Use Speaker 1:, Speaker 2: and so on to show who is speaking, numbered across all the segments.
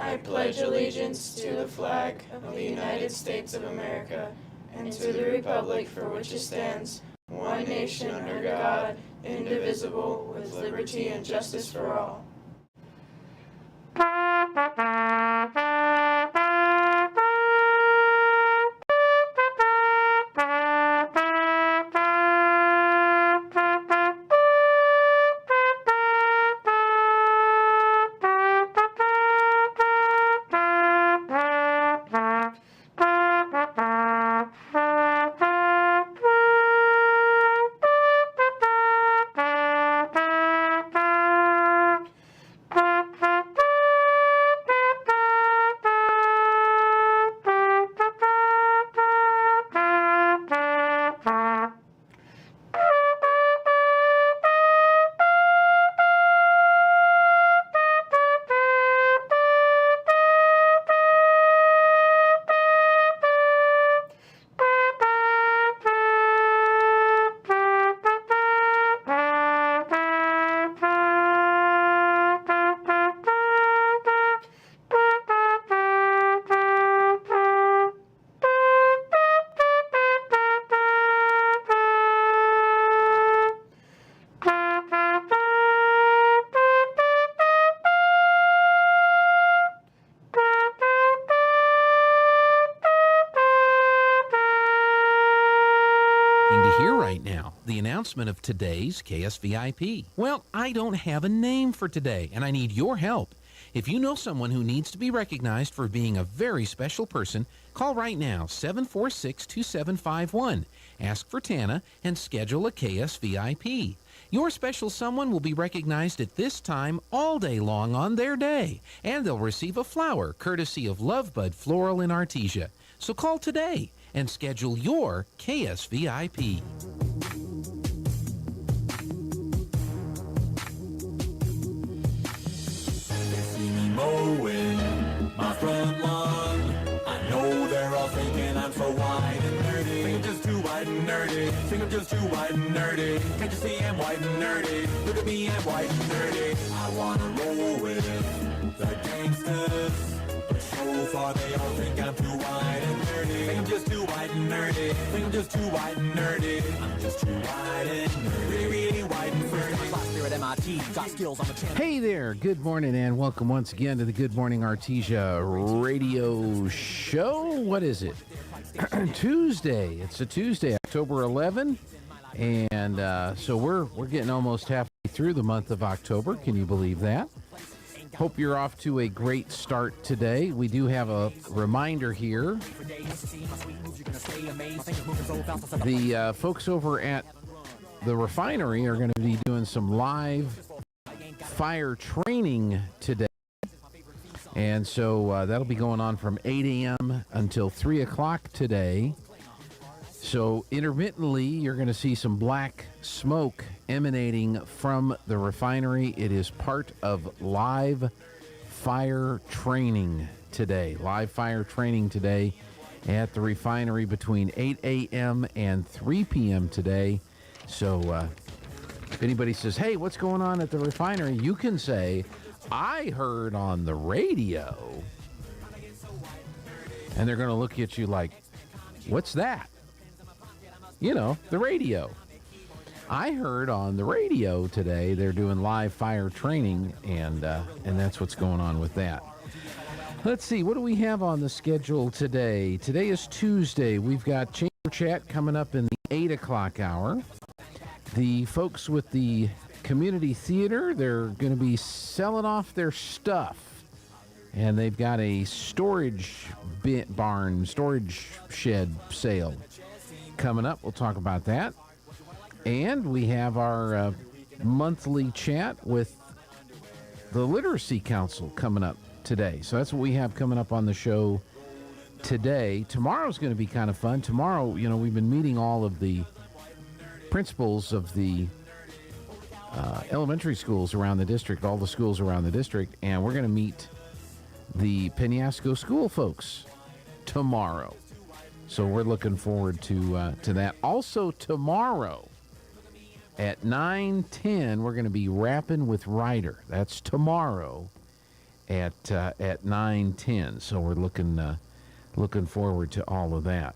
Speaker 1: I pledge allegiance to the flag of the United States of America and to the republic for which it stands, one nation under God, indivisible, with liberty and justice for all.
Speaker 2: The announcement of today's KSVIP. Well, I don't have a name for today, and I need your help. If you know someone who needs to be recognized for being a very special person, call right now, 746-2751. Ask for Tana and schedule a KSVIP. Your special someone will be recognized at this time all day long on their day, and they'll receive a flower courtesy of Lovebud Floral in Artesia. So call today and schedule your KSVIP.
Speaker 3: Mowing my front lawn. I know they're all thinking I'm so white and nerdy. Think I'm just too white and nerdy. Think I'm just too white and nerdy. Can't you see I'm white and nerdy? Look at me, I'm white and nerdy. I wanna roll with the gangsters, but so far they all think I'm too white and nerdy. Think I'm just too white and nerdy. Think I'm just too white and nerdy. I'm just too white and nerdy. Really, really white and nerdy.
Speaker 2: Hey there, good morning and welcome once again to the Good Morning Artesia radio show. What is it? Tuesday. It's a Tuesday, October 11, and so we're getting almost halfway through the month of October. Can you believe that? Hope you're off to a great start today. We do have a reminder here. The folks over at the refinery are going to be doing some live fire training today. And so that'll be going on from 8 a.m. until 3 o'clock today. So intermittently, you're going to see some black smoke emanating from the refinery. It is part of live fire training today. Live fire training today at the refinery between 8 a.m. and 3 p.m. today. So if anybody says, hey, what's going on at the refinery? You can say, I heard on the radio. And they're going to look at you like, what's that? You know, the radio. I heard on the radio today they're doing live fire training, and that's what's going on with that. Let's see, what do we have on the schedule today? Today is Tuesday. We've got Chamber Chat coming up in the 8 o'clock hour. The folks with the community theater, they're going to be selling off their stuff. And they've got a storage storage shed sale coming up. We'll talk about that. And we have our monthly chat with the Literacy Council coming up today. So that's what we have coming up on the show today. Tomorrow's going to be kind of fun. Tomorrow, you know, we've been meeting all of the principals of the elementary schools around the district, all the schools around the district, and we're going to meet the Penasco school folks tomorrow. So we're looking forward to that. Also tomorrow at 9:10, we're going to be rapping with Ryder. That's tomorrow at 9:10. So we're looking forward to all of that.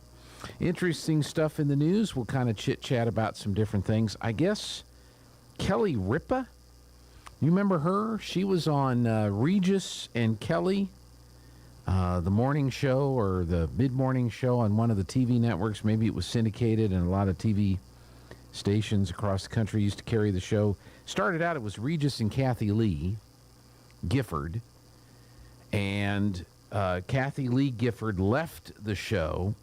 Speaker 2: Interesting stuff in the news. We'll kind of chit-chat about some different things. I guess Kelly Ripa, you remember her? She was on Regis and Kelly, the morning show or the mid-morning show on one of the TV networks. Maybe it was syndicated, and a lot of TV stations across the country used to carry the show. Started out, it was Regis and Kathy Lee Gifford, and Kathy Lee Gifford left the show.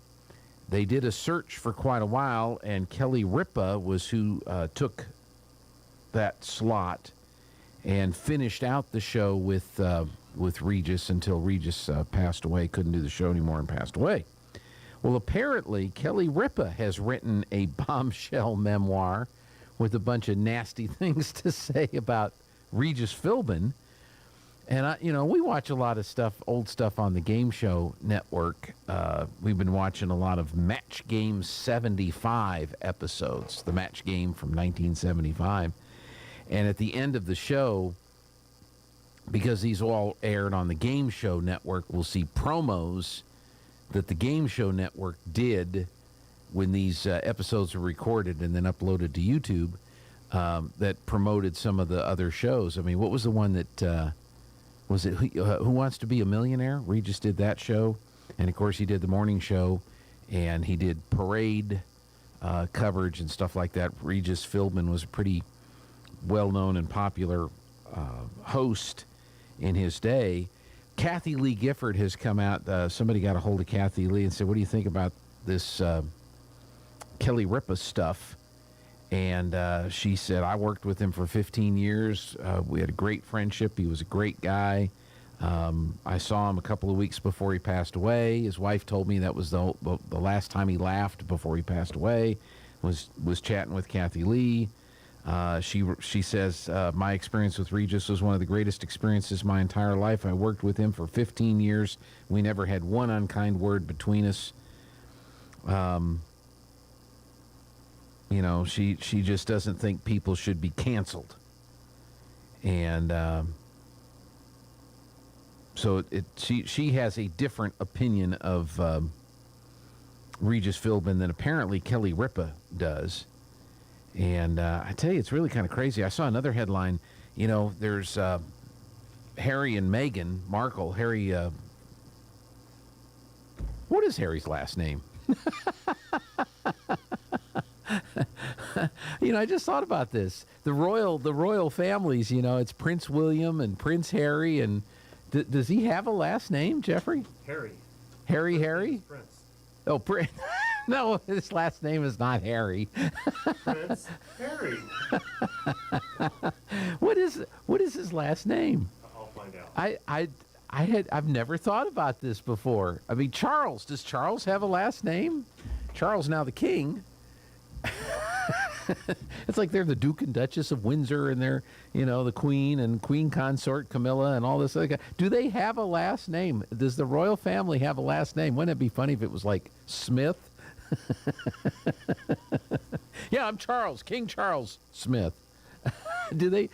Speaker 2: They did a search for quite a while, and Kelly Ripa was who took that slot and finished out the show with Regis until Regis passed away, couldn't do the show anymore and passed away. Well, apparently, Kelly Ripa has written a bombshell memoir with a bunch of nasty things to say about Regis Philbin. And, we watch a lot of stuff, old stuff on the Game Show Network. We've been watching a lot of Match Game 75 episodes, the Match Game from 1975. And at the end of the show, because these all aired on the Game Show Network, we'll see promos that the Game Show Network did when these episodes were recorded and then uploaded to YouTube that promoted some of the other shows. I mean, what was the one that... was it Who Wants to Be a Millionaire? Regis did that show. And, of course, he did the morning show. And he did parade coverage and stuff like that. Regis Philbin was a pretty well-known and popular host in his day. Kathy Lee Gifford has come out. Somebody got a hold of Kathy Lee and said, what do you think about this Kelly Ripa stuff? And she said, I worked with him for 15 years. We had a great friendship. He was a great guy. I saw him a couple of weeks before he passed away. His wife told me that was the last time he laughed before he passed away, was chatting with Kathy Lee. She says, my experience with Regis was one of the greatest experiences of my entire life. I worked with him for 15 years. We never had one unkind word between us. She just doesn't think people should be canceled. And so she has a different opinion of Regis Philbin than apparently Kelly Ripa does. And I tell you, it's really kind of crazy. I saw another headline. There's Harry and Meghan Markle. Harry, what is Harry's last name? I just thought about this. The royal families, it's Prince William and Prince Harry. And does he have a last name, Jeffrey?
Speaker 4: Harry.
Speaker 2: Harry?
Speaker 4: Prince.
Speaker 2: Oh, Prince. No, his last name is not Harry.
Speaker 4: Prince Harry.
Speaker 2: What is his last name?
Speaker 4: I'll find out.
Speaker 2: I've never thought about this before. I mean, Charles. Does Charles have a last name? Charles, now the king. It's like they're the Duke and Duchess of Windsor, and they're, the Queen and Queen Consort Camilla and all this other guy. Do they have a last name? Does the royal family have a last name? Wouldn't it be funny if it was like Smith? Yeah, I'm Charles, King Charles Smith. Do they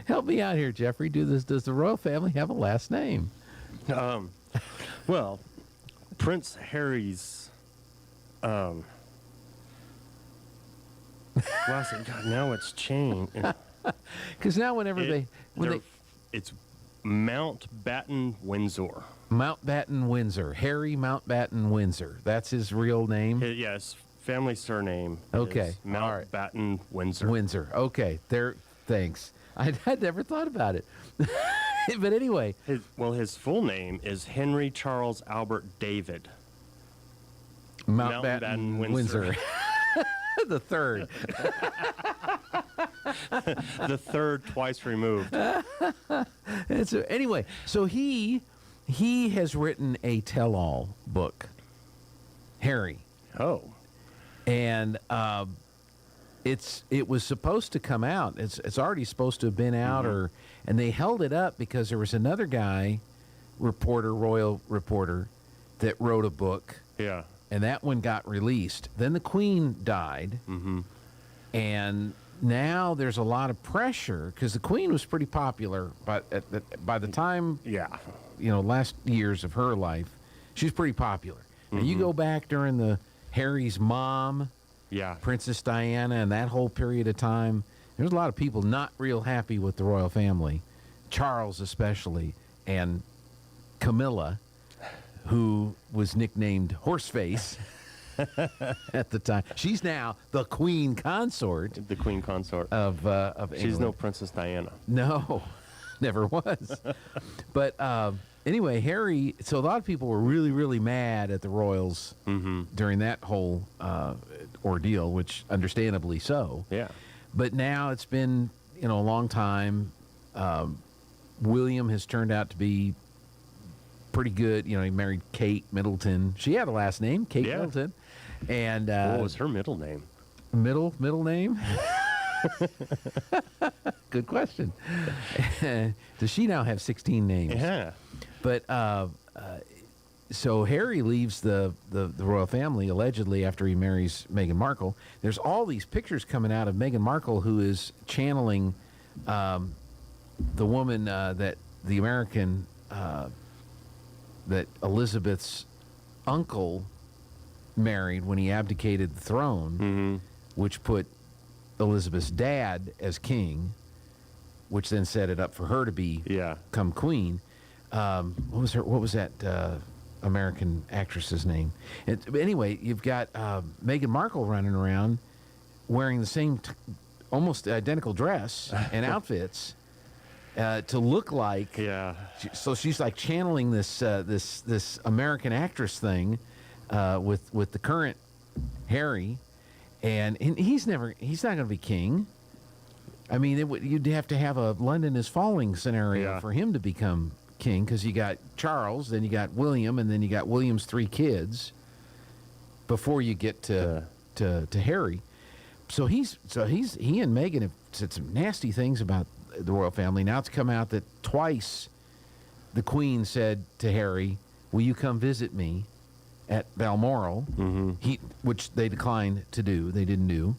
Speaker 2: help me out here, Jeffrey? Does the royal family have a last name?
Speaker 4: Well, Prince Harry's last name. God, now it's changed.
Speaker 2: Because now
Speaker 4: It's Mountbatten Windsor.
Speaker 2: Mountbatten Windsor. Harry Mountbatten Windsor. That's his real name?
Speaker 4: Yes, family surname.
Speaker 2: Okay.
Speaker 4: Is Mountbatten Windsor.
Speaker 2: Windsor. Okay. Thanks. I'd never thought about it. But anyway.
Speaker 4: His full name is Henry Charles Albert David.
Speaker 2: Mountbatten Windsor. The third.
Speaker 4: The third twice removed.
Speaker 2: Anyway, so he has written a tell-all book, Harry.
Speaker 4: Oh.
Speaker 2: And it was supposed to come out. It's already supposed to have been out, and they held it up because there was another guy, royal reporter, that wrote a book.
Speaker 4: Yeah.
Speaker 2: And that one got released. Then the Queen died, and now there's a lot of pressure because the Queen was pretty popular, but by the time last years of her life, she's pretty popular. And you go back during the Harry's mom, Princess Diana, and that whole period of time, there's a lot of people not real happy with the royal family, Charles especially, and Camilla, who was nicknamed Horseface at the time. She's now the Queen Consort.
Speaker 4: The Queen Consort
Speaker 2: of England.
Speaker 4: She's no Princess Diana.
Speaker 2: No, never was. But anyway, Harry, so a lot of people were really, really mad at the royals during that whole ordeal, which understandably so.
Speaker 4: Yeah.
Speaker 2: But now it's been, a long time. William has turned out to be pretty good. He married Kate Middleton. She had a last name, Kate Middleton. And
Speaker 4: what was her middle name?
Speaker 2: Middle name? Good question. Does she now have 16 names?
Speaker 4: Yeah.
Speaker 2: But so Harry leaves the royal family allegedly after he marries Meghan Markle. There's all these pictures coming out of Meghan Markle, who is channeling the woman that the American that Elizabeth's uncle married when he abdicated the throne, which put Elizabeth's dad as king, which then set it up for her to become queen. What was that American actress's name? Anyway, you've got Meghan Markle running around wearing the same, almost identical dress and outfits to look like.
Speaker 4: Yeah.
Speaker 2: So she's like channeling this American actress thing with the current Harry, and he's not going to be king. I mean, you'd have to have a London is falling scenario for him to become king, because you got Charles, then you got William, and then you got William's 3 kids before you get to Harry. So he and Meghan have said some nasty things about the royal family. Now it's come out that twice the Queen said to Harry, "Will you come visit me at Balmoral?" Which they declined to do. They didn't do.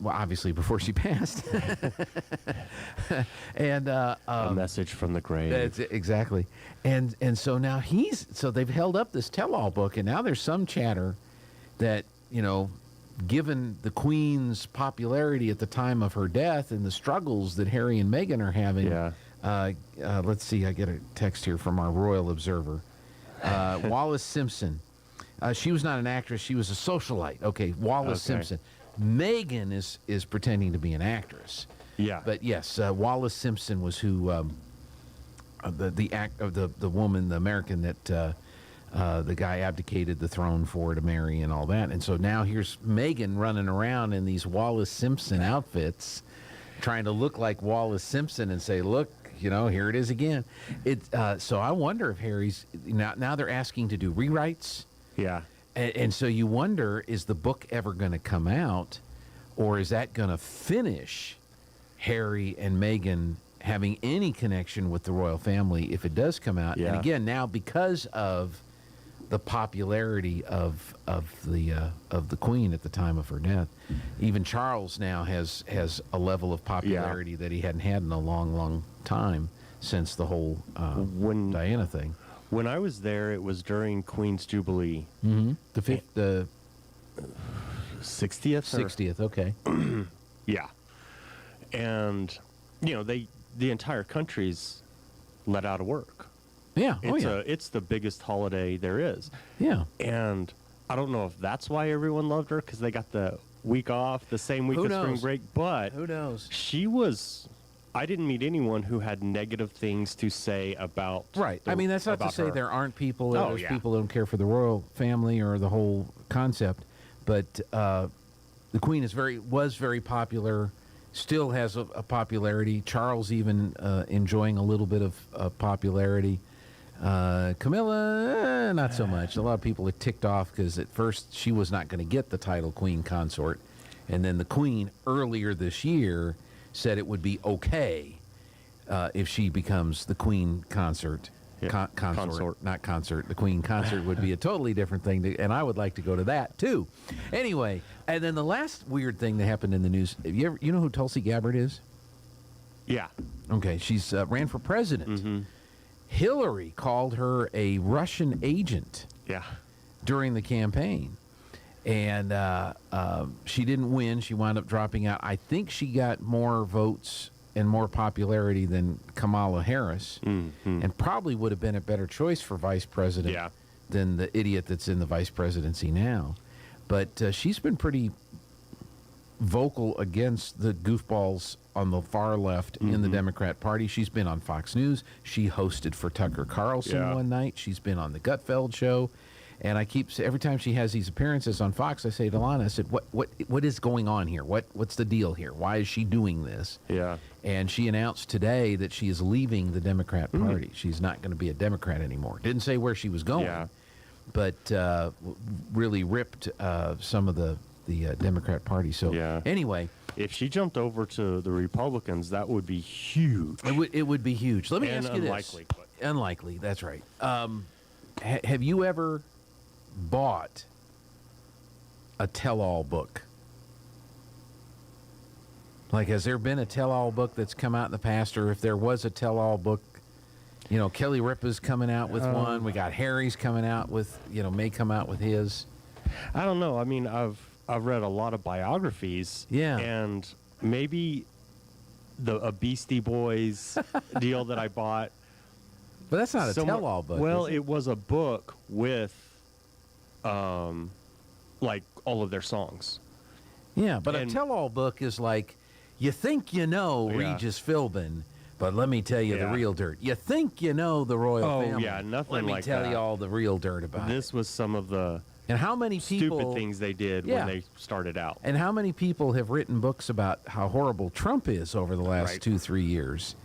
Speaker 2: Obviously before she passed. And
Speaker 4: a message from the grave.
Speaker 2: That's exactly. And so now they've held up this tell-all book, and now there's some chatter that, given the Queen's popularity at the time of her death and the struggles that Harry and Meghan are having, let's see, I get a text here from our Royal Observer. Wallace Simpson. She was not an actress, she was a socialite. Okay, Wallace Simpson. Meghan is pretending to be an actress.
Speaker 4: Yeah.
Speaker 2: But yes, Wallace Simpson was who the woman, the American that the guy abdicated the throne for to marry and all that. And so now here's Meghan running around in these Wallace Simpson outfits, trying to look like Wallace Simpson and say, "Look, here it is again." So I wonder if Harry's now they're asking to do rewrites.
Speaker 4: Yeah.
Speaker 2: And so you wonder, is the book ever going to come out, or is that going to finish Harry and Meghan having any connection with the royal family if it does come out? Yeah. And again, now because of the popularity of the Queen at the time of her death, even Charles now has a level of popularity that he hadn't had in a long, long time since the whole Diana thing.
Speaker 4: When I was there, it was during Queen's Jubilee.
Speaker 2: The
Speaker 4: 60th?
Speaker 2: 60th, okay.
Speaker 4: Yeah. And, the entire country's let out of work.
Speaker 2: Yeah.
Speaker 4: It's the biggest holiday there is.
Speaker 2: Yeah.
Speaker 4: And I don't know if that's why everyone loved her, because they got the week off, the same week of spring break. But
Speaker 2: who knows?
Speaker 4: I didn't meet anyone who had negative things to say about.
Speaker 2: Right. I mean, that's not to say
Speaker 4: her.
Speaker 2: there aren't people. There's people who don't care for the royal family or the whole concept. But the Queen was very popular. Still has a popularity. Charles even enjoying a little bit of popularity. Camilla, not so much. A lot of people are ticked off because at first she was not going to get the title Queen Consort, and then the Queen earlier this year said it would be okay if she becomes the Queen Consort, Consort, not concert. The Queen concert would be a totally different thing, and I would like to go to that too. Anyway, and then the last weird thing that happened in the news. You know who Tulsi Gabbard is?
Speaker 4: Yeah.
Speaker 2: Okay, she's ran for president.
Speaker 4: Mm-hmm.
Speaker 2: Hillary called her a Russian agent.
Speaker 4: Yeah.
Speaker 2: During the campaign, and she didn't win. She wound up dropping out. I think she got more votes and more popularity than Kamala Harris, and probably would have been a better choice for vice president than the idiot that's in the vice presidency now. But she's been pretty vocal against the goofballs on the far left in the Democrat Party. She's been on Fox News. She hosted for Tucker Carlson one night. She's been on the Gutfeld show. And I keep, every time she has these appearances on Fox, I say to Lana, I said, what is going on here? What's the deal here? Why is she doing this?
Speaker 4: Yeah.
Speaker 2: And she announced today that she is leaving the Democrat Party. She's not going to be a Democrat anymore. Didn't say where she was going, but really ripped some of the Democrat Party. So anyway.
Speaker 4: If she jumped over to the Republicans, that would be huge.
Speaker 2: It would be huge. Let me ask you
Speaker 4: unlikely,
Speaker 2: this. Unlikely, that's right. Have you ever bought a tell-all book? Like, has there been a tell-all book that's come out in the past, or if there was a tell-all book, you know, Kelly Ripa's coming out with one. We got Harry's coming out with, may come out with his.
Speaker 4: I don't know. I mean, I've read a lot of biographies.
Speaker 2: Yeah.
Speaker 4: And maybe a Beastie Boys deal that I bought.
Speaker 2: But that's not a tell-all book.
Speaker 4: Well, it was a book with, like, all of their songs.
Speaker 2: Yeah, but a tell-all book is like, you think you know Regis Philbin, but let me tell you the real dirt. You think you know the royal family.
Speaker 4: Yeah, nothing
Speaker 2: let me
Speaker 4: like
Speaker 2: tell
Speaker 4: that.
Speaker 2: you all the real dirt about it.
Speaker 4: This was some of the
Speaker 2: and how many people,
Speaker 4: stupid things they did when they started out.
Speaker 2: And how many people have written books about how horrible Trump is over the last 2-3 years,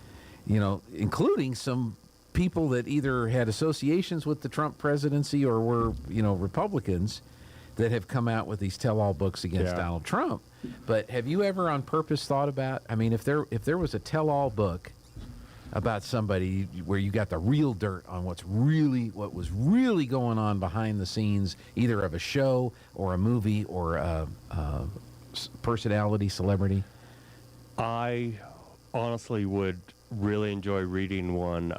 Speaker 2: including some people that either had associations with the Trump presidency or were, Republicans that have come out with these tell-all books against Donald Trump. But have you ever on purpose thought about, I mean, if there was a tell-all book about somebody where you got the real dirt on what was really going on behind the scenes, either of a show or a movie or a personality, celebrity?
Speaker 4: I honestly would really enjoy reading one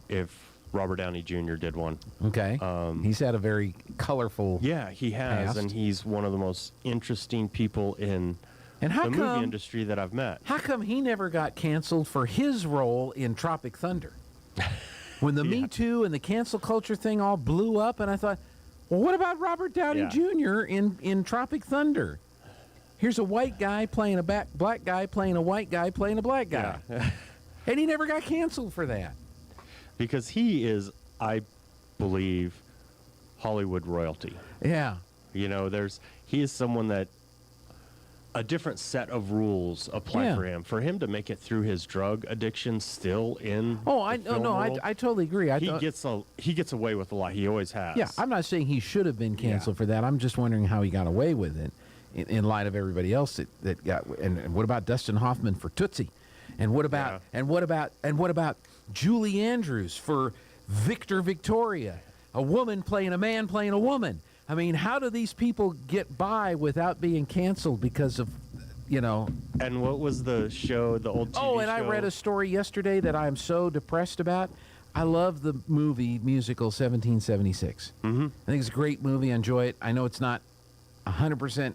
Speaker 4: if Robert Downey Jr. did one.
Speaker 2: Okay. He's had a very colorful
Speaker 4: he has,
Speaker 2: past.
Speaker 4: and he's one of the most interesting people in the movie industry that I've met.
Speaker 2: How come he never got canceled for his role in Tropic Thunder? When the Me Too and the cancel culture thing all blew up, and I thought, well, what about Robert Downey Jr. in Tropic Thunder? Here's a white guy playing a black guy playing a white guy playing a black guy. Yeah. And he never got canceled for that.
Speaker 4: Because he is, I believe, Hollywood royalty.
Speaker 2: Yeah.
Speaker 4: He is someone that a different set of rules apply for him. For him to make it through his drug addiction still in
Speaker 2: I totally agree.
Speaker 4: He gets away with a lot. He always has.
Speaker 2: Yeah, I'm not saying he should have been canceled for that. I'm just wondering how he got away with it in light of everybody else that got. And what about Dustin Hoffman for Tootsie? And what about Julie Andrews for Victoria? A woman playing a man playing a woman. I mean, how do these people get by without being canceled because of,
Speaker 4: And what was the show, the old TV show?
Speaker 2: I read a story yesterday that I'm so depressed about. I love the musical 1776. Mm-hmm. I think it's a great movie. I enjoy it. I know it's not 100%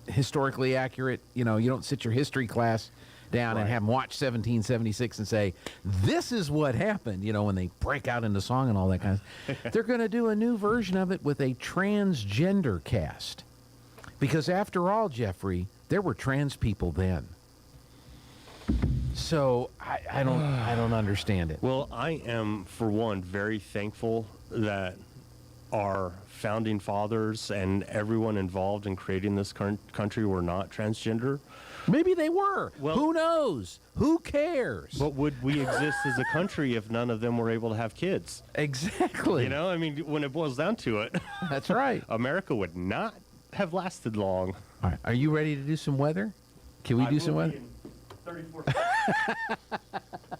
Speaker 2: historically accurate. You don't sit your history class down and have them watch 1776 and say, this is what happened, when they break out into song and all that kind of They're going to do a new version of it with a transgender cast. Because after all, Jeffrey, there were trans people then. So I don't understand it.
Speaker 4: Well, I am, for one, very thankful that our founding fathers and everyone involved in creating this country were not transgender.
Speaker 2: Maybe they were. Well, who knows? Who cares?
Speaker 4: But would we exist as a country if none of them were able to have kids?
Speaker 2: Exactly.
Speaker 4: When it boils down to it.
Speaker 2: That's right.
Speaker 4: America would not have lasted long.
Speaker 2: All right. Are you ready to do some weather? Can we do some weather?
Speaker 4: 34.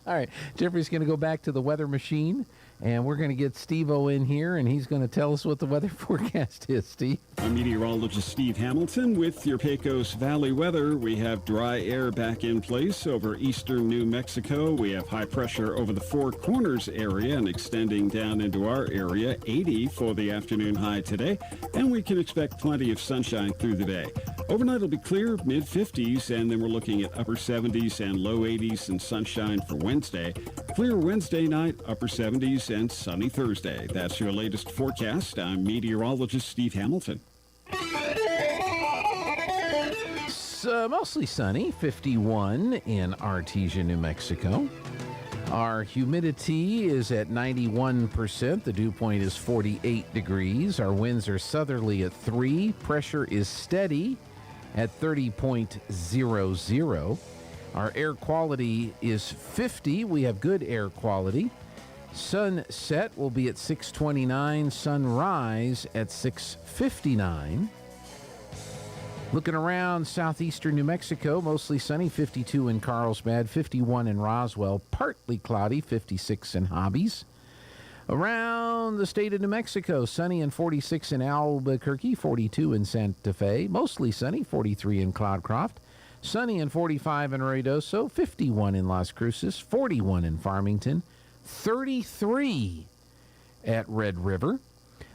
Speaker 2: All right. Jeffrey's going to go back to the weather machine And we're going to get Steve-O in here, and he's going to tell us what the weather forecast is. Steve?
Speaker 5: I'm meteorologist Steve Hamilton with your Pecos Valley weather. We have dry air back in place over eastern New Mexico. We have high pressure over the Four Corners area and extending down into our area. 80 for the afternoon high today, and we can expect plenty of sunshine through the day. Overnight will be clear, mid-50s, and then we're looking at upper 70s and low 80s and sunshine for Wednesday. Clear Wednesday night, upper 70s, and sunny Thursday. That's your latest forecast. I'm meteorologist Steve Hamilton.
Speaker 2: It's mostly sunny, 51 in Artesia, New Mexico. Our humidity is at 91%. The dew point is 48 degrees. Our winds are southerly at 3. Pressure is steady at 30.00. Our air quality is 50. We have good air quality. Sunset will be at 6:29. Sunrise at 6:59. Looking around southeastern New Mexico, mostly sunny, 52 in Carlsbad, 51 in Roswell, partly cloudy, 56 in Hobbies. Around the state of New Mexico, sunny and 46 in Albuquerque, 42 in Santa Fe, mostly sunny, 43 in Cloudcroft, sunny and 45 in Ruidoso, 51 in Las Cruces, 41 in Farmington, 33 at Red River.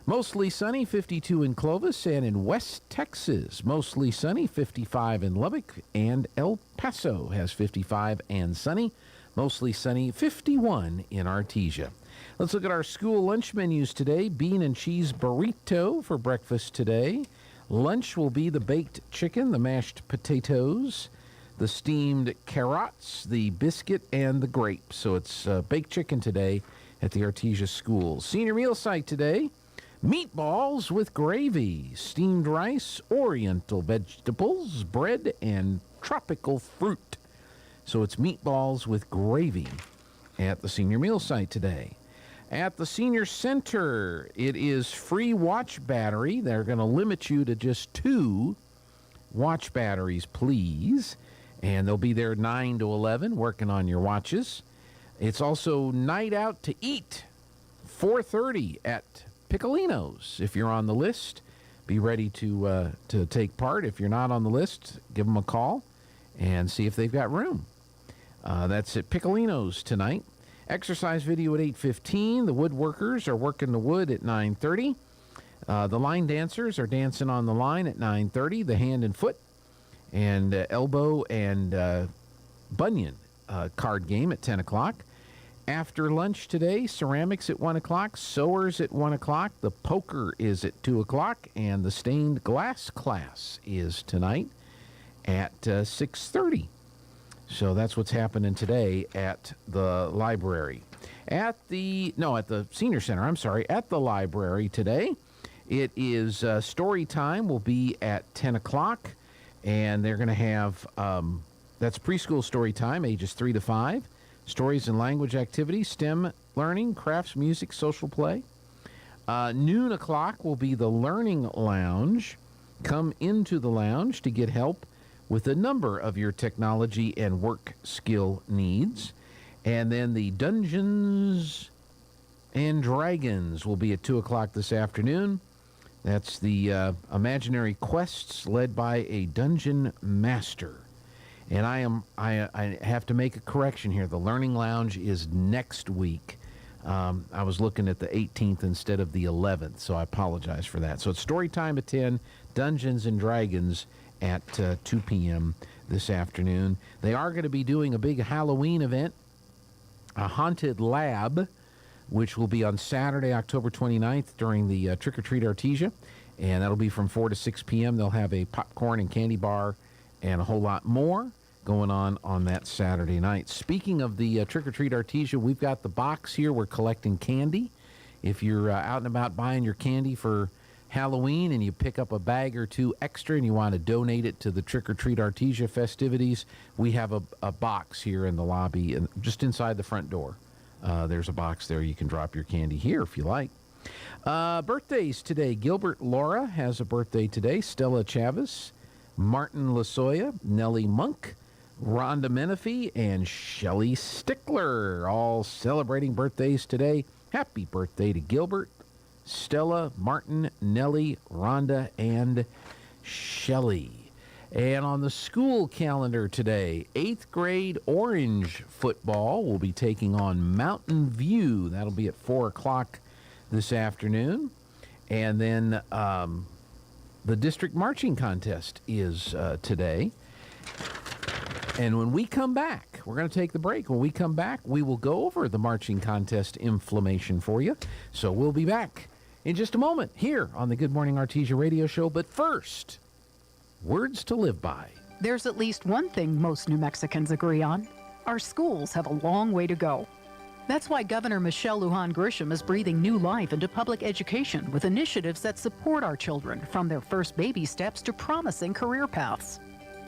Speaker 2: Mostly sunny, 52 in Clovis, and in West Texas, mostly sunny, 55 in Lubbock, and El Paso has 55 and sunny, mostly sunny, 51 in Artesia. Let's look at our school lunch menus today. Bean and cheese burrito for breakfast today. Lunch will be the baked chicken, the mashed potatoes, the steamed carrots, the biscuit, and the grape. So it's baked chicken today at the Artesia School. Senior meal site today, meatballs with gravy, steamed rice, oriental vegetables, bread, and tropical fruit. So it's meatballs with gravy at the senior meal site today. At the senior center, it is free watch battery. They're going to limit you to just 2 watch batteries, please. And they'll be there 9 to 11 working on your watches. It's also night out to eat, 4:30 at Piccolino's. If you're on the list, be ready to take part. If you're not on the list, give them a call and see if they've got room. That's at Piccolino's tonight. Exercise video at 8:15. The woodworkers are working the wood at 9:30. The line dancers are dancing on the line at 9:30. The hand and foot and elbow and bunion card game at 10 o'clock. After lunch today, ceramics at 1 o'clock, sewers at 1 o'clock, the poker is at 2 o'clock, and the stained glass class is tonight at 6:30. So that's what's happening today at the library. At the senior center, at the library today, it is story time will be at 10 o'clock, and they're going to have, that's preschool story time, ages 3 to 5. Stories and language activities, STEM learning, crafts, music, social play. Noon o'clock will be the Learning Lounge. Come into the lounge to get help with a number of your technology and work skill needs. And then the Dungeons and Dragons will be at 2 o'clock this afternoon. That's the imaginary quests led by a dungeon master. And I have to make a correction here. The Learning Lounge is next week. I was looking at the 18th instead of the 11th, so I apologize for that. So it's story time at 10, Dungeons and Dragons at 2 p.m. this afternoon. They are going to be doing a big Halloween event, a haunted lab, which will be on Saturday, October 29th during the Trick or Treat Artesia, and that'll be from 4 to 6 p.m. They'll have a popcorn and candy bar and a whole lot more going on that Saturday night. Speaking of the Trick or Treat Artesia, we've got the box here. We're collecting candy. If you're out and about buying your candy for Halloween and you pick up a bag or 2 extra and you want to donate it to the Trick or Treat Artesia festivities, we have a box here in the lobby, and just inside the front door. There's a box there. You can drop your candy here if you like. Birthdays today. Gilbert Laura has a birthday today. Stella Chavez, Martin Lasoya, Nellie Monk, Rhonda Menifee, and Shelley Stickler, all celebrating birthdays today. Happy birthday to Gilbert, Stella, Martin, Nellie, Rhonda, and Shelley. And on the school calendar today, 8th grade Orange football will be taking on Mountain View. That'll be at 4 o'clock this afternoon. And then the district marching contest is today. And when we come back, we're going to take the break. When we come back, we will go over the marching contest inflammation for you. So we'll be back in just a moment here on the Good Morning Artesia radio show. But first, words to live by.
Speaker 6: There's at least one thing most New Mexicans agree on. Our schools have a long way to go. That's why Governor Michelle Lujan Grisham is breathing new life into public education with initiatives that support our children from their first baby steps to promising career paths.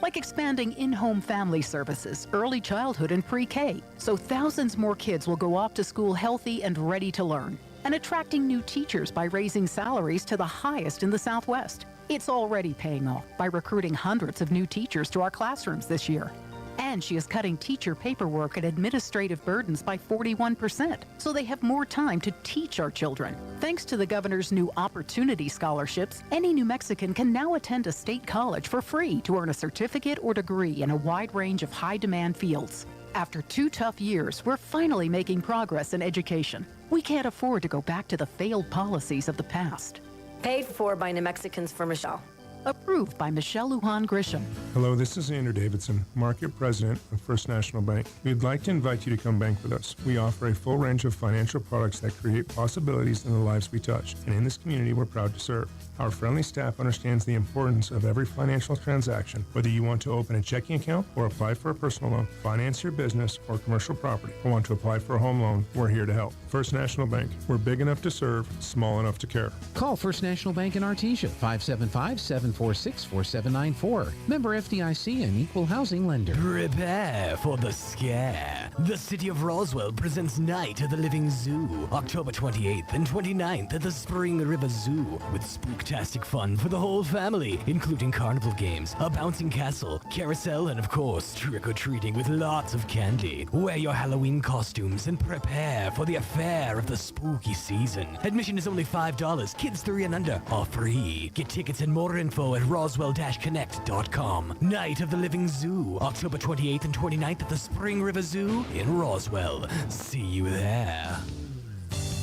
Speaker 6: Like expanding in-home family services, early childhood, and pre-K, so thousands more kids will go off to school healthy and ready to learn. And attracting new teachers by raising salaries to the highest in the Southwest. It's already paying off by recruiting hundreds of new teachers to our classrooms this year. And she is cutting teacher paperwork and administrative burdens by 41%, so they have more time to teach our children. Thanks to the governor's new Opportunity Scholarships, any New Mexican can now attend a state college for free to earn a certificate or degree in a wide range of high-demand fields. After 2 tough years, we're finally making progress in education. We can't afford to go back to the failed policies of the past.
Speaker 7: Paid for by New Mexicans for Michelle.
Speaker 6: Approved by Michelle Lujan Grisham.
Speaker 8: Hello, this is Andrew Davidson, Market President of First National Bank. We'd like to invite you to come bank with us. We offer a full range of financial products that create possibilities in the lives we touch, and in this community we're proud to serve. Our friendly staff understands the importance of every financial transaction, whether you want to open a checking account or apply for a personal loan, finance your business or commercial property, or want to apply for a home loan, we're here to help. First National Bank, we're big enough to serve, small enough to care.
Speaker 2: Call First National Bank in Artesia, 575-746-4794. Member FDIC and equal housing lender.
Speaker 9: Prepare for the scare. The city of Roswell presents Night of the Living Zoo, October 28th and 29th at the Spring River Zoo, with spooktastic fun for the whole family, including carnival games, a bouncing castle, carousel, and of course, trick-or-treating with lots of candy. Wear your Halloween costumes and prepare for the affair of the spooky season. Admission is only $5. Kids 3 and under are free. Get tickets and more info at roswell-connect.com. Night of the Living Zoo, October 28th and 29th at the Spring River Zoo in Roswell. See you there.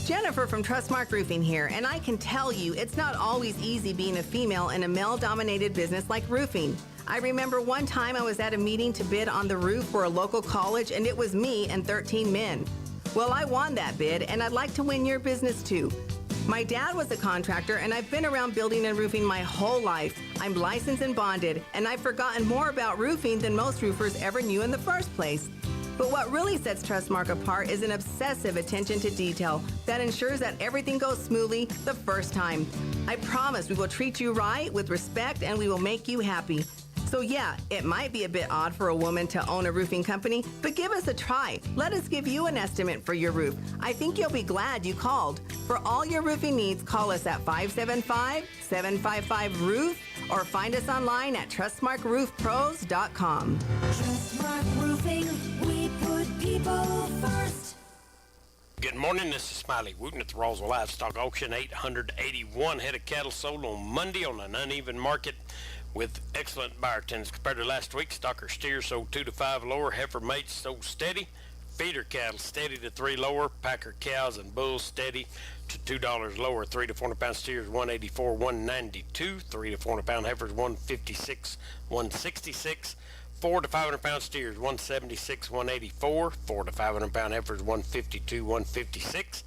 Speaker 10: Jennifer from Trustmark Roofing here, and I can tell you it's not always easy being a female in a male-dominated business like roofing. I remember one time I was at a meeting to bid on the roof for a local college, and it was me and 13 men. Well, I won that bid, and I'd like to win your business too. My dad was a contractor, and I've been around building and roofing my whole life. I'm licensed and bonded, and I've forgotten more about roofing than most roofers ever knew in the first place. But what really sets Trustmark apart is an obsessive attention to detail that ensures that everything goes smoothly the first time. I promise we will treat you right with respect and we will make you happy. So yeah, it might be a bit odd for a woman to own a roofing company, but give us a try. Let us give you an estimate for your roof. I think you'll be glad you called. For all your roofing needs, call us at 575-755-ROOF or find us online at trustmarkroofpros.com.
Speaker 11: Trustmark Roofing, we put people first.
Speaker 12: Good morning, this is Smiley Wooten at the Roswell Livestock Auction. 881 head of cattle sold on Monday on an uneven market with excellent buyer attendance compared to last week. Stocker steers sold 2 to 5 lower, heifer mates sold steady, feeder cattle steady to 3 lower, packer cows and bulls steady to $2 lower. 3 to 400 pound steers 184, 192, 3 to 400 pound heifers 156, 166. 4 to 500 pound steers 176, 184, 4 to 500 pound heifers 152, 156,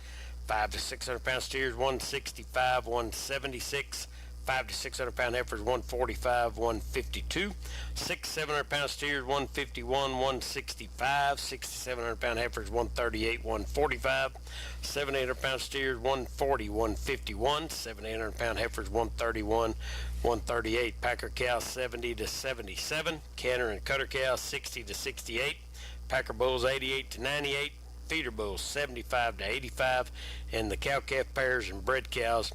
Speaker 12: 5 to 600 pound steers 165, 176, 5 to 600 pound heifers 145, 152, 6 to 700 pound steers 151, 165, 6 to 700 pound heifers 138, 145, 7 to 800 pound steers 140, 151, 7 to 800 pound heifers 131, 138, packer cows 70 to 77, canner and cutter cows 60 to 68, packer bulls 88 to 98, feeder bulls 75 to 85, and the cow-calf pairs and bred cows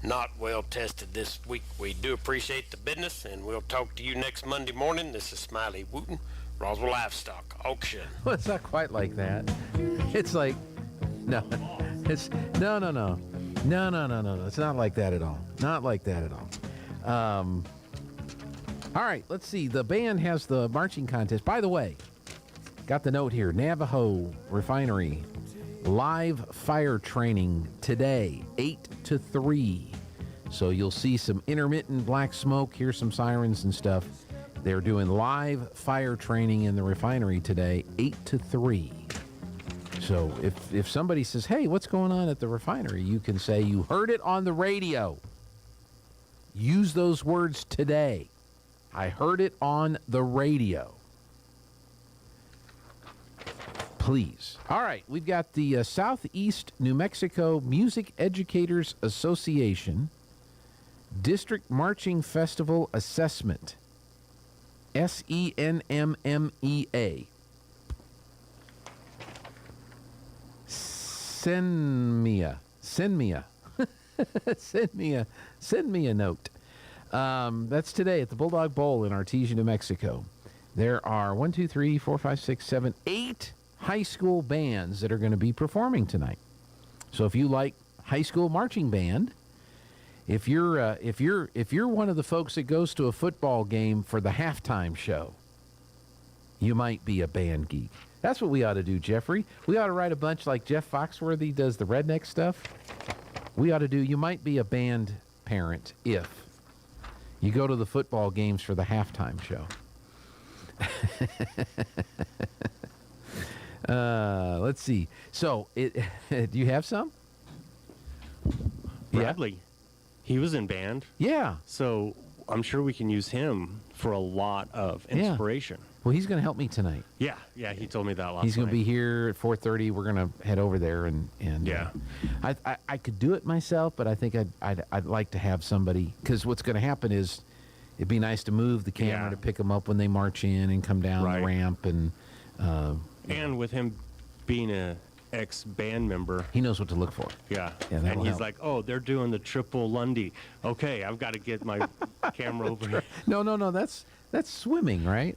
Speaker 12: not well tested this week. We do appreciate the business, and we'll talk to you next Monday morning. This is Smiley Wooten, Roswell Livestock Auction.
Speaker 2: Well, it's not quite like that. It's like, no. It's no. It's not like that at all. Not like that at all. All right, let's see. The band has the marching contest. By the way, got the note here. Navajo Refinery live fire training today, 8 to 3. So you'll see some intermittent black smoke, hear some sirens and stuff. They're doing live fire training in the refinery today, 8 to 3. So if somebody says, hey, what's going on at the refinery? You can say, you heard it on the radio. Use those words today. I heard it on the radio. Please. All right, we've got the Southeast New Mexico Music Educators Association District Marching Festival Assessment. SENMMEA. Send me a note. That's today at the Bulldog Bowl in Artesia, New Mexico. There are 1, 2, 3, 4, 5, 6, 7, 8 high school bands that are going to be performing tonight. So if you like high school marching band, if you're one of the folks that goes to a football game for the halftime show, you might be a band geek. That's what we ought to do, Jeffrey. We ought to write a bunch like Jeff Foxworthy does the redneck stuff. We ought to do, you might be a band parent if you go to the football games for the halftime show. Let's see. So, do you have some?
Speaker 4: Bradley. Yeah. He was in band.
Speaker 2: Yeah.
Speaker 4: So I'm sure we can use him for a lot of inspiration.
Speaker 2: Yeah. Well, he's going to help me tonight.
Speaker 4: Yeah, he told me that last night.
Speaker 2: He's going to be here at 4:30. We're going to head over there and
Speaker 4: yeah.
Speaker 2: I could do it myself, but I think I'd like to have somebody, because what's going to happen is it'd be nice to move the camera to pick them up when they march in and come down the ramp and
Speaker 4: with him being a ex-band member,
Speaker 2: he knows what to look for.
Speaker 4: Yeah and he's like, oh, they're doing the triple Lundy. Okay, I've got to get my camera over here.
Speaker 2: No, that's swimming, right?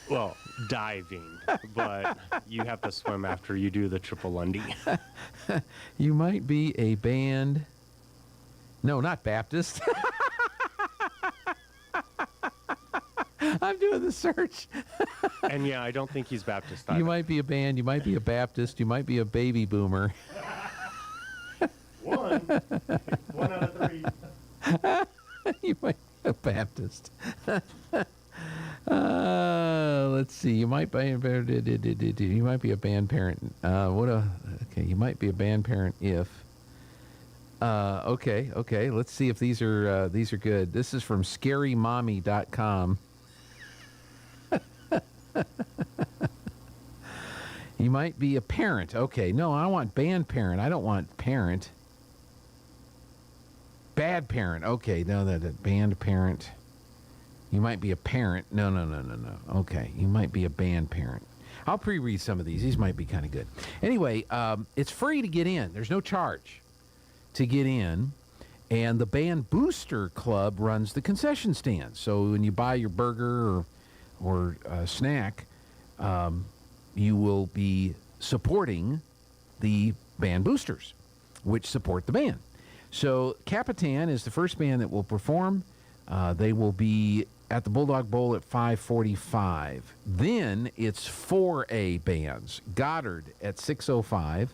Speaker 4: Well, diving, but you have to swim after you do the triple Lundy.
Speaker 2: You might be a band. No, not Baptist. I'm doing the search.
Speaker 4: And I don't think he's Baptist either.
Speaker 2: You might be a band, you might be a Baptist, you might be a baby boomer.
Speaker 4: One out of 3.
Speaker 2: You might be a Baptist. Let's see. You might be a band parent. You might be a band parent if. Okay. Let's see if these are good. This is from scarymommy.com. You might be a parent. Okay, no, I want band parent. I don't want parent. Bad parent. Okay, no, that band parent. You might be a parent. No. Okay, you might be a band parent. I'll pre-read some of these. These might be kind of good. Anyway, it's free to get in. There's no charge to get in. And the Band Booster Club runs the concession stand. So when you buy your burger or snack, you will be supporting the band boosters, which support the band. So Capitan is the first band that will perform. They will be at the Bulldog Bowl at 5:45. Then it's 4A bands. Goddard at 6:05.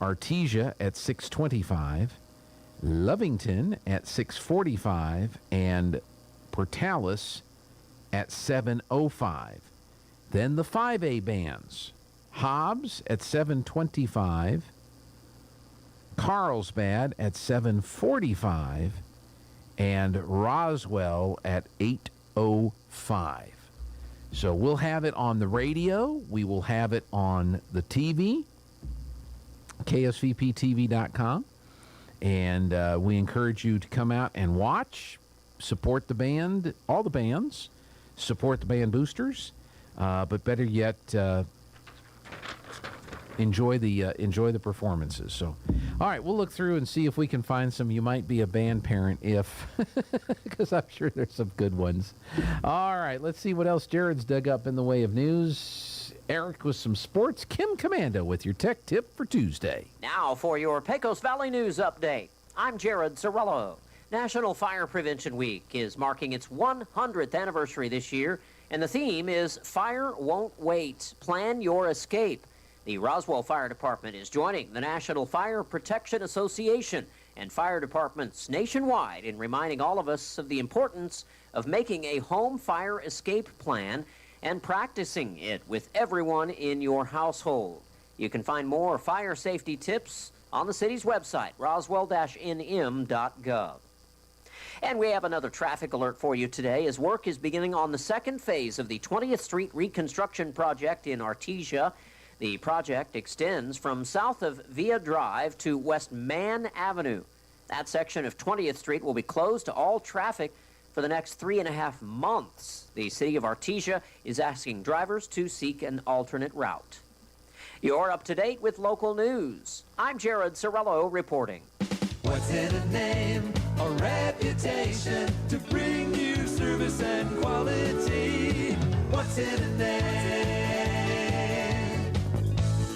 Speaker 2: Artesia at 6:25. Lovington at 6:45. And Portales at 7:05. Then the 5A bands. Hobbs at 7:25. Carlsbad at 7:45. And Roswell at 8:05. So we'll have it on the radio. We will have it on the TV, KSVPTV.com. And we encourage you to come out and watch, support the band, all the bands, support the band boosters, but better yet, enjoy the performances. So, all right, we'll look through and see if we can find some. You might be a band parent if, because I'm sure there's some good ones. All right, let's see what else Jared's dug up in the way of news. Eric with some sports. Kim Commando with your tech tip for Tuesday.
Speaker 13: Now for your Pecos Valley News Update. I'm Jared Sorello. National Fire Prevention Week is marking its 100th anniversary this year, and the theme is Fire Won't Wait. Plan Your Escape. The Roswell Fire Department is joining the National Fire Protection Association and fire departments nationwide in reminding all of us of the importance of making a home fire escape plan and practicing it with everyone in your household. You can find more fire safety tips on the city's website, roswell-nm.gov. And we have another traffic alert for you today as work is beginning on the second phase of the 20th Street reconstruction project in Artesia. The project extends from south of Via Drive to West Mann Avenue. That section of 20th Street will be closed to all traffic for the next 3.5 months. The city of Artesia is asking drivers to seek an alternate route. You're up to date with local news. I'm Jared Sorello reporting.
Speaker 3: What's in a name, a reputation to bring you service and quality? What's in a name?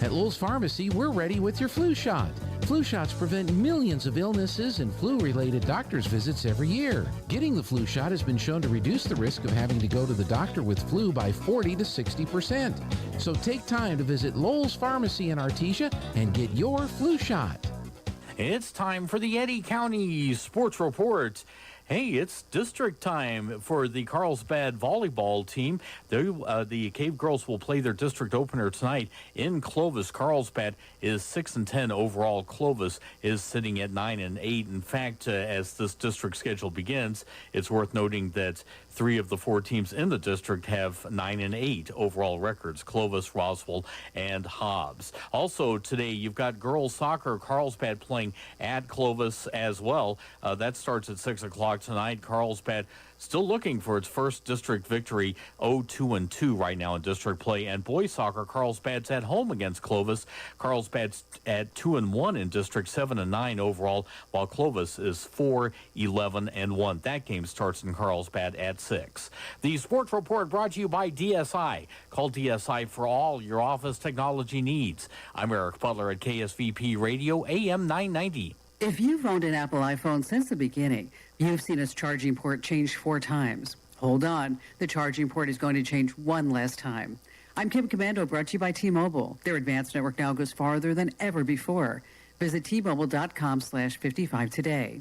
Speaker 2: At Lowell's Pharmacy, we're ready with your flu shot. Flu shots prevent millions of illnesses and flu-related doctor's visits every year. Getting the flu shot has been shown to reduce the risk of having to go to the doctor with flu by 40 to 60%. So take time to visit Lowell's Pharmacy in Artesia and get your flu shot.
Speaker 14: It's time for the Eddy County Sports Report. Hey, it's district time for the Carlsbad volleyball team. The Cave Girls will play their district opener tonight in Clovis. Carlsbad is 6-10 overall. Clovis is sitting at 9-8. In fact, as this district schedule begins, it's worth noting that 3 of the 4 teams in the district have 9-8 overall records: Clovis, Roswell, and Hobbs. Also today, you've got girls soccer. Carlsbad playing at Clovis as well. That starts at 6 o'clock tonight. Carlsbad still looking for its first district victory, 0-2 right now in district play. And boys soccer, Carlsbad's at home against Clovis. Carlsbad's at 2-1 in district, 7-9 overall, while Clovis is 4-11-1. That game starts in Carlsbad at 6. The Sports Report brought to you by DSI. Call DSI for all your office technology needs. I'm Eric Butler at KSVP Radio, AM 990.
Speaker 15: If you've owned an Apple iPhone since the beginning, you've seen its charging port change 4 times. Hold on, the charging port is going to change one last time. I'm Kim Commando, brought to you by T-Mobile. Their advanced network now goes farther than ever before. Visit T-Mobile.com/55 today.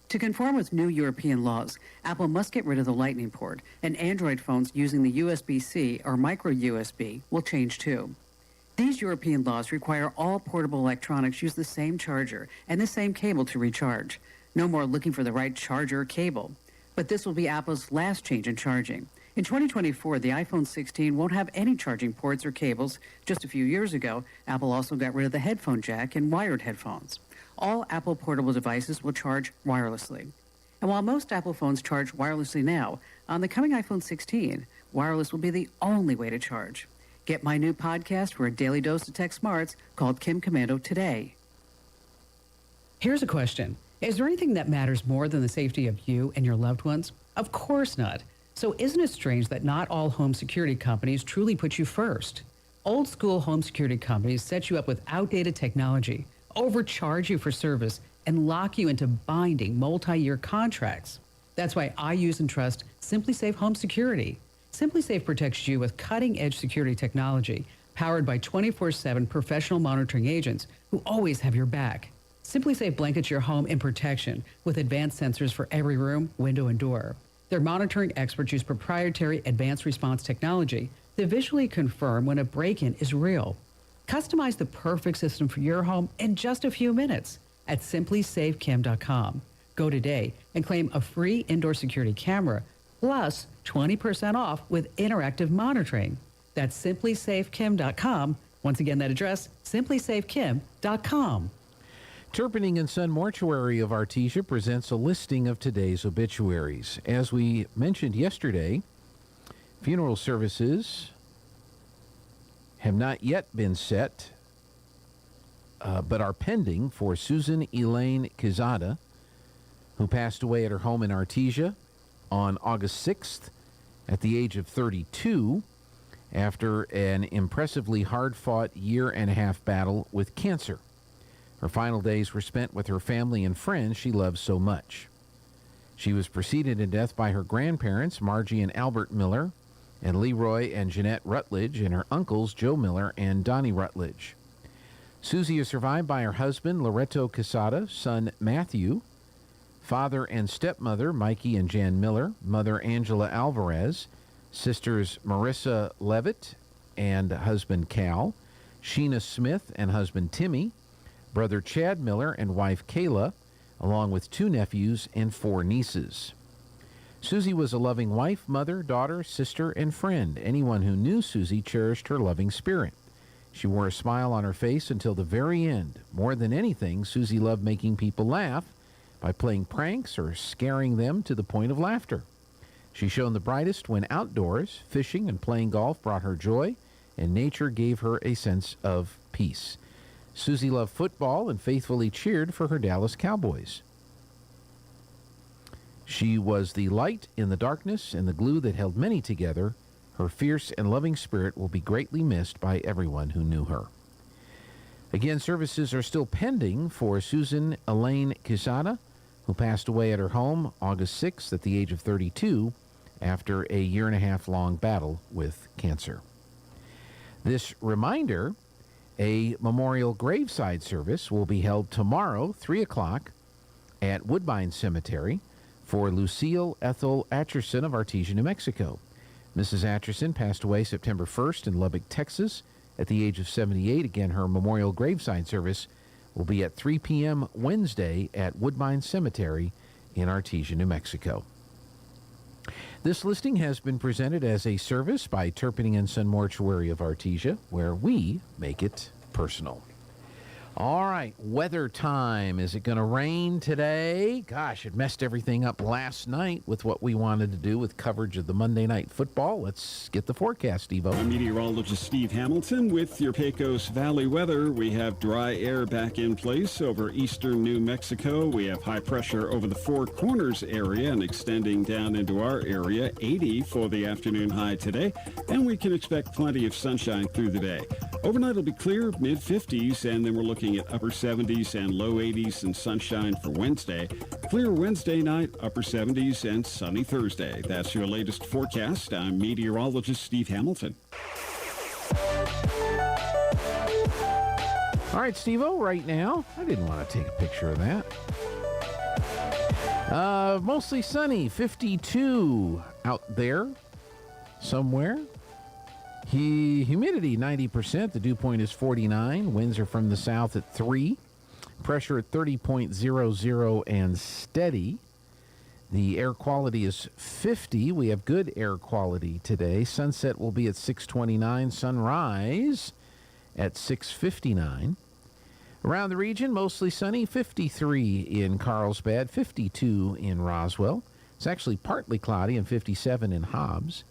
Speaker 15: To conform with new European laws, Apple must get rid of the Lightning port, and Android phones using the USB-C or micro USB will change too. These European laws require all portable electronics use the same charger and the same cable to recharge. No more looking for the right charger or cable. But this will be Apple's last change in charging. In 2024, the iPhone 16 won't have any charging ports or cables. Just a few years ago, Apple also got rid of the headphone jack and wired headphones. All Apple portable devices will charge wirelessly. And while most Apple phones charge wirelessly now, on the coming iPhone 16, wireless will be the only way to charge. Get my new podcast for a daily dose of tech smarts called Kim Commando today.
Speaker 6: Here's a question. Is there anything that matters more than the safety of you and your loved ones? Of course not. So isn't it strange that not all home security companies truly put you first? Old school home security companies set you up with outdated technology, overcharge you for service, and lock you into binding multi-year contracts. That's why I use and trust SimpliSafe Home Security. SimpliSafe protects you with cutting-edge security technology, powered by 24/7 professional monitoring agents who always have your back. SimpliSafe blankets your home in protection with advanced sensors for every room, window, and door. Their monitoring experts use proprietary advanced response technology to visually confirm when a break-in is real. Customize the perfect system for your home in just a few minutes at simplysafekim.com. Go today and claim a free indoor security camera plus 20% off with interactive monitoring. That's simplysafekim.com. Once again, that address, simplysafekim.com.
Speaker 2: Turpinning and Son Mortuary of Artesia presents a listing of today's obituaries. As we mentioned yesterday, funeral services have not yet been set, but are pending for Susan Elaine Quezada, who passed away at her home in Artesia on August 6th at the age of 32. after an impressively hard-fought year-and-a-half battle with cancer. Her final days were spent with her family and friends she loved so much. She was preceded in death by her grandparents, Margie and Albert Miller, and Leroy and Jeanette Rutledge, and her uncles, Joe Miller and Donnie Rutledge. Susie is survived by her husband, Loreto Quesada, son Matthew, father and stepmother, Mikey and Jan Miller, mother Angela Alvarez, sisters Marissa Levitt and husband Cal, Sheena Smith and husband Timmy, brother Chad Miller and wife Kayla, along with 2 nephews and 4 nieces. Susie was a loving wife, mother, daughter, sister, and friend. Anyone who knew Susie cherished her loving spirit. She wore a smile on her face until the very end. More than anything, Susie loved making people laugh by playing pranks or scaring them to the point of laughter. She shone the brightest when outdoors. Fishing and playing golf brought her joy, and nature gave her a sense of peace. Susie loved football and faithfully cheered for her Dallas Cowboys. She was the light in the darkness and the glue that held many together. Her fierce and loving spirit will be greatly missed by everyone who knew her. Again, services are still pending for Susan Elaine Quesada, who passed away at her home August 6th at the age of 32 after a year-and-a-half-long battle with cancer. This reminder, a memorial graveside service will be held tomorrow, 3 o'clock, at Woodbine Cemetery for Lucille Ethel Atcherson of Artesia, New Mexico. Mrs. Atcherson passed away September 1st in Lubbock, Texas, at the age of 78. Again, her memorial graveside service will be at 3 p.m. Wednesday at Woodbine Cemetery in Artesia, New Mexico. This listing has been presented as a service by Turpinning & Son Mortuary of Artesia, where we make it personal. All right, weather time. Is it going to rain today? Gosh, it messed everything up last night with what we wanted to do with coverage of the Monday Night Football. Let's get the forecast, Evo.
Speaker 5: I'm meteorologist Steve Hamilton with your Pecos Valley weather. We have dry air back in place over eastern New Mexico. We have high pressure over the Four Corners area and extending down into our area. 80 for the afternoon high today, and we can expect plenty of sunshine through the day. Overnight will be clear, mid-50s, and then we're looking at upper 70s and low 80s and sunshine for Wednesday. Clear Wednesday night, upper 70s, and sunny Thursday. That's your latest forecast. I'm meteorologist Steve Hamilton.
Speaker 2: All right, Steve-O, right now, I didn't want to take a picture of that. Mostly sunny, 52 out there somewhere. Humidity 90%. The dew point is 49. Winds are from the south at 3. Pressure at 30.00 and steady. The air quality is 50. We have good air quality today. Sunset will be at 6:29. Sunrise at 6:59. Around the region, mostly sunny. 53 in Carlsbad, 52 in Roswell. It's actually partly cloudy and 57 in Hobbs.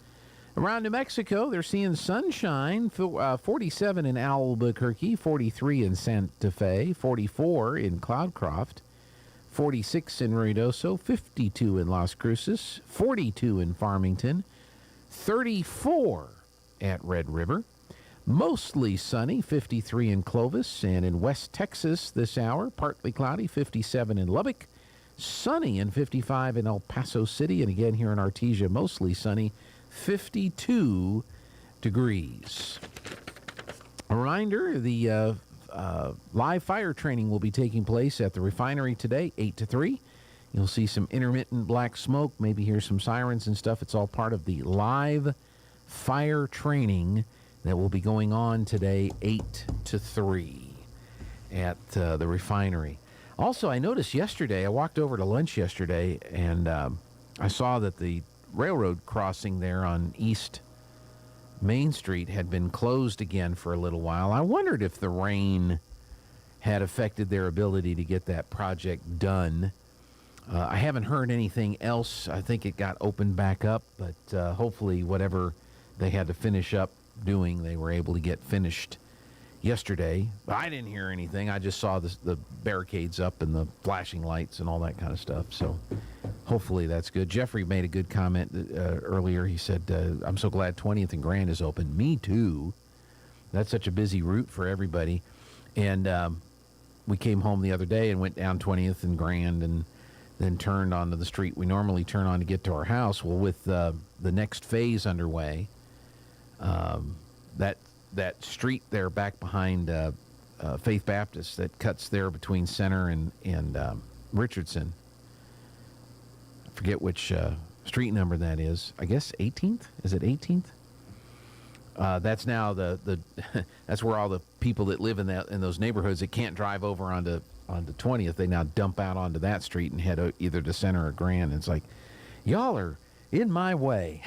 Speaker 2: Around New Mexico, they're seeing sunshine, 47 in Albuquerque, 43 in Santa Fe, 44 in Cloudcroft, 46 in Ruidoso, 52 in Las Cruces, 42 in Farmington, 34 at Red River. Mostly sunny, 53 in Clovis, and in West Texas this hour, partly cloudy, 57 in Lubbock, sunny and 55 in El Paso City, and again here in Artesia, mostly sunny, 52 degrees. A reminder, the live fire training will be taking place at the refinery today, 8 to 3. You'll see some intermittent black smoke, maybe hear some sirens and stuff. It's all part of the live fire training that will be going on today, 8 to 3 at the refinery. Also, I noticed yesterday, I walked over to lunch yesterday, and I saw that the railroad crossing there on East Main Street had been closed again for a little while. I wondered if the rain had affected their ability to get that project done. I haven't heard anything else. I think it got opened back up, but hopefully whatever they had to finish up doing, they were able to get finished yesterday. I didn't hear anything. I just saw the barricades up and the flashing lights and all that kind of stuff. So hopefully that's good. Jeffrey made a good comment earlier. He said, I'm so glad 20th and Grand is open. Me too. That's such a busy route for everybody. And we came home the other day and went down 20th and Grand and then turned onto the street we normally turn on to get to our house. Well, with the next phase underway, that street there back behind Faith Baptist that cuts there between Center and Richardson, I forget which street number that is. I guess 18th? Is it 18th? That's now the that's where all the people that live in those neighborhoods that can't drive over onto 20th, they now dump out onto that street and head either to Center or Grand. And it's like, y'all are in my way.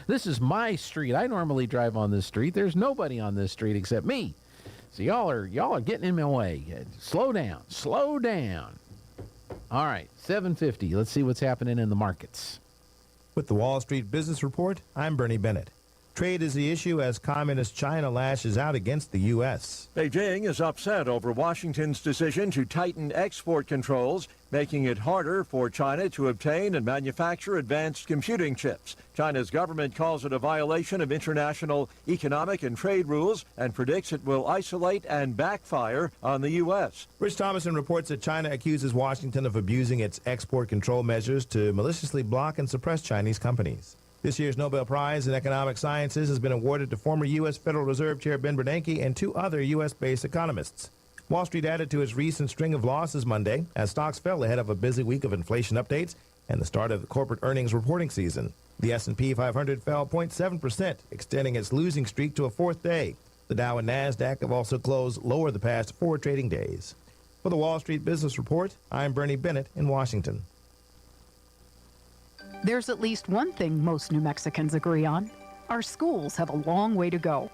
Speaker 2: This is my street. I normally drive on this street. There's nobody on this street except me. So y'all are getting in my way. Slow down. All right, 7:50. Let's see what's happening in the markets.
Speaker 16: With the Wall Street Business Report, I'm Bernie Bennett. Trade is the issue as Communist China lashes out against the U.S.
Speaker 17: Beijing is upset over Washington's decision to tighten export controls, making it harder for China to obtain and manufacture advanced computing chips. China's government calls it a violation of international economic and trade rules and predicts it will isolate and backfire on the U.S.
Speaker 16: Rich Thomason reports that China accuses Washington of abusing its export control measures to maliciously block and suppress Chinese companies. This year's Nobel Prize in Economic Sciences has been awarded to former U.S. Federal Reserve Chair Ben Bernanke and 2 other U.S.-based economists. Wall Street added to its recent string of losses Monday as stocks fell ahead of a busy week of inflation updates and the start of the corporate earnings reporting season. The S&P 500 fell 0.7%, extending its losing streak to a 4th day. The Dow and NASDAQ have also closed lower the past 4 trading days. For the Wall Street Business Report, I'm Bernie Bennett in Washington.
Speaker 6: There's at least one thing most New Mexicans agree on. Our schools have a long way to go.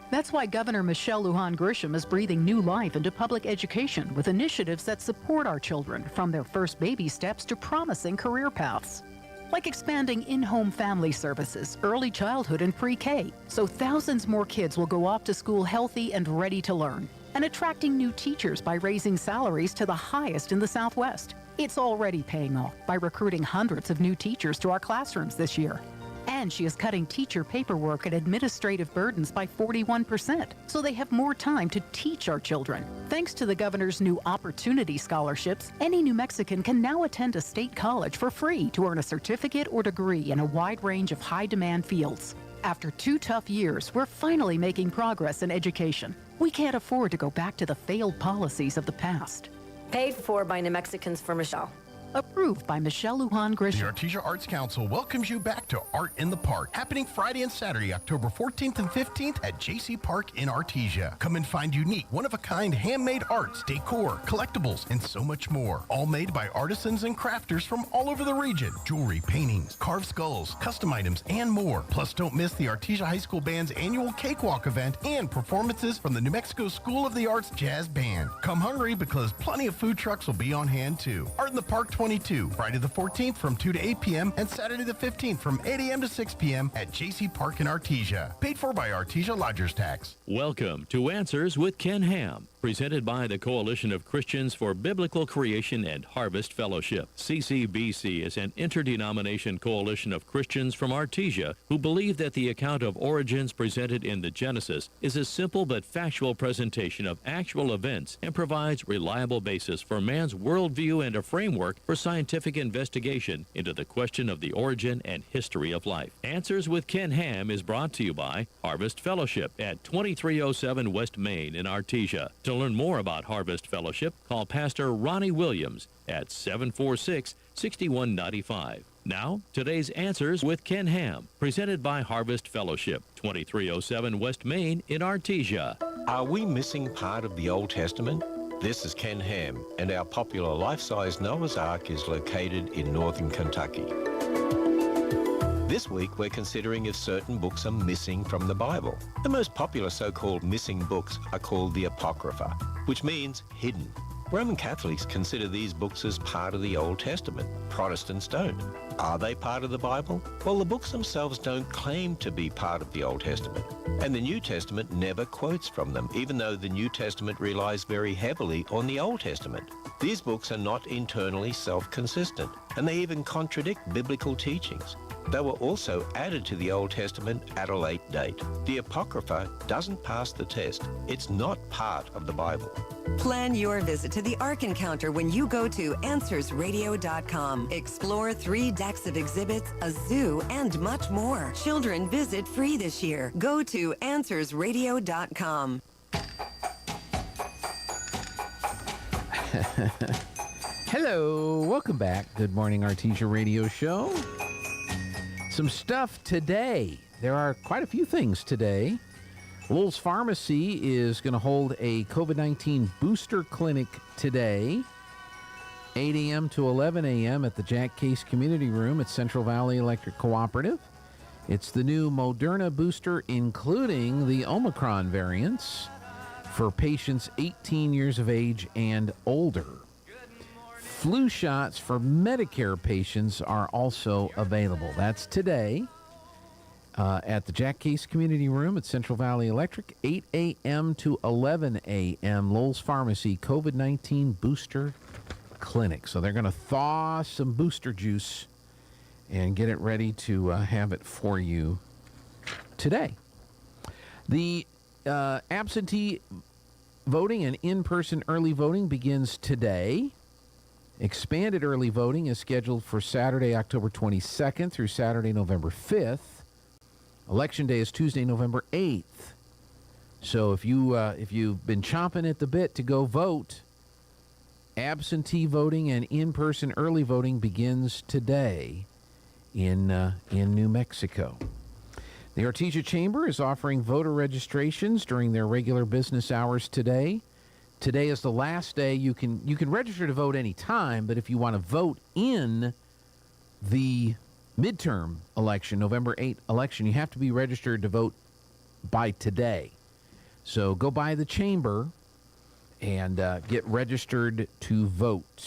Speaker 6: That's why Governor Michelle Lujan Grisham is breathing new life into public education with initiatives that support our children from their first baby steps to promising career paths. Like expanding in-home family services, early childhood and pre-K, so thousands more kids will go off to school healthy and ready to learn. And attracting new teachers by raising salaries to the highest in the Southwest. It's already paying off by recruiting hundreds of new teachers to our classrooms this year. And she is cutting teacher paperwork and administrative burdens by 41%, so they have more time to teach our children. Thanks to the governor's new Opportunity Scholarships, any New Mexican can now attend a state college for free to earn a certificate or degree in a wide range of high-demand fields. After 2 tough years, we're finally making progress in education. We can't afford to go back to the failed policies of the past.
Speaker 7: Paid for by New Mexicans for Michelle.
Speaker 6: Approved by Michelle Lujan Grisham.
Speaker 18: The Artesia Arts Council welcomes you back to Art in the Park, happening Friday and Saturday, October 14th and 15th at JC Park in Artesia. Come and find unique, one-of-a-kind handmade arts, decor, collectibles, and so much more. All made by artisans and crafters from all over the region. Jewelry, paintings, carved skulls, custom items, and more. Plus, don't miss the Artesia High School Band's annual Cakewalk event and performances from the New Mexico School of the Arts Jazz Band. Come hungry because plenty of food trucks will be on hand too. Art in the Park 22, Friday the 14th from 2 to 8 p.m. and Saturday the 15th from 8 a.m. to 6 p.m. at JC Park in Artesia. Paid for by Artesia Lodgers Tax.
Speaker 19: Welcome to Answers with Ken Ham, presented by the Coalition of Christians for Biblical Creation and Harvest Fellowship. CCBC is an interdenomination coalition of Christians from Artesia who believe that the account of origins presented in the Genesis is a simple but factual presentation of actual events and provides reliable basis for man's worldview and a framework for scientific investigation into the question of the origin and history of life. Answers with Ken Ham is brought to you by Harvest Fellowship at 2307 West Main in Artesia. To learn more about Harvest Fellowship, call Pastor Ronnie Williams at 746-6195. Now, today's Answers with Ken Ham, presented by Harvest Fellowship, 2307 West Main in Artesia.
Speaker 20: Are we missing part of the Old Testament? This is Ken Ham, and our popular life-size Noah's Ark is located in northern Kentucky. This week, we're considering if certain books are missing from the Bible. The most popular so-called missing books are called the Apocrypha, which means hidden. Roman Catholics consider these books as part of the Old Testament. Protestants don't. Are they part of the Bible? Well, the books themselves don't claim to be part of the Old Testament. And the New Testament never quotes from them, even though the New Testament relies very heavily on the Old Testament. These books are not internally self-consistent, and they even contradict biblical teachings. They were also added to the Old Testament at a late date. The Apocrypha doesn't pass the test. It's not part of the Bible.
Speaker 21: Plan your visit to the Ark Encounter when you go to AnswersRadio.com. Explore 3 decks of exhibits, a zoo, and much more. Children visit free this year. Go to AnswersRadio.com.
Speaker 2: Hello, welcome back. Good morning, Artesia Radio Show. Some stuff today. There are quite a few things today. Lowell's Pharmacy is going to hold a COVID-19 booster clinic today, 8 a.m. to 11 a.m. at the Jack Case Community Room at Central Valley Electric Cooperative. It's the new Moderna booster, including the Omicron variants, for patients 18 years of age and older. Flu shots for Medicare patients are also available. That's today at the Jack Case Community Room at Central Valley Electric, 8 a.m. to 11 a.m. Lowell's Pharmacy COVID-19 Booster Clinic. So they're going to thaw some booster juice and get it ready to have it for you today. The absentee voting and in-person early voting begins today. Expanded early voting is scheduled for Saturday, October 22nd through Saturday, November 5th. Election day is Tuesday, November 8th. So if you've been chomping at the bit to go vote, absentee voting and in-person early voting begins today in New Mexico. The Artesia Chamber is offering voter registrations during their regular business hours today. Today is the last day. You can register to vote any time, but if you want to vote in the midterm election, November 8th election, you have to be registered to vote by today. So go by the chamber and get registered to vote.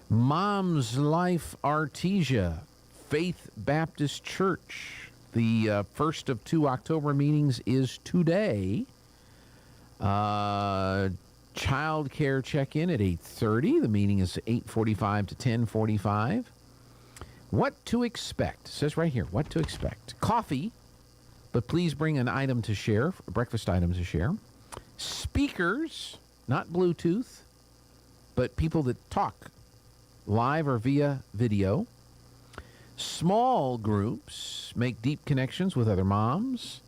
Speaker 2: Mom's Life Artesia Faith Baptist Church. The first of 2 October meetings is today. Child care check-in at 8:30. The meeting is 8:45 to 10:45. What to expect? It says right here, what to expect. Coffee, but please bring an item to share, a breakfast item to share. Speakers, not Bluetooth, but people that talk live or via video. Small groups make deep connections with other moms.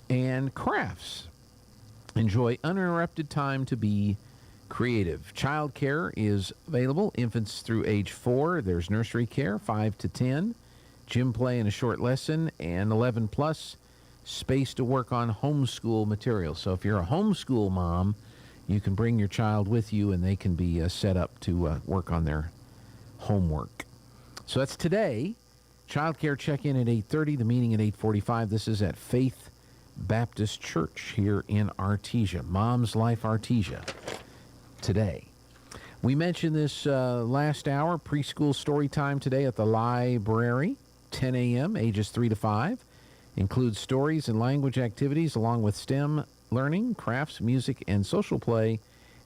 Speaker 2: And crafts. Enjoy uninterrupted time to be creative. Child care is available. Infants through age 4. There's nursery care, 5 to 10. Gym play and a short lesson. And 11 plus, space to work on homeschool materials. So if you're a homeschool mom, you can bring your child with you and they can be set up to work on their homework. So that's today. Child care check-in at 8:30. The meeting at 8:45. This is at Faith Baptist Church here in Artesia. Mom's Life Artesia today. We mentioned this last hour, preschool story time today at the library, 10 a.m., ages 3 to 5. Includes stories and language activities along with STEM learning, crafts, music, and social play.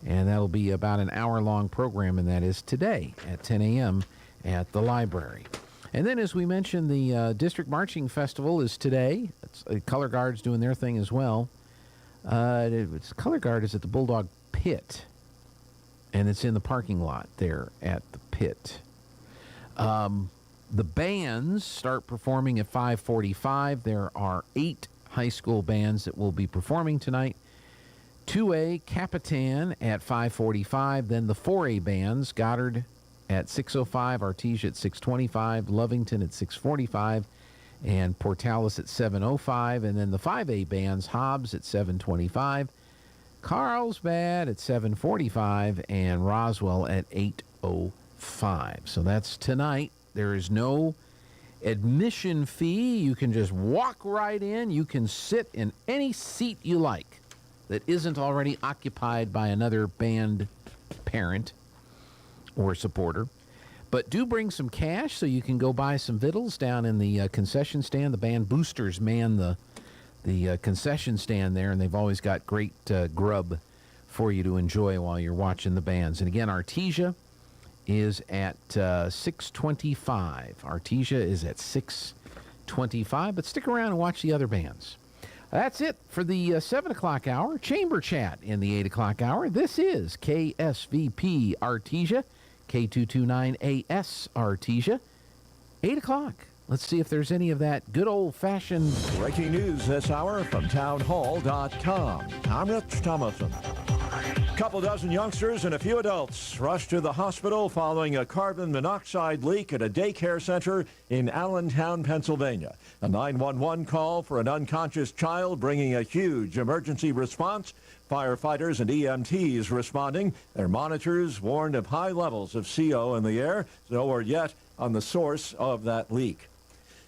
Speaker 2: And that'll be about an hour-long program, and that is today at 10 a.m. at the library. And then, as we mentioned, the District Marching Festival is today. Color Guard's doing their thing as well. Color Guard is at the Bulldog Pit, and it's in the parking lot there at the pit. The bands start performing at 5:45. There are 8 high school bands that will be performing tonight. 2A Capitan at 5:45. Then the 4A bands, Goddard at 6:05, Artesia at 6:25, Lovington at 6:45, and Portales at 7:05. And then the 5A bands, Hobbs at 7:25, Carlsbad at 7:45, and Roswell at 8:05. So that's tonight. There is no admission fee. You can just walk right in. You can sit in any seat you like that isn't already occupied by another band parent or supporter. But do bring some cash so you can go buy some vittles down in the concession stand. The band boosters man the concession stand there, and they've always got great grub for you to enjoy while you're watching the bands. And again, Artesia is at 6:25. Artesia is at 6:25, but stick around and watch the other bands. That's it for the 7 o'clock hour. Chamber Chat in the 8 o'clock hour. This is KSVP Artesia, K229AS Artesia, 8 o'clock. Let's see if there's any of that good old-fashioned...
Speaker 17: Breaking news this hour from townhall.com. I'm Rich Thomason. Couple dozen youngsters and a few adults rushed to the hospital following a carbon monoxide leak at a daycare center in Allentown, Pennsylvania. A 911 call for an unconscious child bringing a huge emergency response. Firefighters and EMTs responding. Their monitors warned of high levels of CO in the air. No word yet on the source of that leak.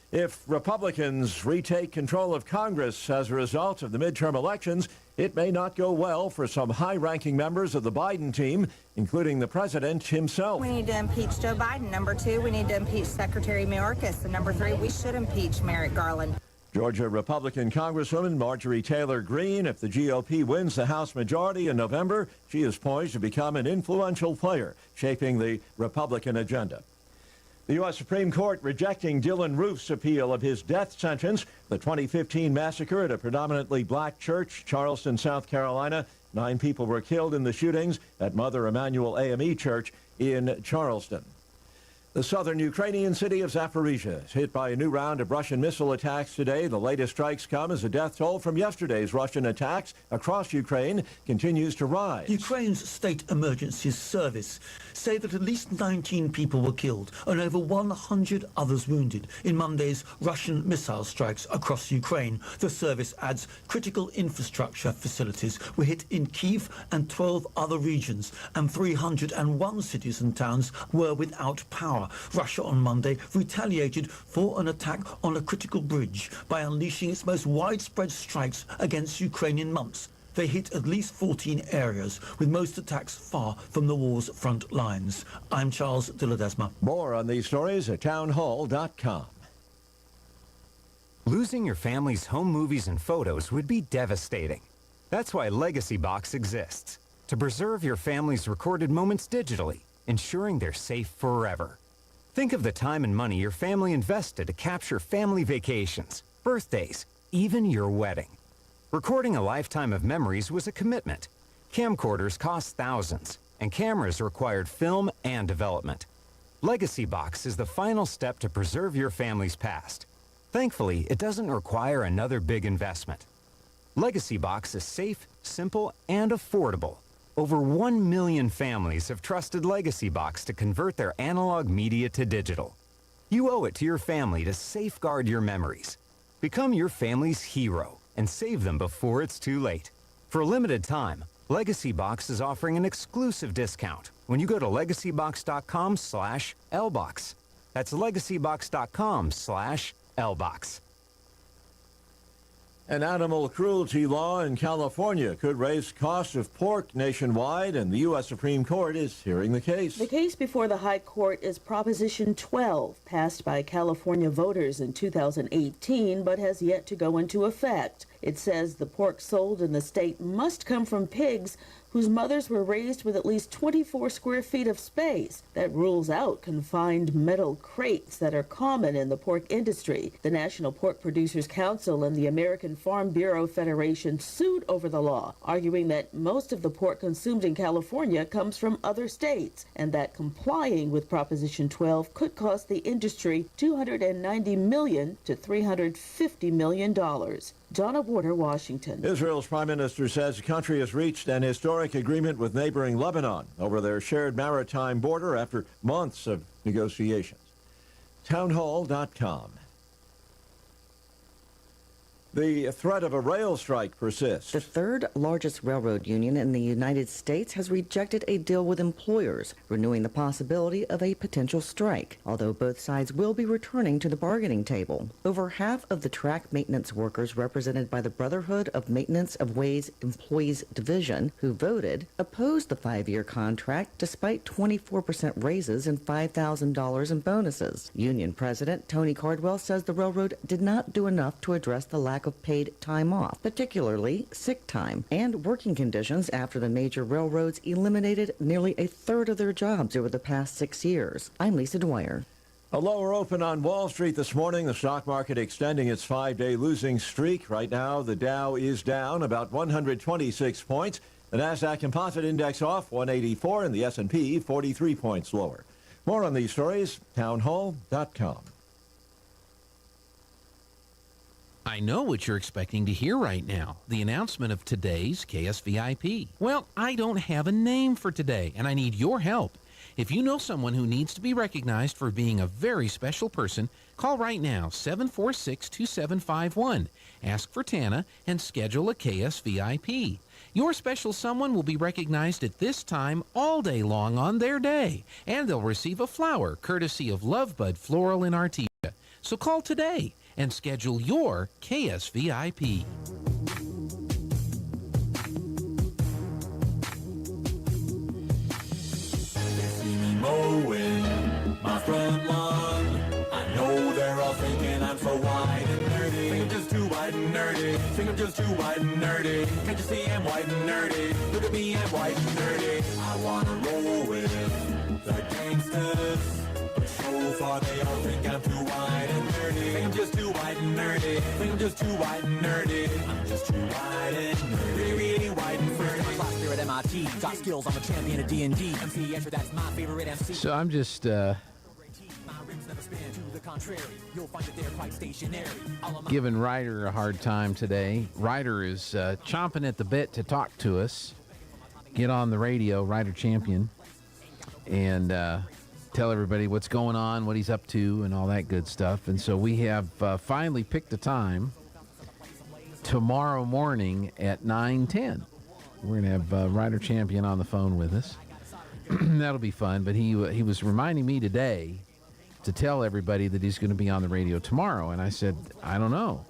Speaker 17: If Republicans retake control of Congress as a result of the midterm elections, it may not go well for some high-ranking members of the Biden team, including the president himself.
Speaker 1: We need to impeach Joe Biden. Number 2, we need to impeach Secretary Mayorkas. And number 3, we should impeach Merrick Garland.
Speaker 17: Georgia Republican Congresswoman Marjorie Taylor Greene, if the GOP wins the House majority in November, she is poised to become an influential player, shaping the Republican agenda. The U.S. Supreme Court rejecting Dylan Roof's appeal of his death sentence. The 2015 massacre at a predominantly black church, Charleston, South Carolina. 9 people were killed in the shootings at Mother Emanuel AME Church in Charleston. The southern Ukrainian city of Zaporizhia is hit by a new round of Russian missile attacks today. The latest strikes come as the death toll from yesterday's Russian attacks across Ukraine continues to rise.
Speaker 22: Ukraine's State Emergency Service say that at least 19 people were killed and over 100 others wounded in Monday's Russian missile strikes across Ukraine. The service adds critical infrastructure facilities were hit in Kyiv and 12 other regions, and 301 cities and towns were without power. Russia on Monday retaliated for an attack on a critical bridge by unleashing its most widespread strikes against Ukraine in months. They hit at least 14 areas, with most attacks far from the war's front lines. I'm Charles de Ledesma.
Speaker 17: More on these stories at townhall.com.
Speaker 23: Losing your family's home movies and photos would be devastating. That's why Legacy Box exists, to preserve your family's recorded moments digitally, ensuring they're safe forever. Think of the time and money your family invested to capture family vacations, birthdays, even your wedding. Recording a lifetime of memories was a commitment. Camcorders cost thousands, and cameras required film and development. Legacy Box is the final step to preserve your family's past. Thankfully, it doesn't require another big investment. Legacy Box is safe, simple, and affordable. Over 1 million families have trusted Legacy Box to convert their analog media to digital. You owe it to your family to safeguard your memories. Become your family's hero and save them before it's too late. For a limited time, Legacy Box is offering an exclusive discount when you go to legacybox.com/LBox. That's legacybox.com/LBox.
Speaker 17: An animal cruelty law in California could raise costs of pork nationwide, and the U.S. Supreme Court is hearing the case.
Speaker 24: The case before the High Court is Proposition 12, passed by California voters in 2018, but has yet to go into effect. It says the pork sold in the state must come from pigs whose mothers were raised with at least 24 square feet of space. That rules out confined metal crates that are common in the pork industry. The National Pork Producers Council and the American Farm Bureau Federation sued over the law, arguing that most of the pork consumed in California comes from other states, and that complying with Proposition 12 could cost the industry $290 million to $350 million. Donna Warder, Washington.
Speaker 17: Israel's prime minister says the country has reached an historic agreement with neighboring Lebanon over their shared maritime border after months of negotiations. Townhall.com. The threat of a rail strike persists.
Speaker 8: The third largest railroad union in the United States has rejected a deal with employers, renewing the possibility of a potential strike, although both sides will be returning to the bargaining table. Over half of the track maintenance workers represented by the Brotherhood of Maintenance of Ways Employees Division, who voted, opposed the 5-year contract despite 24% raises and $5,000 in bonuses. Union President Tony Cardwell says the railroad did not do enough to address the lack of paid time off, particularly sick time, and working conditions after the major railroads eliminated nearly a third of their jobs over the past 6 years. I'm Lisa Dwyer.
Speaker 17: A lower open on Wall Street this morning. The stock market extending its 5-day losing streak. Right now, the Dow is down about 126 points. The Nasdaq Composite Index off 184 and the S&P 43 points lower. More on these stories, townhall.com.
Speaker 2: I know what you're expecting to hear right now, the announcement of today's KSVIP. Well, I don't have a name for today, and I need your help. If you know someone who needs to be recognized for being a very special person, call right now, 746-2751. Ask for Tana and schedule a KSVIP. Your special someone will be recognized at this time all day long on their day, and they'll receive a flower courtesy of Lovebud Floral in Artesia. So call today and schedule your KSVIP.
Speaker 3: They see me mowing my front lawn. I know they're all thinking I'm so wide and nerdy. Think I'm just too wide and nerdy. Think I'm just too wide and nerdy. Can't you see I'm wide and nerdy? Look at me, I'm wide and nerdy. I wanna roll with the gangsters. So far they all think I'm too wide and nerdy. Think I'm just too wide and nerdy. Think I'm just too wide and nerdy. I'm just too wide and nerdy. Really, really wide and nerdy. My class here at MIT. Got skills, I'm a champion of D&D. MC Escher, that's my favorite MC.
Speaker 2: So I'm just giving Ryder a hard time today. Ryder is chomping at the bit to talk to us. Get on the radio, Ryder Champion, and tell everybody what's going on, what he's up to, and all that good stuff. And so we have finally picked a time tomorrow morning at 9:10. We're going to have Ryder Champion on the phone with us. That'll be fun. But he was reminding me today to tell everybody that he's going to be on the radio tomorrow. And I said, I don't know.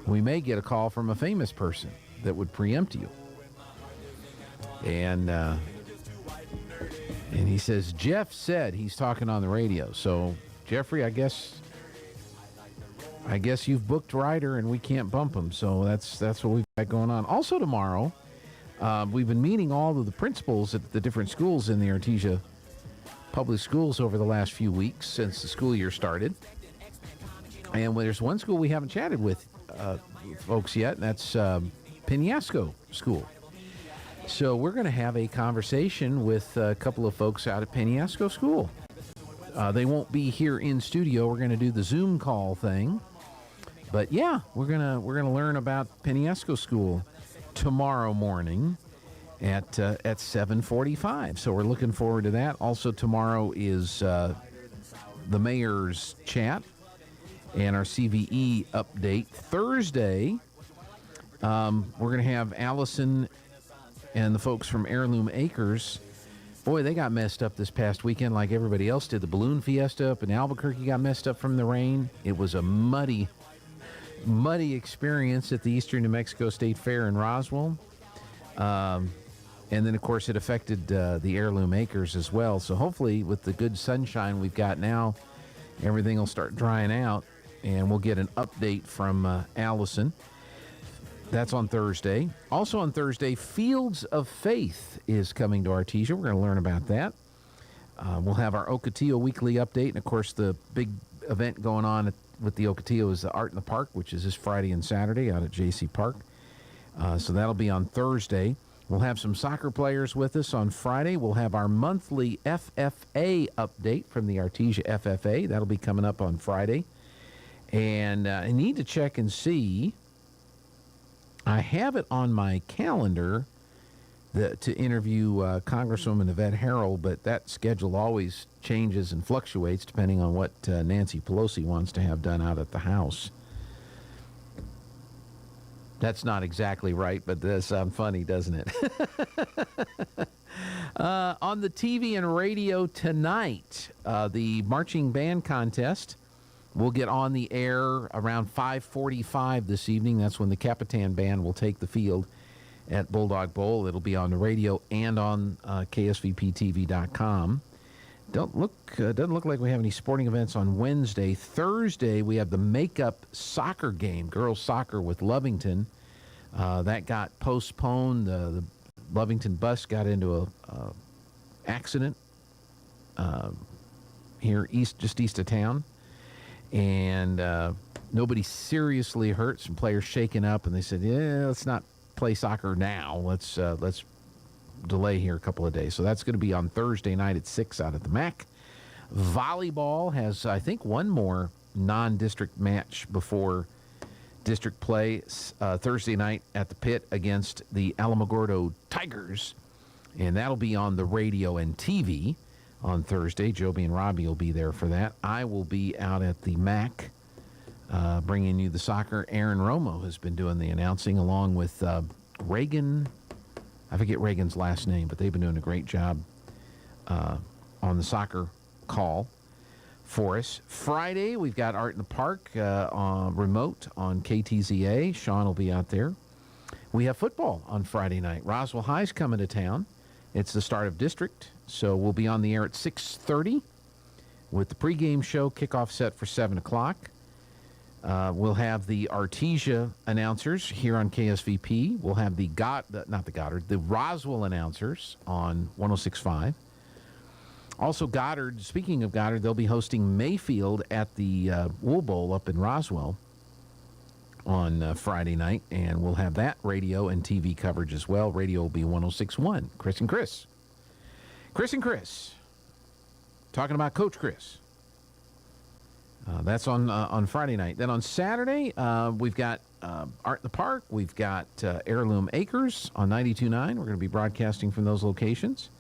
Speaker 2: We may get a call from a famous person that would preempt you. And he says, Jeff said he's talking on the radio. So, Jeffrey, I guess you've booked Ryder and we can't bump him. So that's what we've got going on. Also tomorrow, we've been meeting all of the principals at the different schools in the Artesia public schools over the last few weeks since the school year started. And there's one school we haven't chatted with folks yet, and that's Penasco School. So we're going to have a conversation with a couple of folks out at Penasco School. They won't be here in studio. We're going to do the Zoom call thing. But yeah, we're gonna learn about Penasco School tomorrow morning at 7:45. So we're looking forward to that. Also tomorrow is the mayor's chat and our CVE update. Thursday, we're going to have Allison and the folks from Heirloom Acres. Boy, they got messed up this past weekend like everybody else did. The balloon fiesta up in Albuquerque got messed up from the rain. It was a muddy experience at the Eastern New Mexico State Fair in Roswell. And then, of course, it affected the Heirloom Acres as well. So hopefully, with the good sunshine we've got now, everything will start drying out, and we'll get an update from Allison. That's on Thursday. Also on Thursday, Fields of Faith is coming to Artesia. We're going to learn about that. We'll have our Ocotillo Weekly Update. And, of course, the big event going on with the Ocotillo is the Art in the Park, which is this Friday and Saturday out at J.C. Park. So that'll be on Thursday. We'll have some soccer players with us on Friday. We'll have our monthly FFA update from the Artesia FFA. That'll be coming up on Friday. And I need to check and see. I have it on my calendar to interview Congresswoman Yvette Harrell, but that schedule always changes and fluctuates depending on what Nancy Pelosi wants to have done out at the House. That's not exactly right, but does sound funny, doesn't it? On the TV and radio tonight, the marching band contest will get on the air around 5:45 this evening. That's when the Capitan Band will take the field at Bulldog Bowl. It'll be on the radio and on KSVPTV.com. Doesn't look like we have any sporting events on Wednesday. Thursday, we have the makeup soccer game, girls soccer with Lovington. That got postponed. The Lovington bus got into a accident here just east of town, and nobody seriously hurt. Some players shaken up, and they said, "Yeah, let's not play soccer now. Let's delay here a couple of days." So that's going to be on Thursday night at 6 out at the MAC. Volleyball has, I think, one more non-district match before district play Thursday night at the Pit against the Alamogordo Tigers, and that'll be on the radio and TV on Thursday. Joby and Robbie will be there for that. I will be out at the MAC bringing you the soccer. Aaron Romo has been doing the announcing along with Reagan. I forget Reagan's last name, but they've been doing a great job on the soccer call for us. Friday, we've got Art in the Park on remote on KTZA. Sean will be out there. We have football on Friday night. Roswell High's coming to town. It's the start of district, so we'll be on the air at 6:30 with the pregame show, kickoff set for 7 o'clock. We'll have the Artesia announcers here on KSVP. We'll have the Roswell announcers on 106.5. Also, Goddard, speaking of Goddard, they'll be hosting Mayfield at the Wool Bowl up in Roswell on Friday night, and we'll have that radio and TV coverage as well. Radio will be 106.1. Chris and Chris. Chris and Chris. Talking about Coach Chris. That's on Friday night. Then on Saturday, we've got Art in the Park. We've got Heirloom Acres on 92.9. We're going to be broadcasting from those locations.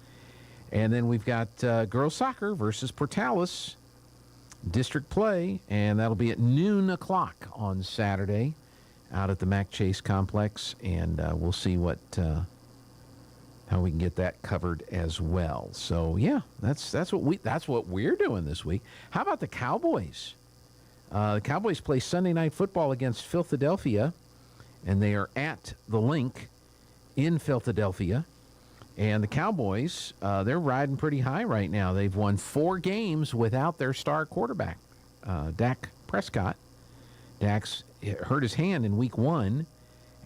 Speaker 2: And then we've got girls soccer versus Portales district play, and that'll be at noon o'clock on Saturday out at the Mac Chase complex, and we'll see how we can get that covered as well. So yeah, that's what we're doing this week. How about the Cowboys? The Cowboys play Sunday Night Football against Philadelphia, and they are at the Link in Philadelphia. And the Cowboys, they're riding pretty high right now. They've won 4 games without their star quarterback, Dak Prescott. Dak's hurt his hand in week 1,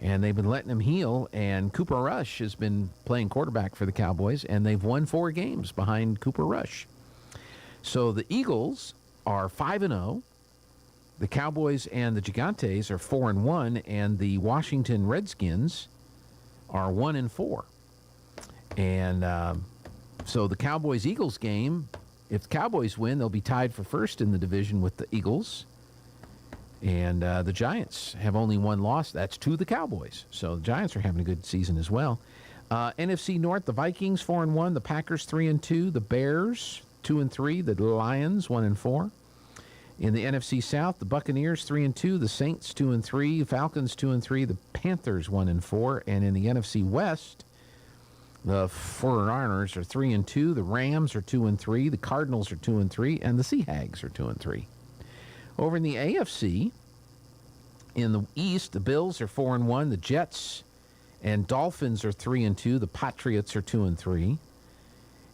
Speaker 2: and they've been letting him heal. And Cooper Rush has been playing quarterback for the Cowboys, and they've won 4 games behind Cooper Rush. So the Eagles are 5-0. The Cowboys and the Gigantes are 4-1, and the Washington Redskins are 1-4. And so the Cowboys-Eagles game, if the Cowboys win, they'll be tied for first in the division with the Eagles. And the Giants have only one loss. That's to the Cowboys. So the Giants are having a good season as well. NFC North, the Vikings 4-1, the Packers 3-2, the Bears 2-3, the Lions 1-4. In the NFC South, the Buccaneers 3-2, the Saints 2-3, Falcons 2-3, the Panthers 1-4, and in the NFC West, the 49ers are 3-2, the Rams are 2-3, the Cardinals are 2-3, and the Seahags are 2-3. Over in the AFC, in the East, the Bills are 4-1, the Jets and Dolphins are 3-2, the Patriots are 2-3.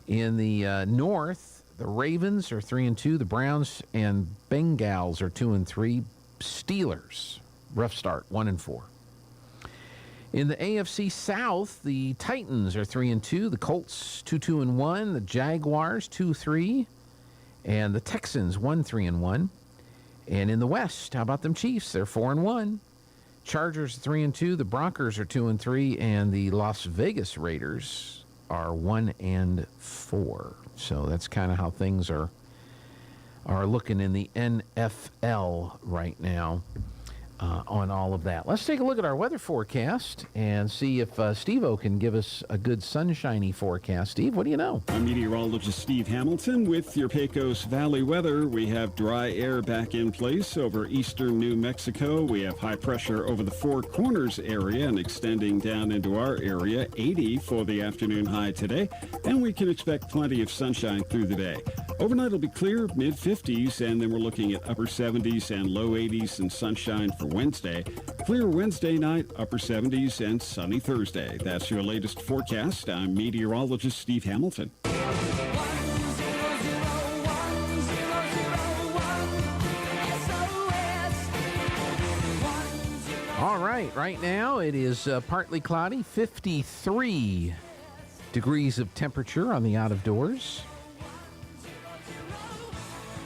Speaker 2: In the North, the Ravens are 3-2, the Browns and Bengals are 2-3, Steelers, rough start, 1-4. In the AFC South, the Titans are 3-2, the Colts 2-1, the Jaguars 2-3, and the Texans 1-3-1. And in the West, how about them Chiefs? They're 4-1. Chargers 3-2, the Broncos are 2-3, and the Las Vegas Raiders are 1-4. So that's kind of how things are looking in the NFL right now. on all of that. Let's take a look at our weather forecast and see if Steve-O can give us a good sunshiny forecast. Steve, what do you know?
Speaker 5: I'm meteorologist Steve Hamilton with your Pecos Valley weather. We have dry air back in place over eastern New Mexico. We have high pressure over the Four Corners area and extending down into our area. 80 for the afternoon high today, and we can expect plenty of sunshine through the day. Overnight it'll be clear, mid-50s, and then we're looking at upper 70s and low 80s and sunshine for Wednesday. Clear Wednesday night, upper 70s, and sunny Thursday. That's your latest forecast. I'm meteorologist Steve Hamilton.
Speaker 2: All right now it is partly cloudy, 53 degrees of temperature on the out of doors.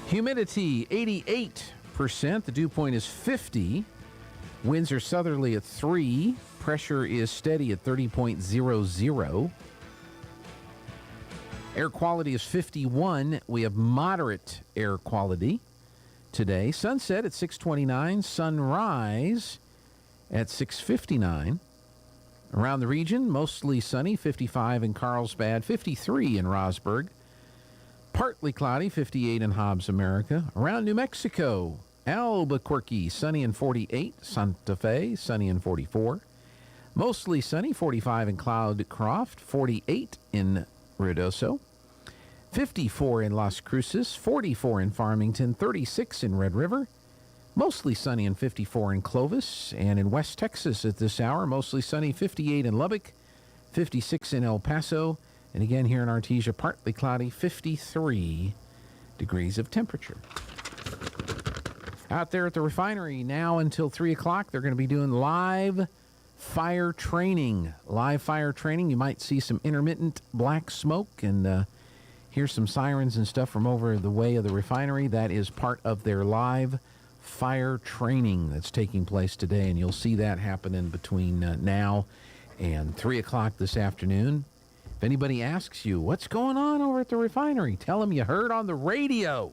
Speaker 2: Humidity, 88%. The dew point is 50. Winds are southerly at 3. Pressure is steady at 30.00. Air quality is 51. We have moderate air quality today. Sunset at 6:29. Sunrise at 6:59. Around the region, mostly sunny, 55 in Carlsbad, 53 in Rosberg. Partly cloudy, 58 in Hobbs, America. Around New Mexico, Albuquerque, sunny and 48. Santa Fe, sunny and 44. Mostly sunny, 45 in Cloudcroft, 48 in Ruidoso. 54 in Las Cruces, 44 in Farmington, 36 in Red River. Mostly sunny and 54 in Clovis. And in West Texas at this hour, mostly sunny, 58 in Lubbock, 56 in El Paso. And again, here in Artesia, partly cloudy, 53 degrees of temperature. Out there at the refinery now until 3 o'clock, they're going to be doing live fire training. Live fire training. You might see some intermittent black smoke and hear some sirens and stuff from over the way of the refinery. That is part of their live fire training that's taking place today, and you'll see that happening between now and 3 o'clock this afternoon. If anybody asks you, what's going on over at the refinery, tell them you heard on the radio.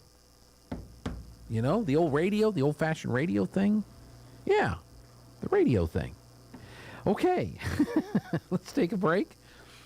Speaker 2: You know, the old radio, the old-fashioned radio thing? Yeah, the radio thing. Okay, let's take a break.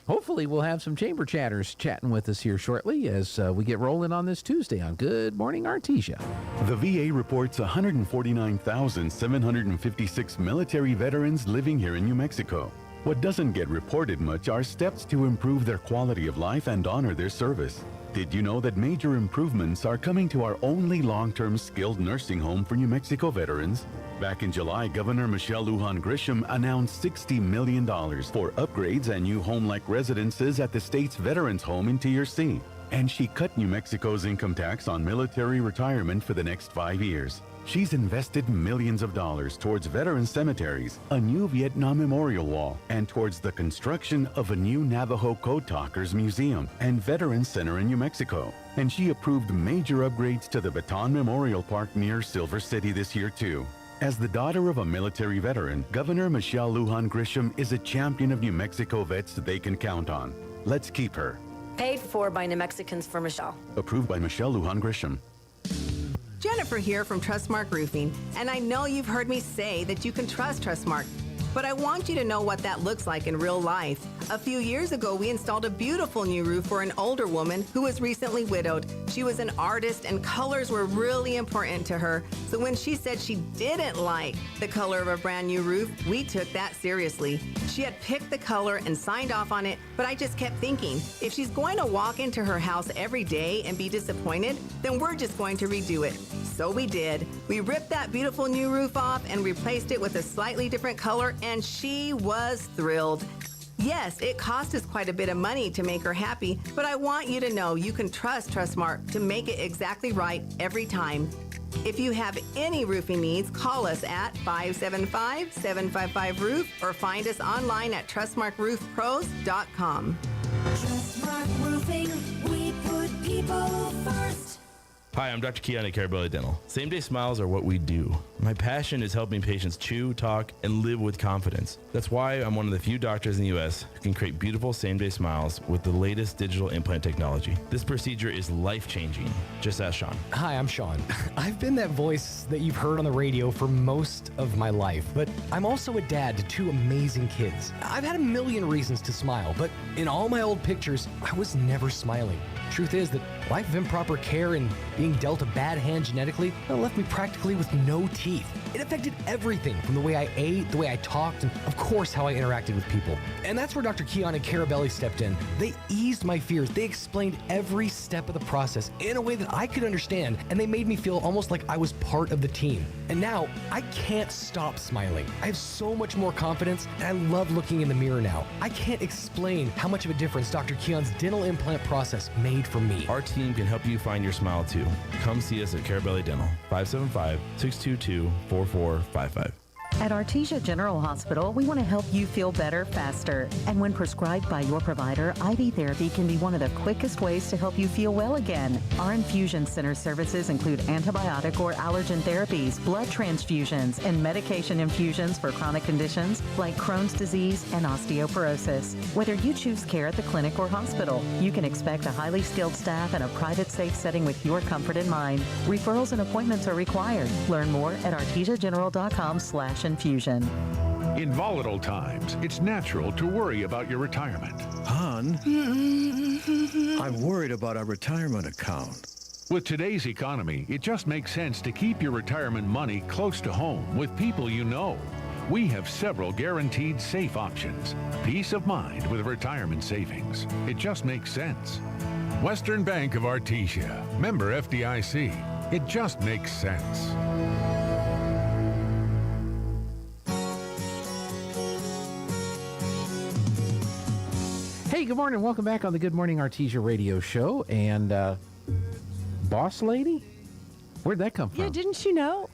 Speaker 2: Hopefully we'll have some chamber chatters chatting with us here shortly as we get rolling on this Tuesday on Good Morning Artesia.
Speaker 9: The VA reports 149,756 military veterans living here in New Mexico. What doesn't get reported much are steps to improve their quality of life and honor their service. Did you know that major improvements are coming to our only long-term skilled nursing home for New Mexico veterans? Back in July, Governor Michelle Lujan Grisham announced $60 million for upgrades and new home-like residences at the state's Veterans Home in Tier C. And she cut New Mexico's income tax on military retirement for the next 5 years. She's invested millions of dollars towards veteran cemeteries, a new Vietnam memorial wall, and towards the construction of a new Navajo Code Talkers Museum and Veterans Center in New Mexico. And she approved major upgrades to the Baton Memorial Park near Silver City this year, too. As the daughter of a military veteran, Governor Michelle Lujan Grisham is a champion of New Mexico vets they can count on. Let's keep her.
Speaker 7: Paid for by New Mexicans for Michelle.
Speaker 9: Approved by Michelle Lujan Grisham.
Speaker 10: Jennifer here from Trustmark Roofing, and I know you've heard me say that you can trust Trustmark, but I want you to know what that looks like in real life. A few years ago, we installed a beautiful new roof for an older woman who was recently widowed. She was an artist, and colors were really important to her, so when she said she didn't like the color of a brand new roof, we took that seriously. She had picked the color and signed off on it, but I just kept thinking, if she's going to walk into her house every day and be disappointed, then we're just going to redo it. So we did. We ripped that beautiful new roof off and replaced it with a slightly different color, and she was thrilled. Yes, it cost us quite a bit of money to make her happy, but I want you to know you can trust Trustmark to make it exactly right every time. If you have any roofing needs, call us at 575-755-ROOF or find us online at trustmarkroofpros.com.
Speaker 3: Trustmark Roofing, we put people first.
Speaker 4: Hi, I'm Dr. Keon at Carabelli Dental. Same-day smiles are what we do. My passion is helping patients chew, talk, and live with confidence. That's why I'm one of the few doctors in the U.S. who can create beautiful same-day smiles with the latest digital implant technology. This procedure is life-changing. Just ask Sean.
Speaker 11: Hi, I'm Sean. I've been that voice that you've heard on the radio for most of my life, but I'm also a dad to 2 amazing kids. I've had a million reasons to smile, but in all my old pictures, I was never smiling. Truth is that life of improper care and being dealt a bad hand genetically left me practically with no teeth. It affected everything from the way I ate, the way I talked, and of course how I interacted with people. And that's where Dr. Keon and Carabelli stepped in. They eased my fears. They explained every step of the process in a way that I could understand, and they made me feel almost like I was part of the team. And now I can't stop smiling. I have so much more confidence, and I love looking in the mirror now. I can't explain how much of a difference Dr. Keon's dental implant process made for me.
Speaker 4: Our team can help you find your smile too. Come see us at Carabelli Dental, 575-622-4455.
Speaker 12: At Artesia General Hospital, we want to help you feel better faster. And when prescribed by your provider, IV therapy can be one of the quickest ways to help you feel well again. Our infusion center services include antibiotic or allergen therapies, blood transfusions, and medication infusions for chronic conditions like Crohn's disease and osteoporosis. Whether you choose care at the clinic or hospital, you can expect a highly skilled staff and a private, safe setting with your comfort in mind. Referrals and appointments are required. Learn more at artesiageneral.com/infusion.
Speaker 13: In volatile times, it's natural to worry about your retirement.
Speaker 25: Hon, I'm worried about our retirement account.
Speaker 13: With today's economy, it just makes sense to keep your retirement money close to home with people you know. We have several guaranteed safe options. Peace of mind with retirement savings. It just makes sense. Western Bank of Artesia. Member FDIC. It just makes sense.
Speaker 2: Hey, good morning. Welcome back on the Good Morning Artesia radio show. And Boss Lady? Where'd that come from?
Speaker 26: Yeah, didn't you know?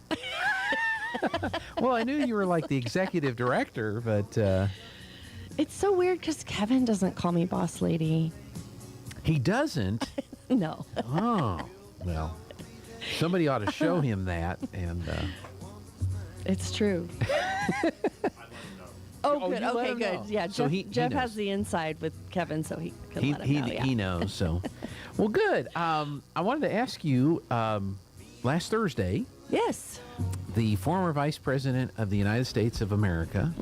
Speaker 2: Well, I knew you were like the executive director, but...
Speaker 26: It's so weird because Kevin doesn't call me Boss Lady.
Speaker 2: He doesn't?
Speaker 26: No.
Speaker 2: Oh, well, somebody ought to show him that. And
Speaker 26: It's true. Oh, good. Okay, good.
Speaker 2: Know.
Speaker 26: Yeah,
Speaker 2: so
Speaker 26: Jeff has the inside with Kevin, so he can let him know. Yeah.
Speaker 2: He knows, so. Well, good. I wanted to ask you, last Thursday.
Speaker 26: Yes.
Speaker 2: The former Vice President of the United States of America,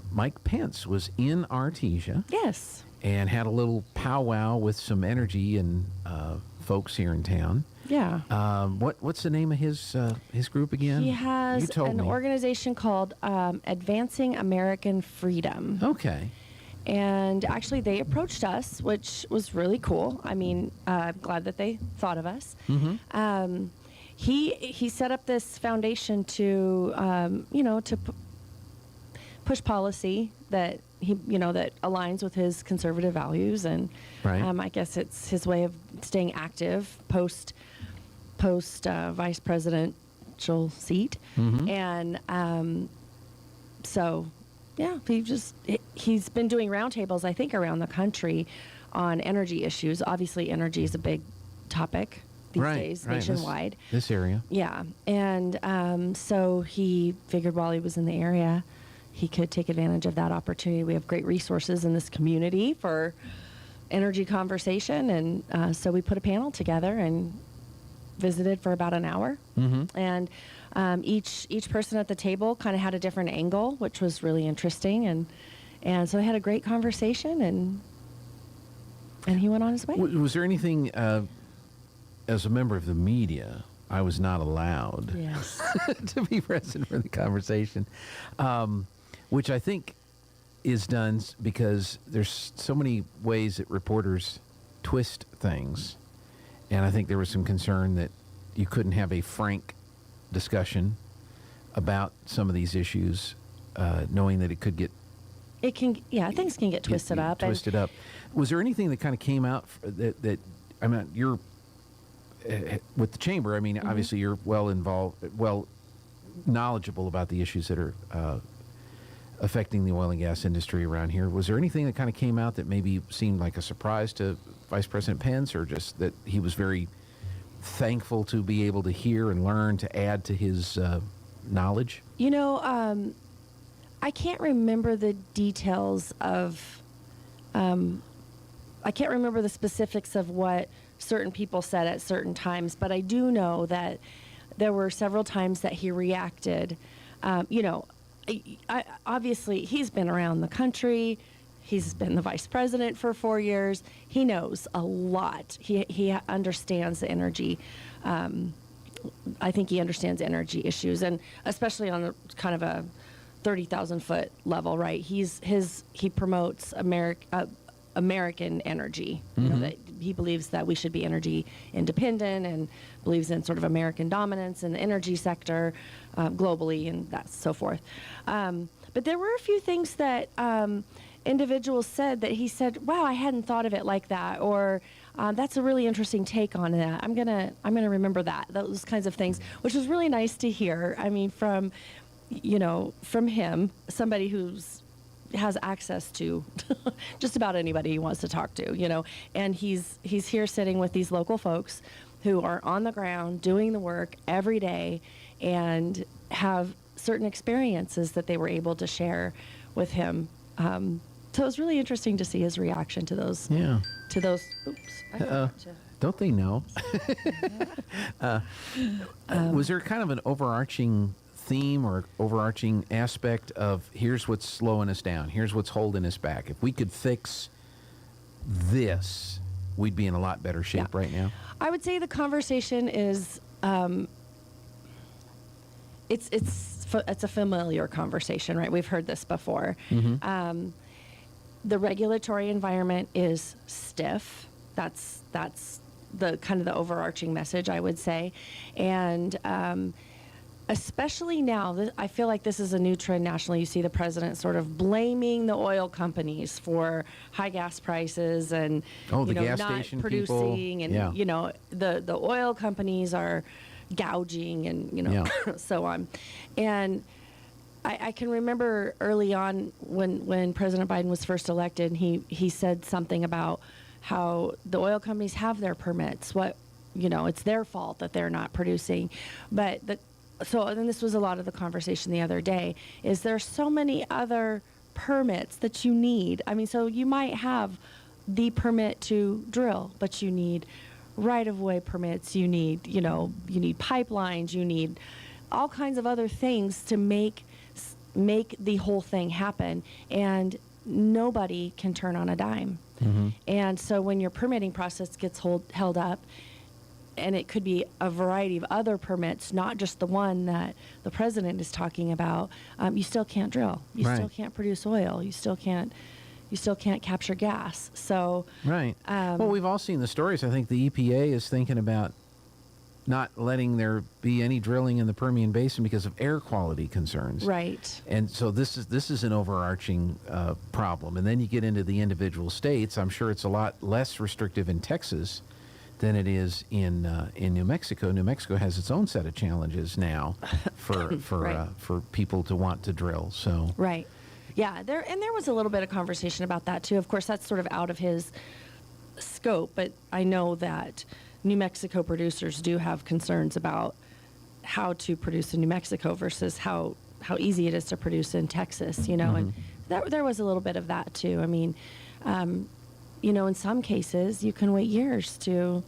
Speaker 2: Mike Pence, was in Artesia.
Speaker 26: Yes.
Speaker 2: And had a little powwow with some energy and folks here in town.
Speaker 26: Yeah.
Speaker 2: What's the name of his group again?
Speaker 26: He has an organization called Advancing American Freedom.
Speaker 2: Okay.
Speaker 26: And actually, they approached us, which was really cool. I mean, I'm glad that they thought of us.
Speaker 2: Mm-hmm.
Speaker 26: He set up this foundation to, to push policy that that aligns with his conservative values, and
Speaker 2: right.
Speaker 26: I guess it's his way of staying active post vice presidential seat, and so yeah, he's been doing roundtables, I think, around the country on energy issues. Obviously, energy is a big topic these days nationwide.
Speaker 2: This area.
Speaker 26: Yeah, and so he figured while he was in the area, he could take advantage of that opportunity. We have great resources in this community for energy conversation, and so we put a panel together and visited for about an hour. And each person at the table kind of had a different angle, which was really interesting, and so they had a great conversation, and he went on his way.
Speaker 2: Was there anything, as a member of the media, I was not allowed to be present for the conversation, which I think is done because there's so many ways that reporters twist things, and I think there was some concern that you couldn't have a frank discussion about some of these issues, knowing that it could get...
Speaker 26: things can get twisted up.
Speaker 2: Twisted up. Was there anything that kind of came out that I mean, you're... with the chamber, I mean, obviously you're well knowledgeable about the issues that are affecting the oil and gas industry around here. Was there anything that kind of came out that maybe seemed like a surprise to Vice President Pence, or just that he was very thankful to be able to hear and learn to add to his knowledge?
Speaker 26: You know, I can't remember the details of, I can't remember the specifics of what certain people said at certain times, but I do know that there were several times that he reacted. Obviously, he's been around the country. He's been the vice president for 4 years. He knows a lot. He understands the energy. I think he understands energy issues, and especially on a kind of a 30,000 foot level, right? He promotes American energy. You know, that he believes that we should be energy independent, and believes in sort of American dominance in the energy sector globally, and that's so forth. But there were a few things that individuals said that he said, "Wow, I hadn't thought of it like that," or "That's a really interesting take on that. I'm gonna remember that." Those kinds of things, which was really nice to hear. I mean, from him, somebody has access to just about anybody he wants to talk to, and he's here sitting with these local folks who are on the ground doing the work every day and have certain experiences that they were able to share with him. So it was really interesting to see his reaction to those. Yeah. To those. Oops. I forgot to.
Speaker 2: Don't they know? Was there kind of an overarching theme or overarching aspect of here's what's slowing us down, here's what's holding us back? If we could fix this, we'd be in a lot better shape right now?
Speaker 26: I would say the conversation is, it's a familiar conversation, right? We've heard this before. The regulatory environment is stiff. That's the kind of the overarching message, I would say. And especially now, I feel like this is a new trend nationally. You see the president sort of blaming the oil companies for high gas prices and
Speaker 2: gas
Speaker 26: not
Speaker 2: station
Speaker 26: producing
Speaker 2: people.
Speaker 26: And the oil companies are gouging and so on. And I can remember early on when President Biden was first elected, he said something about how the oil companies have their permits. It's their fault that they're not producing. But then this was a lot of the conversation the other day, is there's so many other permits that you need. I mean, so you might have the permit to drill, but you need right-of-way permits, you need pipelines, you need all kinds of other things to make the whole thing happen, and nobody can turn on a dime. And so when your permitting process gets held up, and it could be a variety of other permits, not just the one that the president is talking about, you still can't drill. You still can't produce oil. You still can't capture gas. So
Speaker 2: well, we've all seen the stories. I think the EPA is thinking about not letting there be any drilling in the Permian Basin because of air quality concerns.
Speaker 26: Right.
Speaker 2: And so this is an overarching problem. And then you get into the individual states. I'm sure it's a lot less restrictive in Texas than it is in New Mexico. New Mexico has its own set of challenges now for people to want to drill. So
Speaker 26: yeah, there was a little bit of conversation about that too. Of course, that's sort of out of his scope, but I know that New Mexico producers do have concerns about how to produce in New Mexico versus how easy it is to produce in Texas, and there was a little bit of that too. I mean, in some cases you can wait years to,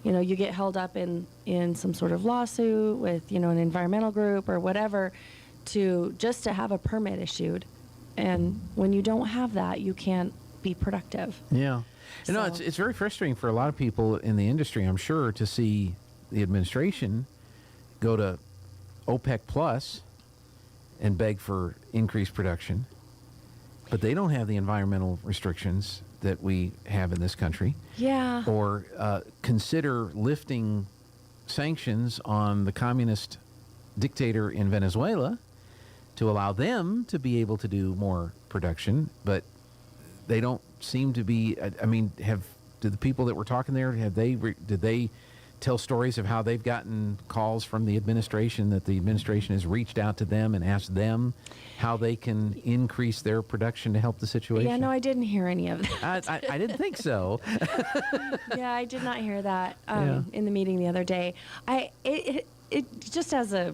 Speaker 26: you get held up in some sort of lawsuit with, an environmental group or whatever just to have a permit issued. And when you don't have that, you can't be productive.
Speaker 2: Yeah. It's very frustrating for a lot of people in the industry, I'm sure, to see the administration go to OPEC Plus and beg for increased production, but they don't have the environmental restrictions that we have in this country.
Speaker 26: Yeah.
Speaker 2: Or consider lifting sanctions on the communist dictator in Venezuela to allow them to be able to do more production, but they don't seem to be. I mean, did the people that were talking there, did they tell stories of how they've gotten calls from the administration, that the administration has reached out to them and asked them how they can increase their production to help the situation?
Speaker 26: Yeah, no, I didn't hear any of that.
Speaker 2: I didn't think so.
Speaker 26: Yeah, I did not hear that in the meeting the other day. It just as a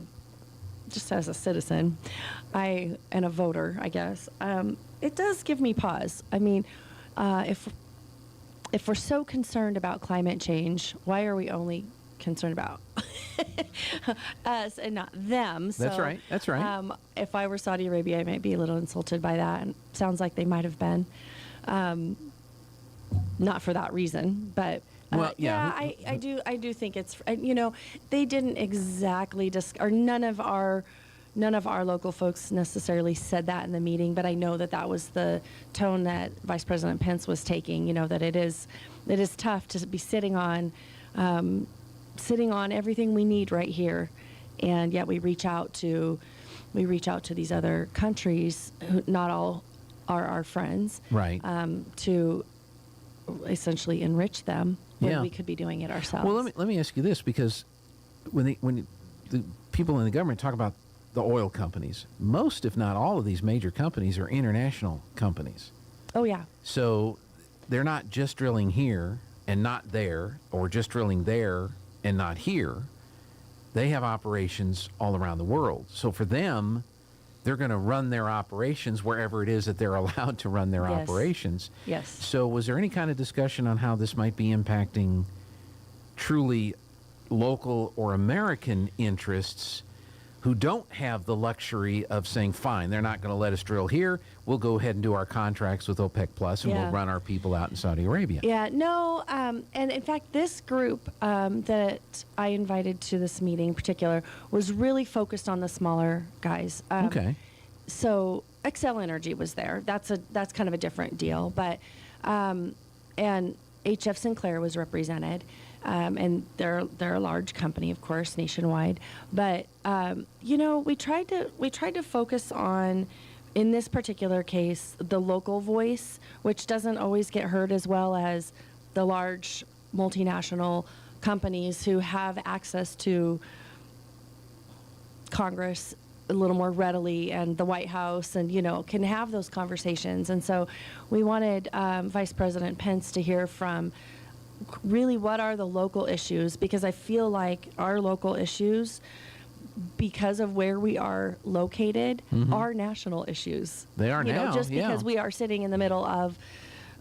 Speaker 26: citizen, and a voter, I guess, it does give me pause. I mean, if we're so concerned about climate change, why are we only concerned about us and not them? So,
Speaker 2: That's right. That's right.
Speaker 26: If I were Saudi Arabia, I might be a little insulted by that. And sounds like they might have been. Not for that reason, but
Speaker 2: well,
Speaker 26: I do think it's, they didn't exactly or none of our local folks necessarily said that in the meeting, but I know that was the tone that Vice President Pence was taking, that it is tough to be sitting on everything we need right here, and yet we reach out to these other countries who not all are our friends,
Speaker 2: right,
Speaker 26: to essentially enrich them when we could be doing it ourselves.
Speaker 2: Well, let me ask you this, because when the people in the government talk about the oil companies, most, if not all, of these major companies are international companies.
Speaker 26: Oh, yeah.
Speaker 2: So they're not just drilling here and not there, or just drilling there and not here. They have operations all around the world. So for them, they're going to run their operations wherever it is that they're allowed to run their operations.
Speaker 26: Yes.
Speaker 2: So was there any kind of discussion on how this might be impacting truly local or American interests who don't have the luxury of saying, fine, they're not going to let us drill here, we'll go ahead and do our contracts with OPEC Plus, and we'll run our people out in Saudi Arabia?
Speaker 26: Yeah, no, and in fact, this group that I invited to this meeting in particular was really focused on the smaller guys.
Speaker 2: Okay.
Speaker 26: So Xcel Energy was there. That's kind of a different deal, but and HF Sinclair was represented. And they're a large company, of course, nationwide. But we tried to focus on, in this particular case, the local voice, which doesn't always get heard as well as the large multinational companies who have access to Congress a little more readily, and the White House, and can have those conversations. And so we wanted Vice President Pence to hear from really what are the local issues, because I feel like our local issues, because of where we are located, are national issues.
Speaker 2: They are now,
Speaker 26: just because we are sitting in the middle of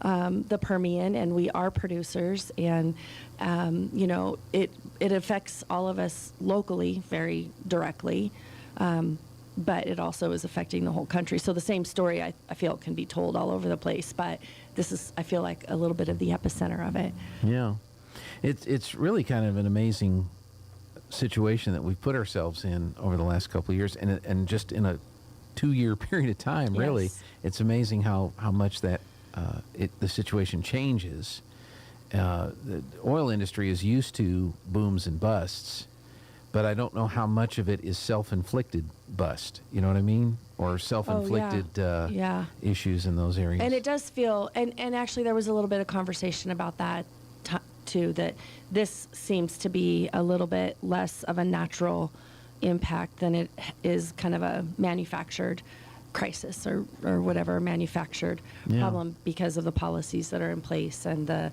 Speaker 26: the Permian, and we are producers, and it affects all of us locally very directly, but it also is affecting the whole country. So the same story, I feel, can be told all over the place, but this is, I feel like, a little bit of the epicenter of it.
Speaker 2: Yeah. It's really kind of an amazing situation that we've put ourselves in over the last couple of years, and just in a 2-year period of time, really.
Speaker 26: Yes.
Speaker 2: It's amazing how much that the situation changes. The oil industry is used to booms and busts, but I don't know how much of it is self-inflicted bust. You know what I mean? Or self-inflicted issues in those areas.
Speaker 26: And it does feel, and actually there was a little bit of conversation about that too, that this seems to be a little bit less of a natural impact than it is kind of a manufactured crisis or whatever, manufactured problem, because of the policies that are in place and the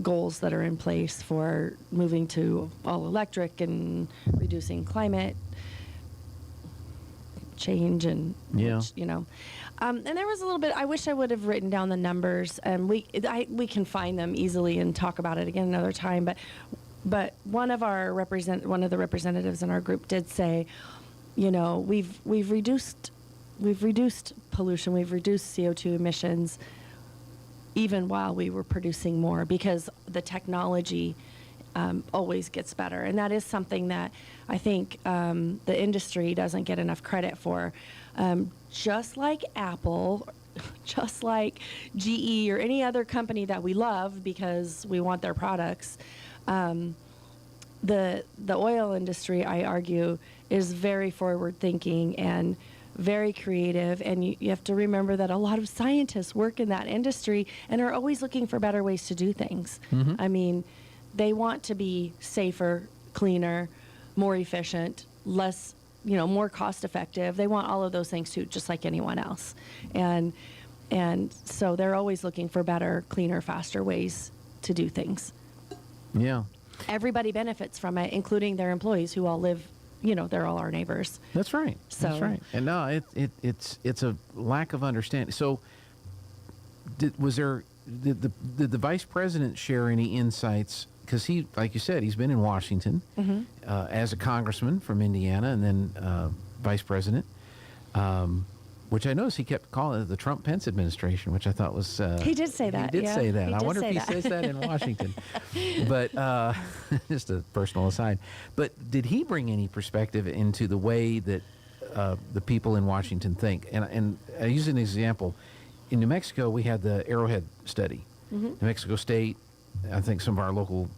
Speaker 26: goals that are in place for moving to all electric and reducing climate change, and which, and there was a little bit, I wish I would have written down the numbers, and we can find them easily and talk about it again another time, but one of the representatives in our group did say, we've reduced pollution, we've reduced CO2 emissions even while we were producing more, because the technology always gets better. And that is something that I think the industry doesn't get enough credit for. Just like Apple, just like GE or any other company that we love because we want their products, the oil industry, I argue, is very forward-thinking and very creative, and you have to remember that a lot of scientists work in that industry and are always looking for better ways to do things. I mean, they want to be safer, cleaner, more efficient, less, more cost effective. They want all of those things too, just like anyone else. And so they're always looking for better, cleaner, faster ways to do things.
Speaker 2: Yeah.
Speaker 26: Everybody benefits from it, including their employees who all live, they're all our neighbors.
Speaker 2: That's right.
Speaker 26: So,
Speaker 2: that's right. And no, it's a lack of understanding. So did the vice president share any insights? Because he, like you said, he's been in Washington as a congressman from Indiana and then vice president, which I noticed he kept calling it the Trump-Pence administration, which I thought was...
Speaker 26: he did say that.
Speaker 2: He did say that. I wonder if he
Speaker 26: that.
Speaker 2: says that in Washington. But just a personal aside. But did he bring any perspective into the way that the people in Washington think? And I use an example. In New Mexico, we had the Arrowhead study. New Mexico State, I think some of our local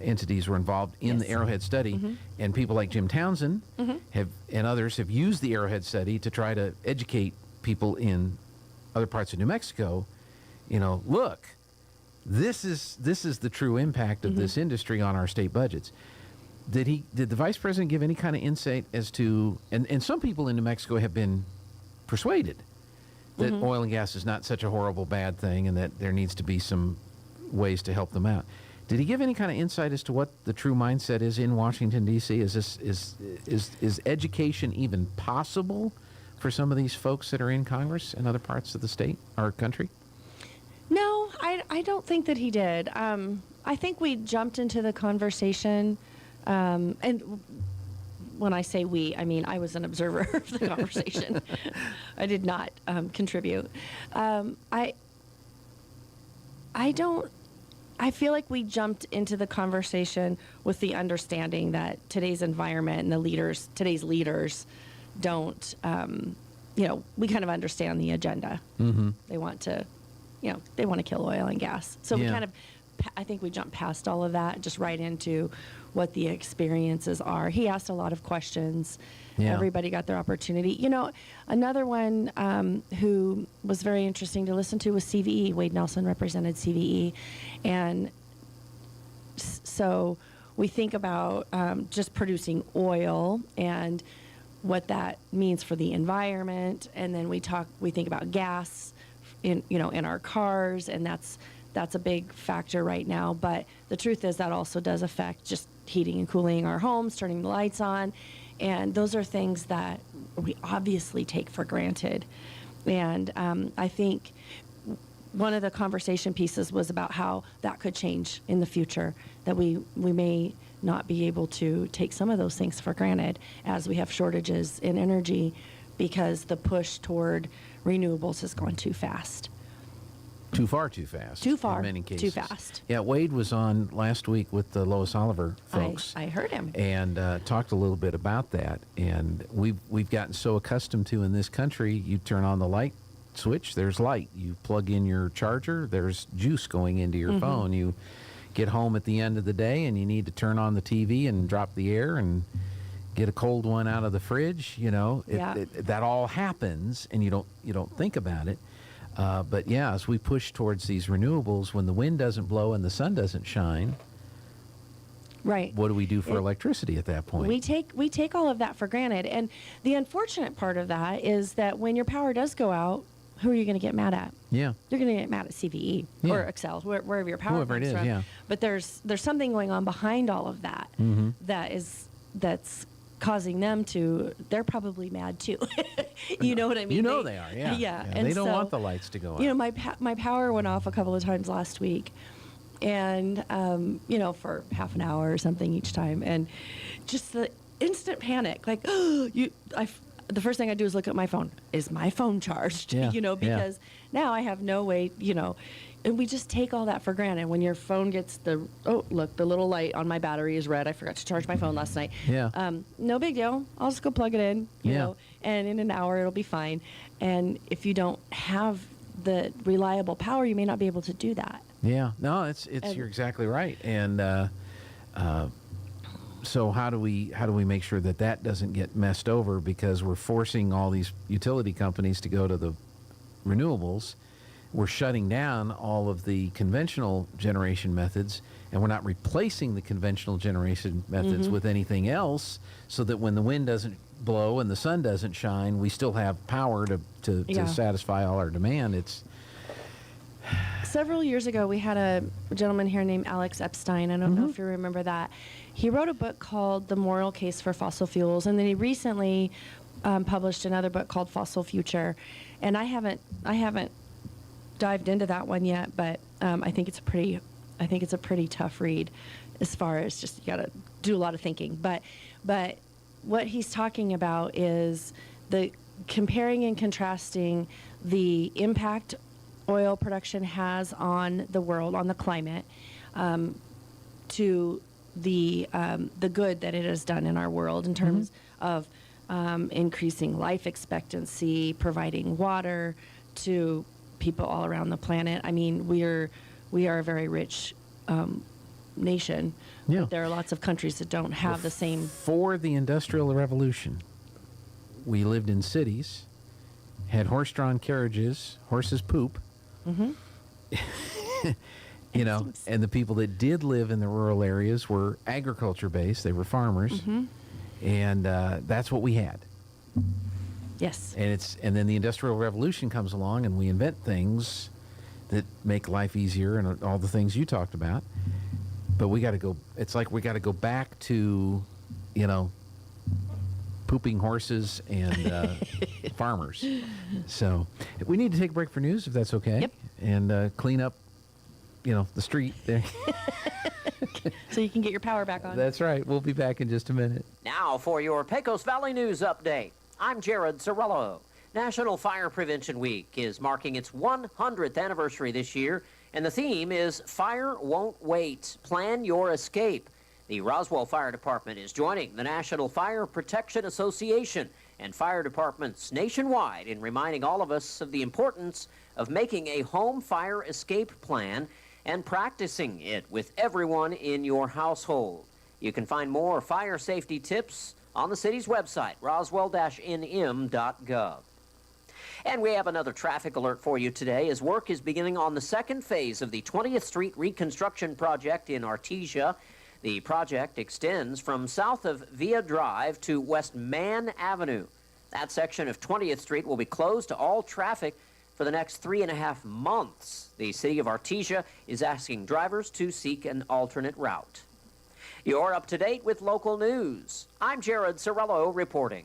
Speaker 2: entities were involved in the Arrowhead study, and people like Jim Townsend and others have used the Arrowhead study to try to educate people in other parts of New Mexico. Look, this is the true impact of this industry on our state budgets. Did the vice president give any kind of insight as to, and some people in New Mexico have been persuaded that oil and gas is not such a horrible bad thing and that there needs to be some ways to help them out. Did he give any kind of insight as to what the true mindset is in Washington, D.C.? Is education even possible for some of these folks that are in Congress and other parts of the state or country?
Speaker 26: No, I don't think that he did. I think we jumped into the conversation, and when I say we, I mean I was an observer of the conversation. I did not contribute. I feel like we jumped into the conversation with the understanding that today's environment and today's leaders don't, we kind of understand the agenda. They want to, they want to kill oil and gas. So we I think we jumped past all of that, just right into what the experiences are. He asked a lot of questions. Yeah. Everybody got their opportunity. Another one who was very interesting to listen to was CVE. Wade Nelson represented CVE. And so we think about just producing oil and what that means for the environment. And then we think about gas in our cars, and that's a big factor right now. But the truth is that also does affect just heating and cooling our homes, turning the lights on. And those are things that we obviously take for granted. And I think one of the conversation pieces was about how that could change in the future, that we may not be able to take some of those things for granted as we have shortages in energy because the push toward renewables has gone too fast.
Speaker 2: Too far, too fast.
Speaker 26: Too far,
Speaker 2: in many cases.
Speaker 26: too fast.
Speaker 2: Yeah, Wade was on last week with the Lois Oliver folks.
Speaker 26: I heard him.
Speaker 2: And talked a little bit about that. And we've gotten so accustomed to in this country, you turn on the light switch, there's light. You plug in your charger, there's juice going into your phone. You get home at the end of the day and you need to turn on the TV and drop the air and get a cold one out of the fridge. That all happens and you don't think about it. But yeah, as we push towards these renewables, when the wind doesn't blow and the sun doesn't shine,
Speaker 26: right?
Speaker 2: What do we do for electricity at that point?
Speaker 26: We take all of that for granted, and the unfortunate part of that is that when your power does go out, who are you going to get mad at?
Speaker 2: Yeah,
Speaker 26: you're going to get mad at CVE or Excel, wherever your power
Speaker 2: comes from. Yeah.
Speaker 26: But there's something going on behind all of that that's causing them to, they're probably mad too. You know what I mean?
Speaker 2: They are, yeah.
Speaker 26: Yeah.
Speaker 2: And they don't want the lights to go out.
Speaker 26: My power went off a couple of times last week, and, for half an hour or something each time. And just the instant panic, like, the first thing I do is look at my phone. Is my phone charged?
Speaker 2: Yeah.
Speaker 26: Because now I have no way, and we just take all that for granted. When your phone gets the little light on my battery is red. I forgot to charge my phone last night.
Speaker 2: Yeah.
Speaker 26: No big deal. I'll just go plug it in, you know, and in an hour it'll be fine. And if you don't have the reliable power, you may not be able to do that.
Speaker 2: Yeah. No, you're exactly right. And so how do we make sure that doesn't get messed over because we're forcing all these utility companies to go to the renewables? We're shutting down all of the conventional generation methods, and we're not replacing the conventional generation methods with anything else, so that when the wind doesn't blow and the sun doesn't shine, we still have power to satisfy all our demand. It's
Speaker 26: several years ago, we had a gentleman here named Alex Epstein. I don't know if you remember that. He wrote a book called The Moral Case for Fossil Fuels, and then he recently published another book called Fossil Future. And I haven't dived into that one yet, but I think it's a pretty tough read, as far as just you got to do a lot of thinking. But what he's talking about is the comparing and contrasting the impact oil production has on the world, on the climate, to the good that it has done in our world in terms of increasing life expectancy, providing water to people all around the planet. I mean, we are a very rich nation.
Speaker 2: Yeah.
Speaker 26: But there are lots of countries that don't have the same.
Speaker 2: Before the Industrial Revolution, we lived in cities, had horse-drawn carriages, horses poop. You know, and the people that did live in the rural areas were agriculture-based. They were farmers, and that's what we had.
Speaker 26: Yes.
Speaker 2: And then the Industrial Revolution comes along, and we invent things that make life easier and all the things you talked about. But we got to go. It's like we got to go back to, you know, pooping horses and farmers. So we need to take a break for news, if that's okay.
Speaker 26: Yep.
Speaker 2: And clean up, you know, the street there.
Speaker 26: So you can get your power back on.
Speaker 2: That's right. We'll be back in just a minute.
Speaker 6: Now for your Pecos Valley News Update. I'm Jared Cirillo. National Fire Prevention Week is marking its 100th anniversary this year, and the theme is Fire Won't Wait. Plan Your Escape. The Roswell Fire Department is joining the National Fire Protection Association and fire departments nationwide in reminding all of us of the importance of making a home fire escape plan and practicing it with everyone in your household. You can find more fire safety tips on the city's website, roswell-nm.gov. And we have another traffic alert for you today as work is beginning on the second phase of the 20th Street reconstruction project in Artesia. The project extends from south of Via Drive to West Mann Avenue. That section of 20th Street will be closed to all traffic for the next 3.5 months. The city of Artesia is asking drivers to seek an alternate route. You're up to date with local news. I'm Jared Cirillo reporting.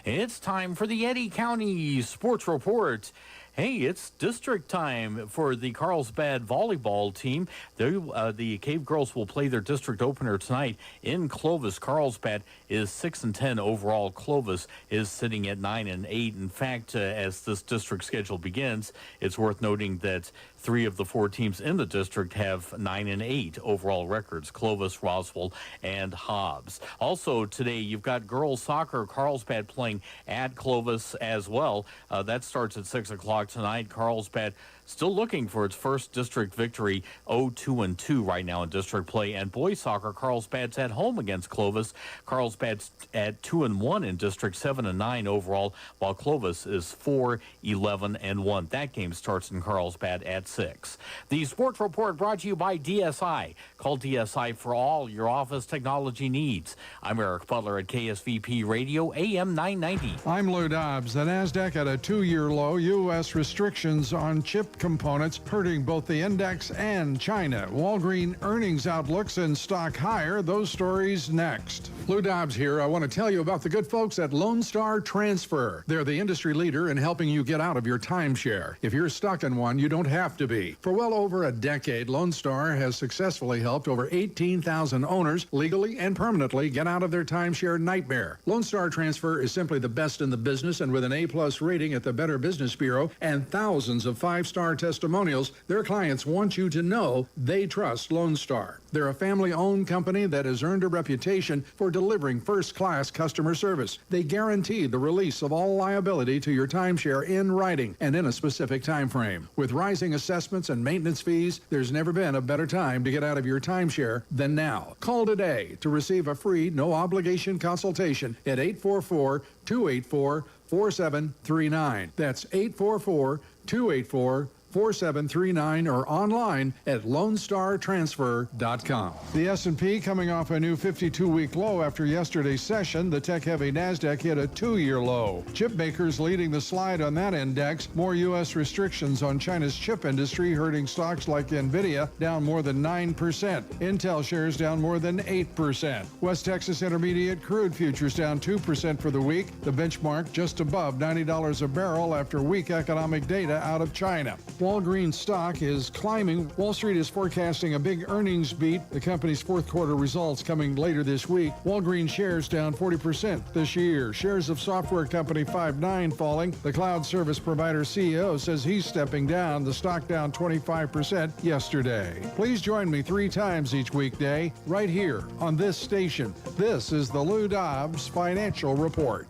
Speaker 14: It's time for the Eddy County Sports Report. Hey, it's district time for the Carlsbad volleyball team. The Cave Girls will play their district opener tonight in Clovis. Carlsbad is 6-10 overall. Clovis is sitting at 9-8. In fact, as this district schedule begins, it's worth noting that 3 of the 4 teams in the district have 9-8 overall records: Clovis, Roswell, and Hobbs. Also today, you've got girls soccer. Carlsbad playing at Clovis as well. That starts at 6 o'clock tonight. Carlsbad still looking for its first district victory, 0-2 right now in district play. And boys soccer, Carlsbad's at home against Clovis. Carlsbad's at 2-1 in district, 7-9 overall, while Clovis is 4-11-1. That game starts in Carlsbad at 6. The Sports Report brought to you by DSI. Call DSI for all your office technology needs. I'm Eric Butler at KSVP Radio, AM 990.
Speaker 15: I'm Lou Dobbs. The NASDAQ at a 2-year low. U.S. restrictions on chip components hurting both the index and China. Walgreen earnings outlooks and stock higher. Those stories next. Lou Dobbs here. I want to tell you about the good folks at Lone Star Transfer. They're the industry leader in helping you get out of your timeshare. If you're stuck in one, you don't have to be. For well over a decade, Lone Star has successfully helped over 18,000 owners legally and permanently get out of their timeshare nightmare. Lone Star Transfer is simply the best in the business, and with an A+ rating at the Better Business Bureau and thousands of 5-star testimonials, their clients want you to know they trust Lone Star. They're a family-owned company that has earned a reputation for delivering first-class customer service. They guarantee the release of all liability to your timeshare in writing and in a specific time frame. With rising assessments and maintenance fees, there's never been a better time to get out of your timeshare than now. Call today to receive a free, no-obligation consultation at 844-284-4739. That's 844-284-4739. 4739 or online at LoneStarTransfer.com. The S&P coming off a new 52-week low after yesterday's session. The tech-heavy NASDAQ hit a 2-year low. Chip makers leading the slide on that index. More U.S. restrictions on China's chip industry hurting stocks like NVIDIA, down more than 9%. Intel shares down more than 8%. West Texas Intermediate crude futures down 2% for the week. The benchmark just above $90 a barrel after weak economic data out of China. Walgreens stock is climbing. Wall Street is forecasting a big earnings beat. The company's fourth quarter results coming later this week. Walgreens shares down 40% this year. Shares of software company Five9 falling. The cloud service provider CEO says he's stepping down. The stock down 25% yesterday. Please join me 3 times each weekday right here on this station. This is the Lou Dobbs Financial Report.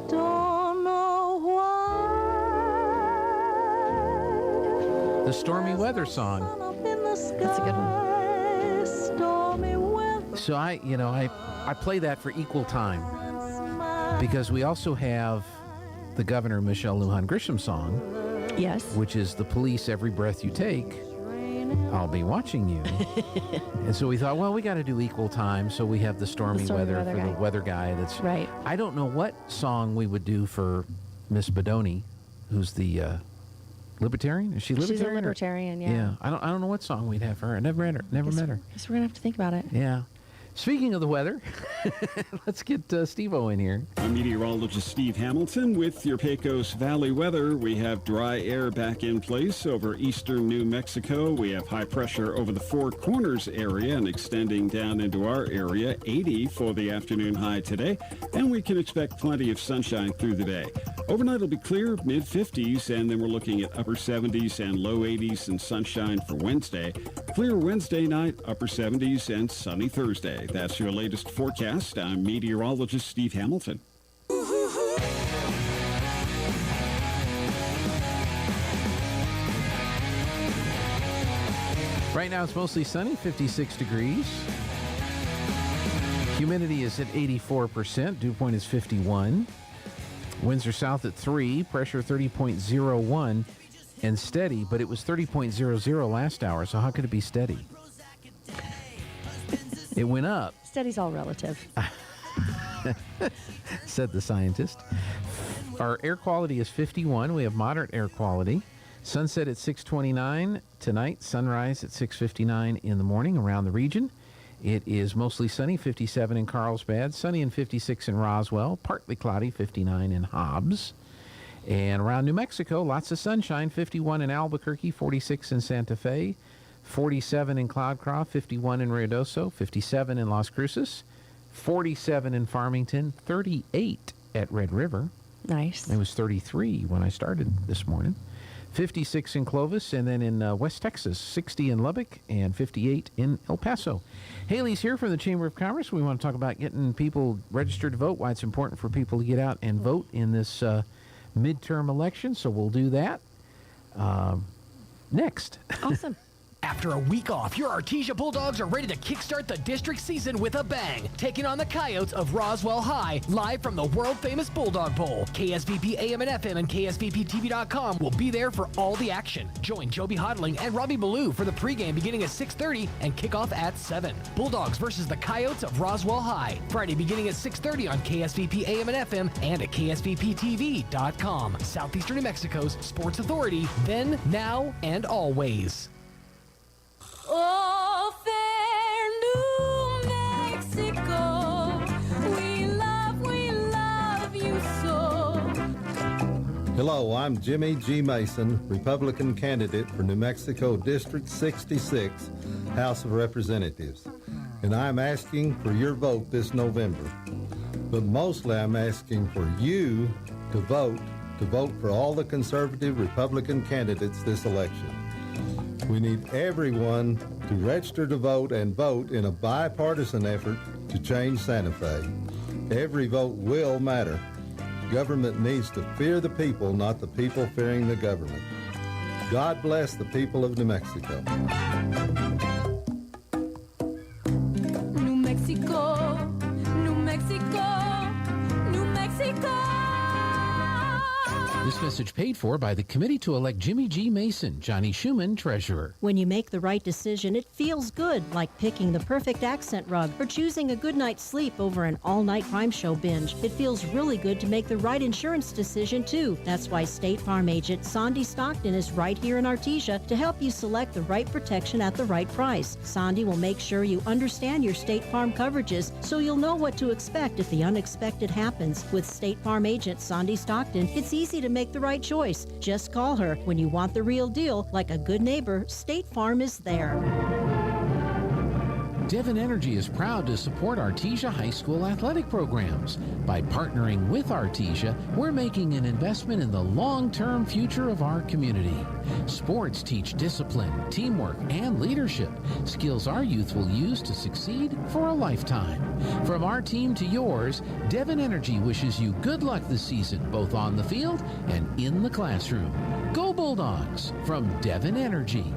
Speaker 26: Don't know why.
Speaker 2: The stormy weather song.
Speaker 26: That's a good one. Stormy weather.
Speaker 2: So I play that for equal time because we also have the Governor Michelle Lujan Grisham song.
Speaker 26: Yes.
Speaker 2: Which is The Police, Every Breath You Take, I'll Be Watching You. And so we thought, well, we got to do equal time, so we have the stormy weather for
Speaker 26: guy.
Speaker 2: the weather guy. That's
Speaker 26: right.
Speaker 2: I don't know what song we would do for Miss Bedoni, who's the libertarian. Is she libertarian?
Speaker 26: She's a libertarian, yeah.
Speaker 2: Yeah. I don't know what song we'd have for her. I never met her. Never met her.
Speaker 26: Guess we're gonna have to think about it.
Speaker 2: Yeah. Speaking of the weather, let's get Steve-O in here.
Speaker 5: I'm meteorologist Steve Hamilton with your Pecos Valley weather. We have dry air back in place over eastern New Mexico. We have high pressure over the Four Corners area and extending down into our area. 80 for the afternoon high today, and we can expect plenty of sunshine through the day. Overnight will be clear, mid-50s, and then we're looking at upper 70s and low 80s and sunshine for Wednesday. Clear Wednesday night, upper 70s, and sunny Thursday. That's your latest forecast. I'm meteorologist Steve Hamilton.
Speaker 2: Right now it's mostly sunny, 56 degrees. Humidity is at 84%. Dew point is 51. Winds are south at 3. Pressure 30.01 and steady, but it was 30.00 last hour, so how could it be steady? It went up.
Speaker 26: Steady's all relative.
Speaker 2: Said the scientist. Our air quality is 51. We have moderate air quality. Sunset at 6:29 tonight. Sunrise at 6:59 in the morning around the region. It is mostly sunny, 57 in Carlsbad. Sunny and 56 in Roswell. Partly cloudy, 59 in Hobbs. And around New Mexico, lots of sunshine, 51 in Albuquerque, 46 in Santa Fe. 47 in Cloudcroft, 51 in Ruidoso, 57 in Las Cruces, 47 in Farmington, 38 at Red River.
Speaker 26: Nice.
Speaker 2: It was 33 when I started this morning. 56 in Clovis, and then in West Texas, 60 in Lubbock, and 58 in El Paso. Haley's here from the Chamber of Commerce. We want to talk about getting people registered to vote, why it's important for people to get out and vote in this midterm election, so we'll do that next.
Speaker 26: Awesome.
Speaker 11: After a week off, your Artesia Bulldogs are ready to kickstart the district season with a bang, taking on the Coyotes of Roswell High, live from the world-famous Bulldog Bowl. KSVP AM and FM and KSVPTV.com will be there for all the action. Join Joby Hodling and Robbie Ballou for the pregame beginning at 6:30 and kickoff at 7. Bulldogs versus the Coyotes of Roswell High, Friday beginning at 6:30 on KSVP AM and FM and at KSVPTV.com. Southeastern New Mexico's sports authority, then, now, and always.
Speaker 3: Oh, fair New Mexico, we love you so.
Speaker 1: Hello, I'm Jimmy G. Mason, Republican candidate for New Mexico District 66, House of Representatives, and I'm asking for your vote this November. But mostly I'm asking for you to vote for all the conservative Republican candidates this election. We need everyone to register to vote and vote in a bipartisan effort to change Santa Fe. Every vote will matter. Government needs to fear the people, not the people fearing the government. God bless the people of New Mexico.
Speaker 3: New Mexico, New Mexico, New Mexico.
Speaker 2: This message paid for by the committee to elect Jimmy G. Mason, Johnny Schumann, treasurer.
Speaker 16: When you make the right decision, it feels good, like picking the perfect accent rug or choosing a good night's sleep over an all-night crime show binge. It feels really good to make the right insurance decision, too. That's why State Farm agent Sandy Stockton is right here in Artesia to help you select the right protection at the right price. Sandy will make sure you understand your State Farm coverages so you'll know what to expect if the unexpected happens. With State Farm agent Sandy Stockton, it's easy to make the right choice. Just call her. When you want the real deal, like a good neighbor, State Farm is there.
Speaker 2: Devon Energy is proud to support Artesia High School athletic programs. By partnering with Artesia, we're making an investment in the long-term future of our community. Sports teach discipline, teamwork, and leadership, skills our youth will use to succeed for a lifetime. From our team to yours, Devon Energy wishes you good luck this season, both on the field and in the classroom. Go Bulldogs from Devon Energy.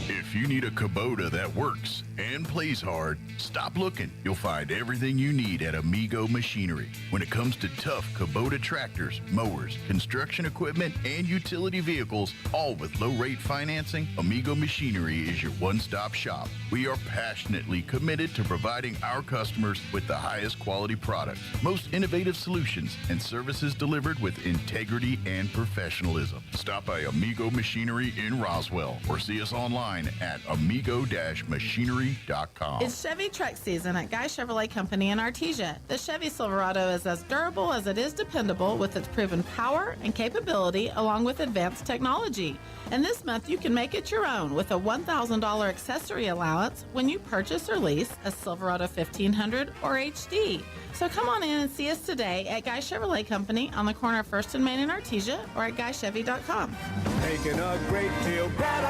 Speaker 18: If you need a Kubota that works and plays hard, stop looking. You'll find everything you need at Amigo Machinery. When it comes to tough Kubota tractors, mowers, construction equipment, and utility vehicles, all with low-rate financing, Amigo Machinery is your one-stop shop. We are passionately committed to providing our customers with the highest quality products, most innovative solutions, and services delivered with integrity and professionalism. Stop by Amigo Machinery in Roswell or see us online at amigo-machinery.com.
Speaker 19: It's Chevy truck season at Guy Chevrolet Company in Artesia. The Chevy Silverado is as durable as it is dependable with its proven power and capability along with advanced technology. And this month you can make it your own with a $1,000 accessory allowance when you purchase or lease a Silverado 1500 or HD. So come on in and see us today at Guy Chevrolet Company on the corner of 1st and Main in Artesia or at GuyChevy.com.
Speaker 20: Making a great deal better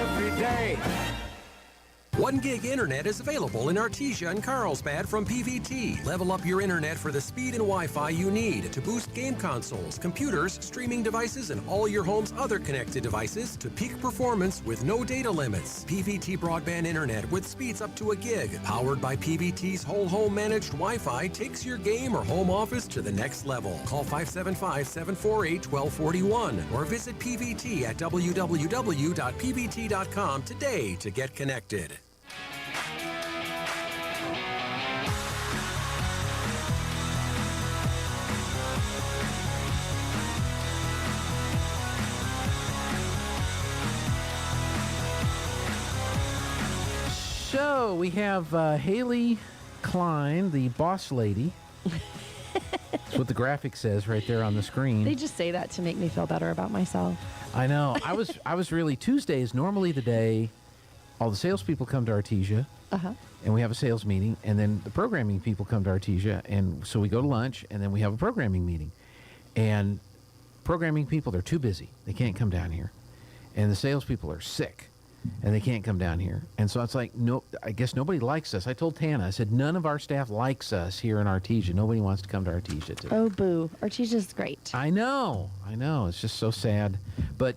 Speaker 20: every day.
Speaker 21: 1 gig internet is available in Artesia and Carlsbad from PVT. Level up your internet for the speed and Wi-Fi you need to boost game consoles, computers, streaming devices, and all your home's other connected devices to peak performance with no data limits. PVT broadband internet with speeds up to 1 gig, powered by PVT's whole home managed Wi-Fi, takes your game or home office to the next level. Call 575-748-1241 or visit PVT at www.pvt.com today to get connected.
Speaker 2: So we have Haley Klein, the boss lady. That's what the graphic says right there on the screen.
Speaker 26: They just say that to make me feel better about myself.
Speaker 2: I know. I was really, Tuesday is normally the day all the salespeople come to Artesia, and we have a sales meeting, and then the programming people come to Artesia, and so we go to lunch, and then we have a programming meeting. And programming people, they're too busy. They can't come down here. And the salespeople are sick, and they can't come down here. And so it's like, no, I guess nobody likes us. I told Tana, I said, none of our staff likes us here in Artesia. Nobody wants to come to Artesia today.
Speaker 26: Oh, boo. Artesia's great.
Speaker 2: I know. It's just so sad. But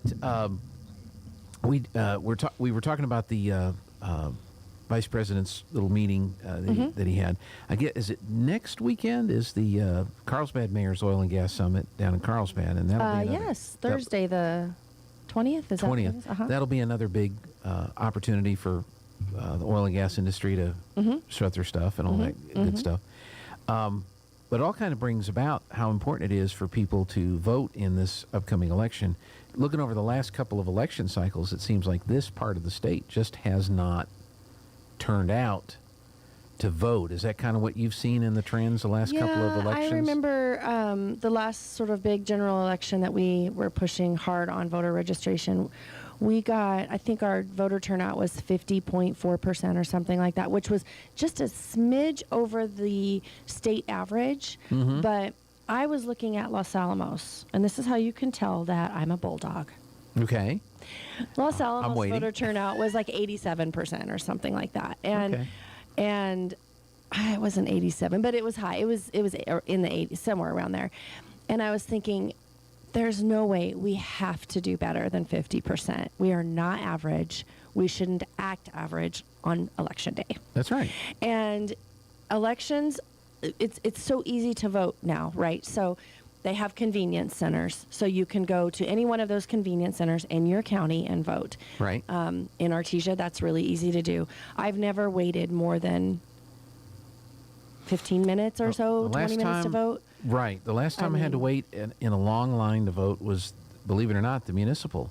Speaker 2: we were talking about the vice president's little meeting that he had. I guess, is it next weekend? Is the Carlsbad Mayor's Oil and Gas Summit down in Carlsbad, and that'll be
Speaker 26: yes, Thursday the 20th. Is
Speaker 2: 20th. That'll be another big opportunity for the oil and gas industry to shut their stuff and all that good stuff. But it all kind of brings about how important it is for people to vote in this upcoming election. Looking over the last couple of election cycles, it seems like this part of the state just has not turned out to vote. Is that kind of what you've seen in the trends the last couple of elections?
Speaker 26: I remember the last sort of big general election that we were pushing hard on voter registration. We got, I think our voter turnout was 50.4% or something like that, which was just a smidge over the state average. But I was looking at Los Alamos, and this is how you can tell that I'm a bulldog.
Speaker 2: Okay.
Speaker 26: Los Alamos voter turnout was like 87% or something like that. And it wasn't 87, but it was high. It was in the 80s, somewhere around there. And I was thinking, there's no way. We have to do better than 50%. We are not average. We shouldn't act average on election day.
Speaker 2: That's right.
Speaker 26: And elections, it's so easy to vote now, right? So They have convenience centers, so you can go to any one of those convenience centers in your county and vote.
Speaker 2: Right.
Speaker 26: In Artesia, that's really easy to do. I've never waited more than 15 minutes or so, 20 minutes to vote.
Speaker 2: Right. The last time I had to wait in a long line to vote was, believe it or not, the municipal.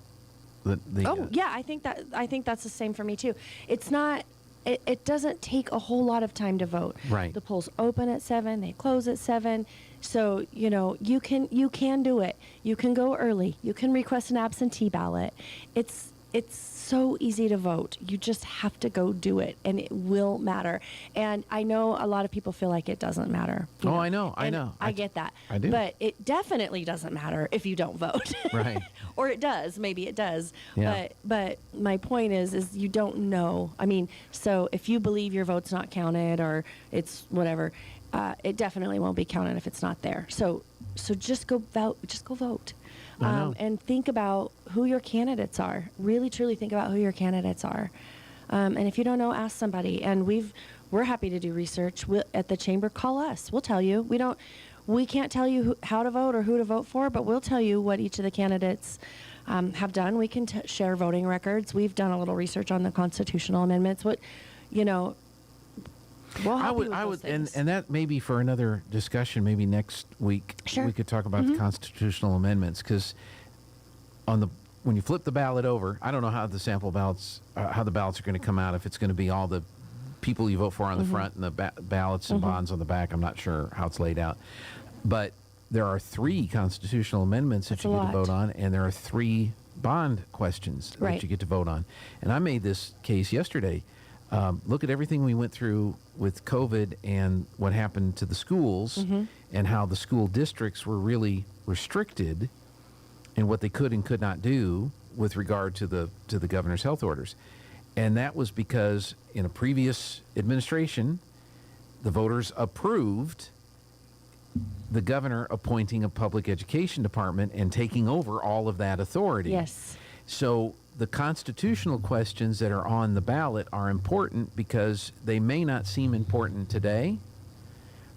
Speaker 26: Yeah, I think that's the same for me too. It's not. It doesn't take a whole lot of time to vote.
Speaker 2: Right.
Speaker 26: The polls open at 7. They close at 7. So you can do it. You can go early. You can request an absentee ballot. It's so easy to vote. You just have to go do it, and it will matter. And I know a lot of people feel like it doesn't matter.
Speaker 2: I know.
Speaker 26: I get that.
Speaker 2: I do.
Speaker 26: But it definitely doesn't matter if you don't vote.
Speaker 2: Right.
Speaker 26: Or it does. Maybe it does.
Speaker 2: Yeah.
Speaker 26: But my point is you don't know. I mean, so if you believe your vote's not counted or it's whatever, it definitely won't be counted if it's not there. So just go vote. Just go vote. And think about who your candidates are. Really, truly think about who your candidates are. And if you don't know, ask somebody. And we're happy to do research. At the chamber, call us. We'll tell you. We can't tell you how to vote or who to vote for, but we'll tell you what each of the candidates have done. We can share voting records. We've done a little research on the constitutional amendments. We'll help you with those things.
Speaker 2: And that may be for another discussion. Maybe next week
Speaker 26: Sure.
Speaker 2: we could talk about the constitutional amendments, because when you flip the ballot over, I don't know how the sample ballots, how the ballots are going to come out. If it's going to be all the people you vote for on the front and the ballots and bonds on the back, I'm not sure how it's laid out. But there are 3 constitutional amendments that you get to vote on, and there are 3 bond questions that you get to vote on. And I made this case yesterday. Look at everything we went through with COVID and what happened to the schools, and how the school districts were really restricted in what they could and could not do with regard to the governor's health orders. And that was because in a previous administration, the voters approved the governor appointing a public education department and taking over all of that authority.
Speaker 26: Yes.
Speaker 2: So the constitutional questions that are on the ballot are important because they may not seem important today,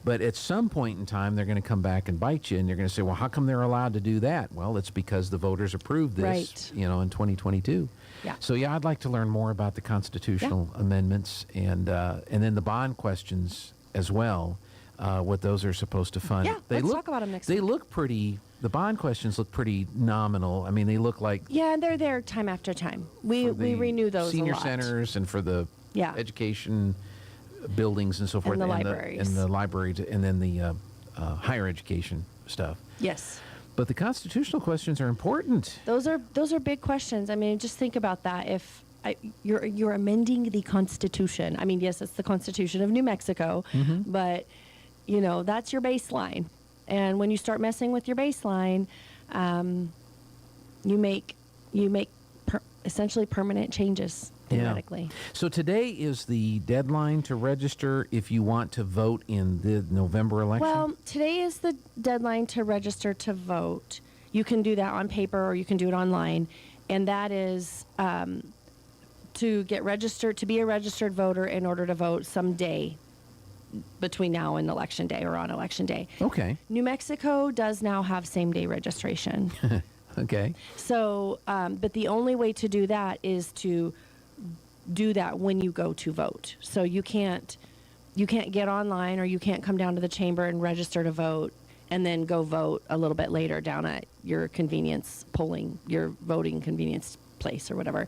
Speaker 2: but at some point in time, they're going to come back and bite you, and they're going to say, well, how come they're allowed to do that? Well, it's because the voters approved this, in 2022.
Speaker 26: Yeah.
Speaker 2: So, I'd like to learn more about the constitutional amendments and then the bond questions as well, what those are supposed to fund.
Speaker 26: Yeah, let's talk about them next week.
Speaker 2: They look pretty, the bond questions look pretty nominal. I mean, they look like...
Speaker 26: Yeah, and they're there time after time. We renew those
Speaker 2: senior
Speaker 26: a lot.
Speaker 2: centers and for the education buildings and so forth.
Speaker 26: And the libraries.
Speaker 2: And the libraries, and then the higher education stuff.
Speaker 26: Yes.
Speaker 2: But the constitutional questions are important.
Speaker 26: Those are big questions. I mean, just think about that. If you're amending the Constitution, I mean, yes, it's the Constitution of New Mexico, but that's your baseline. And when you start messing with your baseline, you make essentially permanent changes theoretically.
Speaker 2: Yeah. So today is the deadline to register if you want to vote in the November election?
Speaker 26: Well, today is the deadline to register to vote. You can do that on paper or you can do it online. And that is to get registered, to be a registered voter in order to vote someday between now and election day or on election day.
Speaker 2: Okay.
Speaker 26: New Mexico does now have same-day registration.
Speaker 2: Okay.
Speaker 26: So, but the only way to do that is to do that when you go to vote. So you can't get online or you can't come down to the chamber and register to vote and then go vote a little bit later down at your your voting convenience place or whatever.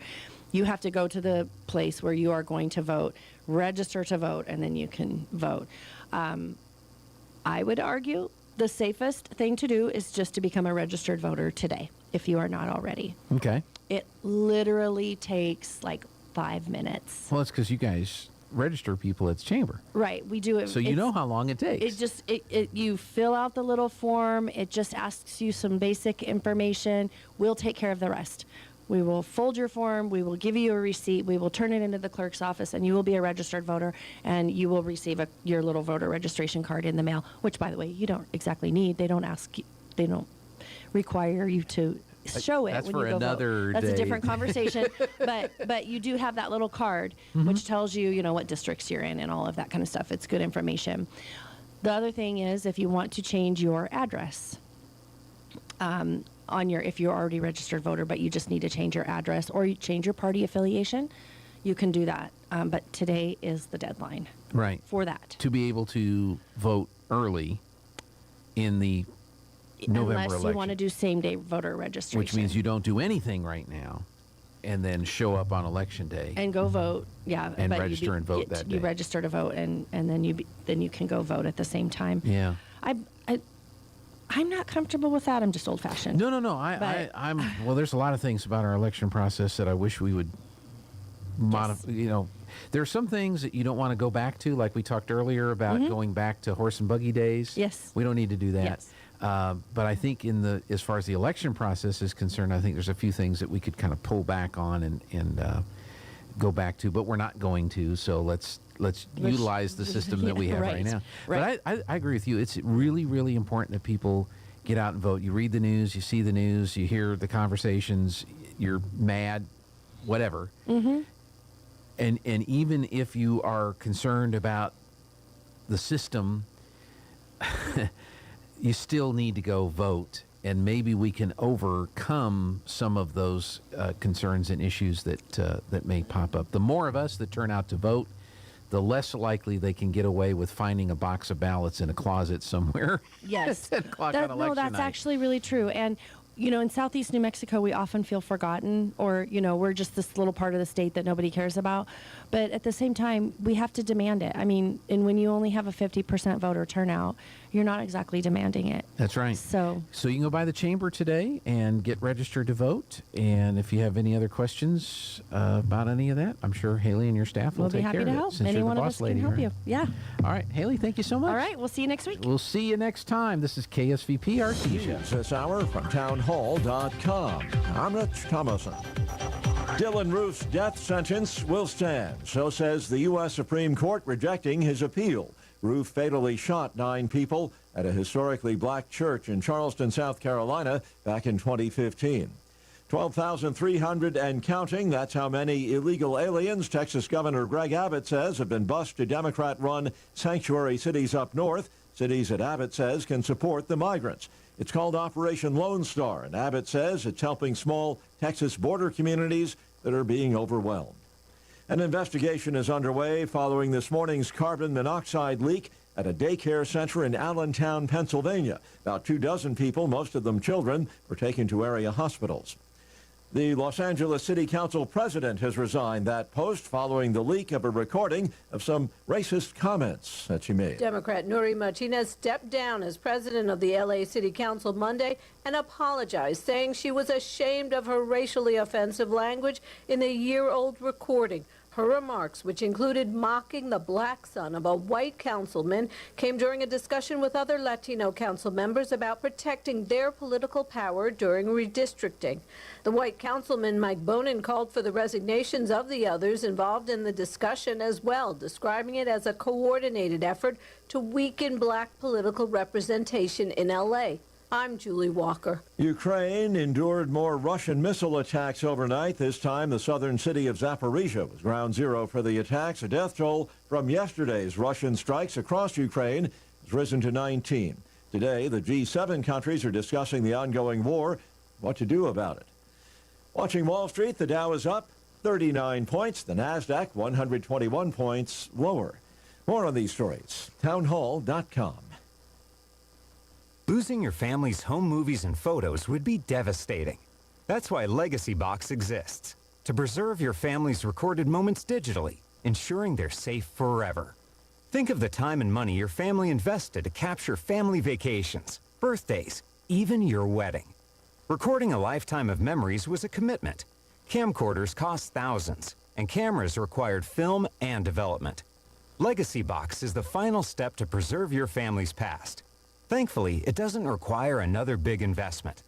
Speaker 26: You have to go to the place where you are going to vote, register to vote, and then you can vote. I would argue the safest thing to do is just to become a registered voter today, if you are not already.
Speaker 2: Okay.
Speaker 26: It literally takes like 5 minutes.
Speaker 2: Well, it's because you guys register people at the chamber.
Speaker 26: Right, we do it.
Speaker 2: So you know how long it takes.
Speaker 26: You fill out the little form. It just asks you some basic information. We'll take care of the rest. We will fold your form. We will give you a receipt. We will turn it into the clerk's office, and you will be a registered voter, and you will receive your little voter registration card in the mail, which, by the way, you don't exactly need. They don't require you to show it when you go vote. That's a different conversation. But you do have that little card, which tells you, what districts you're in and all of that kind of stuff. It's good information. The other thing is if you want to change your address. on your, if you're already a registered voter, but you just need to change your address or you change your party affiliation, you can do that. But today is the deadline
Speaker 2: Right.
Speaker 26: for that.
Speaker 2: To be able to vote early in the November
Speaker 26: Unless
Speaker 2: election.
Speaker 26: you want to do same-day voter registration.
Speaker 2: Which means you don't do anything right now and then show up on election day.
Speaker 26: And go vote, yeah.
Speaker 2: And
Speaker 26: but
Speaker 2: register and vote that
Speaker 26: You
Speaker 2: day.
Speaker 26: register to vote, and then you can go vote at the same time.
Speaker 2: Yeah.
Speaker 26: I'm not comfortable with that. I'm just old-fashioned.
Speaker 2: No. I'm well, there's a lot of things about our election process that I wish we would modify. You know, there are some things that you don't want to go back to, like we talked earlier about going back to horse and buggy days.
Speaker 26: Yes.
Speaker 2: We don't need to do that.
Speaker 26: Yes.
Speaker 2: But I think as far as the election process is concerned, I think there's a few things that we could kind of pull back on and go back to, but we're not going to. So let's utilize the system that we have right now.
Speaker 26: Right.
Speaker 2: But I agree with you. It's really, really important that people get out and vote. You read the news, you see the news, you hear the conversations, you're mad, whatever.
Speaker 26: Mm-hmm.
Speaker 2: And even if you are concerned about the system, you still need to go vote. And maybe we can overcome some of those concerns and issues that may pop up. The more of us that turn out to vote, the less likely they can get away with finding a box of ballots in a closet somewhere.
Speaker 26: Yes.
Speaker 2: At 10 o'clock on election
Speaker 26: that's
Speaker 2: night.
Speaker 26: actually really true. And, you know, in Southeast New Mexico, we often feel forgotten, or, you know, we're just this little part of the state that nobody cares about. But at the same time, we have to demand it. I mean, and when you only have a 50% voter turnout, you're not exactly demanding it.
Speaker 2: That's right.
Speaker 26: So
Speaker 2: you can go by the chamber today and get registered to vote. And if you have any other questions about any of that, I'm sure Haley and your staff will
Speaker 26: we'll be
Speaker 2: take
Speaker 26: happy
Speaker 2: care
Speaker 26: to
Speaker 2: of it.
Speaker 26: help.
Speaker 2: Since
Speaker 26: Any
Speaker 2: you're the
Speaker 26: one of
Speaker 2: boss
Speaker 26: us
Speaker 2: lady,
Speaker 26: can help
Speaker 2: right?
Speaker 26: you. Yeah.
Speaker 2: All right, Haley, thank you so much.
Speaker 26: All right, we'll see you next week.
Speaker 2: We'll see you next time. This is KSVP Artesia.
Speaker 7: This hour from townhall.com. I'm Rich Thomason. Dylan Roof's death sentence will stand. So says the U.S. Supreme Court rejecting his appeal. Roof fatally shot 9 people at a historically black church in Charleston, South Carolina back in 2015. 12,300 and counting. That's how many illegal aliens Texas Governor Greg Abbott says have been bused to Democrat-run sanctuary cities up north, cities that Abbott says can support the migrants. It's called Operation Lone Star, and Abbott says it's helping small Texas border communities that are being overwhelmed. An investigation is underway following this morning's carbon monoxide leak at a daycare center in Allentown, Pennsylvania. About 24 people, most of them children, were taken to area hospitals. The Los Angeles City Council president has resigned that post following the leak of a recording of some racist comments that she made.
Speaker 8: Democrat Nuri Martinez stepped down as president of the LA City Council Monday and apologized, saying she was ashamed of her racially offensive language in the year-old recording. Her remarks, which included mocking the black son of a white councilman, came during a discussion with other Latino council members about protecting their political power during redistricting. The white councilman, Mike Bonin, called for the resignations of the others involved in the discussion as well, describing it as a coordinated effort to weaken black political representation in L.A. I'm Julie Walker.
Speaker 7: Ukraine endured more Russian missile attacks overnight. This time, the southern city of Zaporizhia was ground zero for the attacks. The death toll from yesterday's Russian strikes across Ukraine has risen to 19. Today, the G7 countries are discussing the ongoing war, what to do about it. Watching Wall Street, the Dow is up 39 points. The Nasdaq 121 points lower. More on these stories. Townhall.com.
Speaker 17: Losing your family's home movies and photos would be devastating. That's why Legacy Box exists, to preserve your family's recorded moments digitally, ensuring they're safe forever. Think of the time and money your family invested to capture family vacations, birthdays, even your wedding. Recording a lifetime of memories was a commitment. Camcorders cost thousands, and cameras required film and development. Legacy Box is the final step to preserve your family's past. Thankfully, it doesn't require another big investment.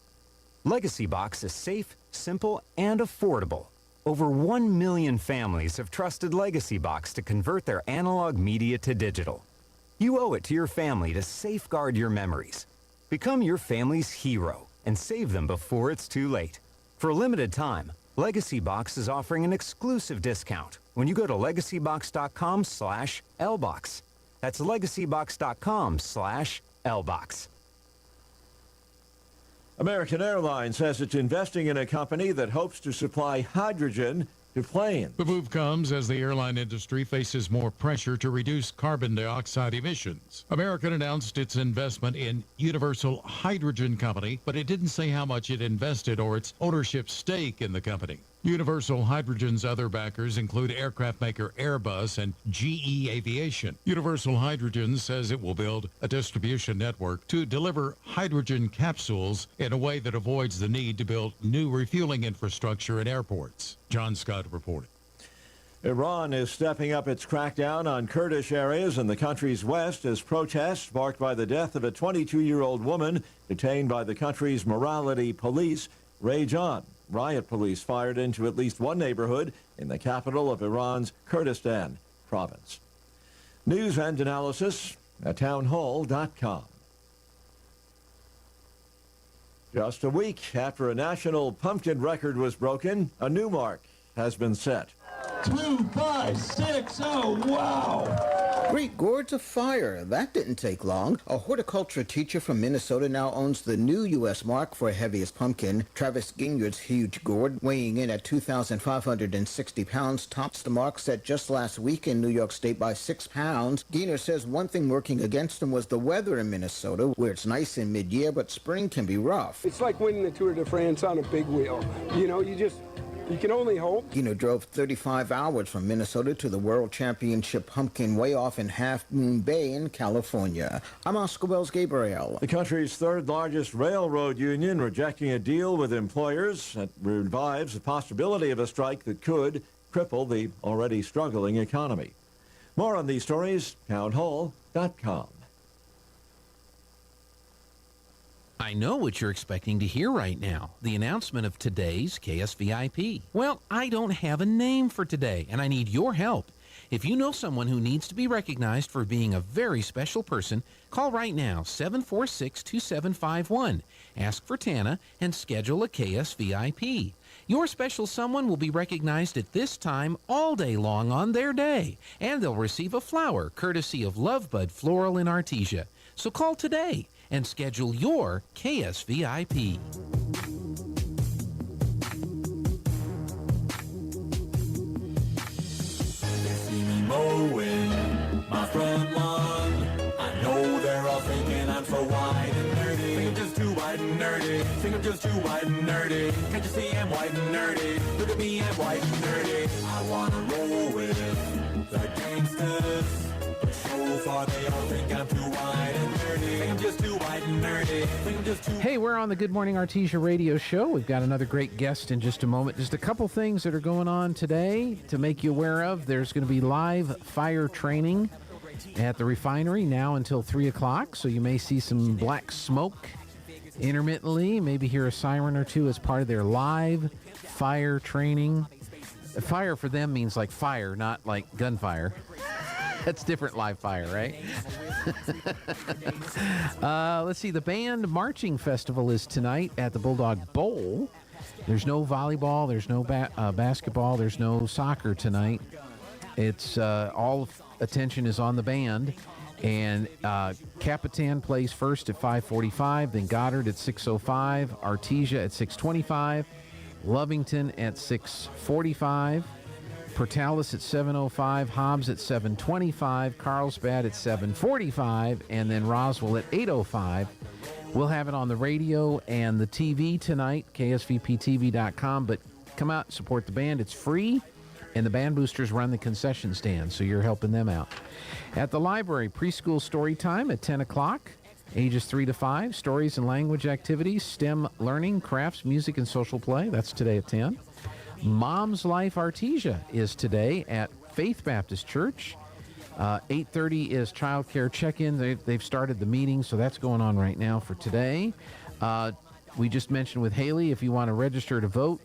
Speaker 17: Legacy Box is safe, simple, and affordable. Over 1 million families have trusted Legacy Box to convert their analog media to digital. You owe it to your family to safeguard your memories. Become your family's hero and save them before it's too late. For a limited time, Legacy Box is offering an exclusive discount when you go to legacybox.com/LBox. That's legacybox.com/LBox.
Speaker 7: American Airlines says it's investing in a company that hopes to supply hydrogen to planes.
Speaker 4: The move comes as the airline industry faces more pressure to reduce carbon dioxide emissions. American announced its investment in Universal Hydrogen Company, but it didn't say how much it invested or its ownership stake in the company. Universal Hydrogen's other backers include aircraft maker Airbus and GE Aviation. Universal Hydrogen says it will build a distribution network to deliver hydrogen capsules in a way that avoids the need to build new refueling infrastructure at airports. John Scott reporting.
Speaker 7: Iran is stepping up its crackdown on Kurdish areas in the country's west as protests sparked by the death of a 22-year-old woman detained by the country's morality police rage on. Riot police fired into at least one neighborhood in the capital of Iran's Kurdistan province. News and analysis at townhall.com. Just a week after a national pumpkin record was broken, a new mark has been set.
Speaker 20: 256, oh wow!
Speaker 9: Great gourds of fire. That didn't take long. A horticulture teacher from Minnesota now owns the new U.S. mark for heaviest pumpkin. Travis Ginyard's huge gourd, weighing in at 2,560 pounds, tops the mark set just last week in New York State by 6 pounds. Ginyard says one thing working against him was the weather in Minnesota, where it's nice in mid-year, but spring can be rough.
Speaker 10: It's like winning the Tour de France on a big wheel. You know, you can only hope.
Speaker 9: Gino drove 35 hours from Minnesota to the World Championship pumpkin way off in Half Moon Bay in California. I'm Oscar Wells Gabriel.
Speaker 7: The country's third largest railroad union rejecting a deal with employers that revives the possibility of a strike that could cripple the already struggling economy. More on these stories, townhall.com.
Speaker 2: I know what you're expecting to hear right now, the announcement of today's KSVIP. Well, I don't have a name for today, and I need your help. If you know someone who needs to be recognized for being a very special person, call right now, 746-2751. Ask for Tana and schedule a KSVIP. Your special someone will be recognized at this time all day long on their day, and they'll receive a flower courtesy of Lovebud Floral in Artesia. So call today and schedule your KSVIP.
Speaker 3: They see me mowing my front lawn. I know they're all thinking I'm so wide and nerdy. Think I'm just too wide and nerdy. Think I'm just too wide and nerdy. Can't you see I'm white and nerdy? Look at me, I'm white and nerdy. I wanna roll with the gangsters. But so far they all think I'm too wide and nerdy. Think I'm just too wide and nerdy. Think I'm just too...
Speaker 2: Hey, we're on the Good Morning Artesia radio show. We've got another great guest in just a moment. Just a couple things that are going on today to make you aware of. There's going to be live fire training at the refinery now until 3 o'clock, so you may see some black smoke intermittently, maybe hear a siren or two as part of their live fire training. Fire for them means like fire, not like gunfire. That's different live fire, right? Let's see. The band marching festival is tonight at the Bulldog Bowl. There's no volleyball. There's no basketball. There's no soccer tonight. It's all attention is on the band. And Capitan plays first at 5:45, then Goddard at 6:05, Artesia at 6:25, Lovington at 6:45. Portales at 7:05, Hobbs at 7:25, Carlsbad at 7:45, and then Roswell at 8:05. We'll have it on the radio and the TV tonight, ksvptv.com, but come out and support the band. It's free, and the band boosters run the concession stand, so you're helping them out. At the library, preschool story time at 10 o'clock, ages 3 to 5, stories and language activities, STEM learning, crafts, music, and social play. That's today at 10. Mom's Life Artesia is today at Faith Baptist Church. 8:30 is child care check-in. They've started the meeting, so that's going on right now for today. We just mentioned with Haley, if you want to register to vote,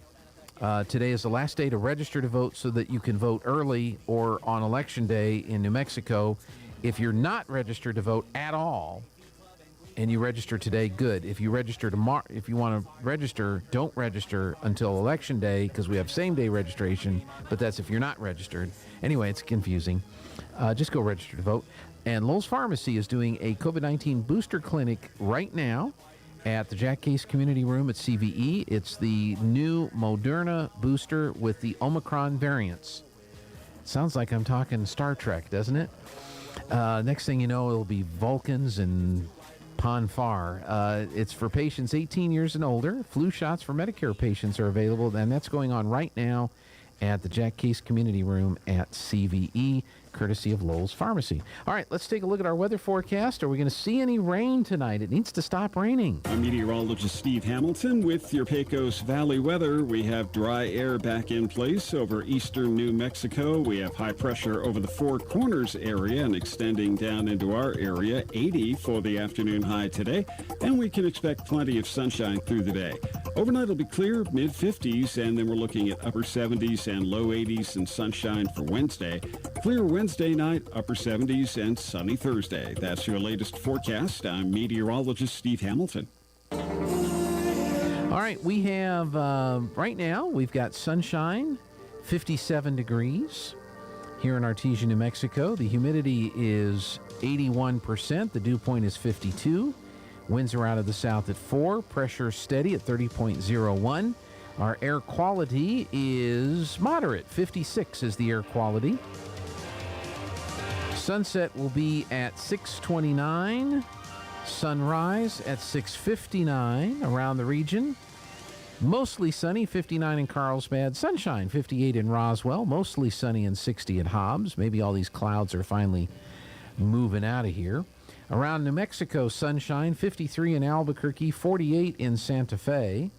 Speaker 2: today is the last day to register to vote so that you can vote early or on Election Day in New Mexico. If you're not registered to vote at all, and you register today, good. If you register tomorrow, if you want to register, don't register until Election Day because we have same-day registration, but that's if you're not registered. Anyway, it's confusing. Just go register to vote. And Lowell's Pharmacy is doing a COVID-19 booster clinic right now, at the Jack Case Community Room at CVE. It's the new Moderna booster with the Omicron variants. Sounds like I'm talking Star Trek, doesn't it? Next thing you know, it'll be Vulcans and Ponfar. It's for patients 18 years and older. Flu shots for Medicare patients are available, and that's going on right now at the Jack Case Community Room at CVE, courtesy of Lowell's Pharmacy. All right, let's take a look at our weather forecast. Are we going to see any rain tonight? It needs to stop raining.
Speaker 5: I'm meteorologist Steve Hamilton with your Pecos Valley weather. We have dry air back in place over eastern New Mexico. We have high pressure over the Four Corners area and extending down into our area. 80 for the afternoon high today, and we can expect plenty of sunshine through the day. Overnight it'll be clear, mid-50s, and then we're looking at upper 70s and low 80s and sunshine for Wednesday. Clear Wednesday night, upper 70s, and sunny Thursday. That's your latest forecast. I'm meteorologist Steve Hamilton.
Speaker 2: All right, we have, right now, we've got sunshine, 57 degrees here in Artesia, New Mexico. The humidity is 81%. The dew point is 52. Winds are out of the south at 4. Pressure steady at 30.01. Our air quality is moderate. 56 is the air quality. Sunset will be at 6:29. Sunrise at 6:59 around the region. Mostly sunny, 59 in Carlsbad. Sunshine, 58 in Roswell. Mostly sunny and 60 at Hobbs. Maybe all these clouds are finally moving out of here. Around New Mexico, sunshine, 53 in Albuquerque, 48 in Santa Fe.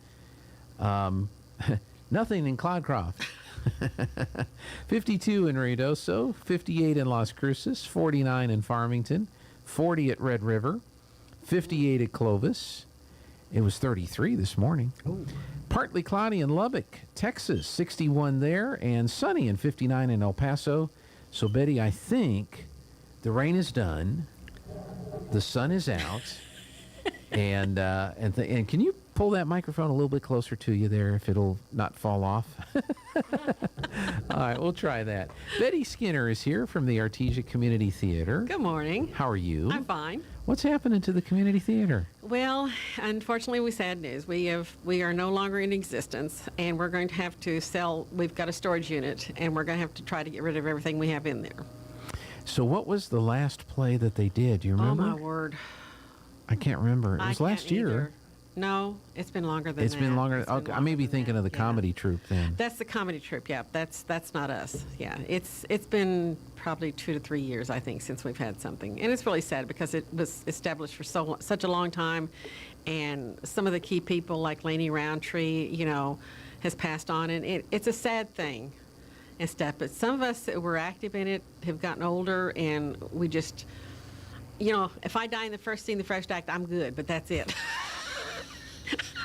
Speaker 2: Nothing in Cloudcroft. 52 in Ruidoso, 58 in Las Cruces, 49 in Farmington, 40 at Red River, 58 at Clovis. It was 33 this morning. Ooh. Partly cloudy in Lubbock, Texas, 61 there, and sunny and 59 in El Paso. So, Betty, I think the rain is done. The sun is out, and can you pull that microphone a little bit closer to you there, if it'll not fall off? All right, we'll try that. Betty Skinner is here from the Artesia Community Theater.
Speaker 12: Good morning.
Speaker 2: How are you?
Speaker 12: I'm fine.
Speaker 2: What's happening to the community theater?
Speaker 12: Well, unfortunately, we sad news. We are no longer in existence, and we're going to have to sell. We've got a storage unit, and we're going to have to try to get rid of everything we have in there.
Speaker 2: So what was the last play that they did? Do you remember?
Speaker 12: Oh, my word.
Speaker 2: I can't remember. It was last year.
Speaker 12: Either. No, it's been longer than that.
Speaker 2: It's been longer. Okay, I may be thinking of the comedy troupe then.
Speaker 12: That's the comedy troupe, yeah. That's not us. Yeah, it's been probably 2 to 3 years, I think, since we've had something. And it's really sad because it was established for such a long time. And some of the key people like Laney Roundtree, has passed on. And it's a sad thing and stuff. But some of us that were active in it have gotten older, and we just, if I die in the first scene, the first act, I'm good, but that's it.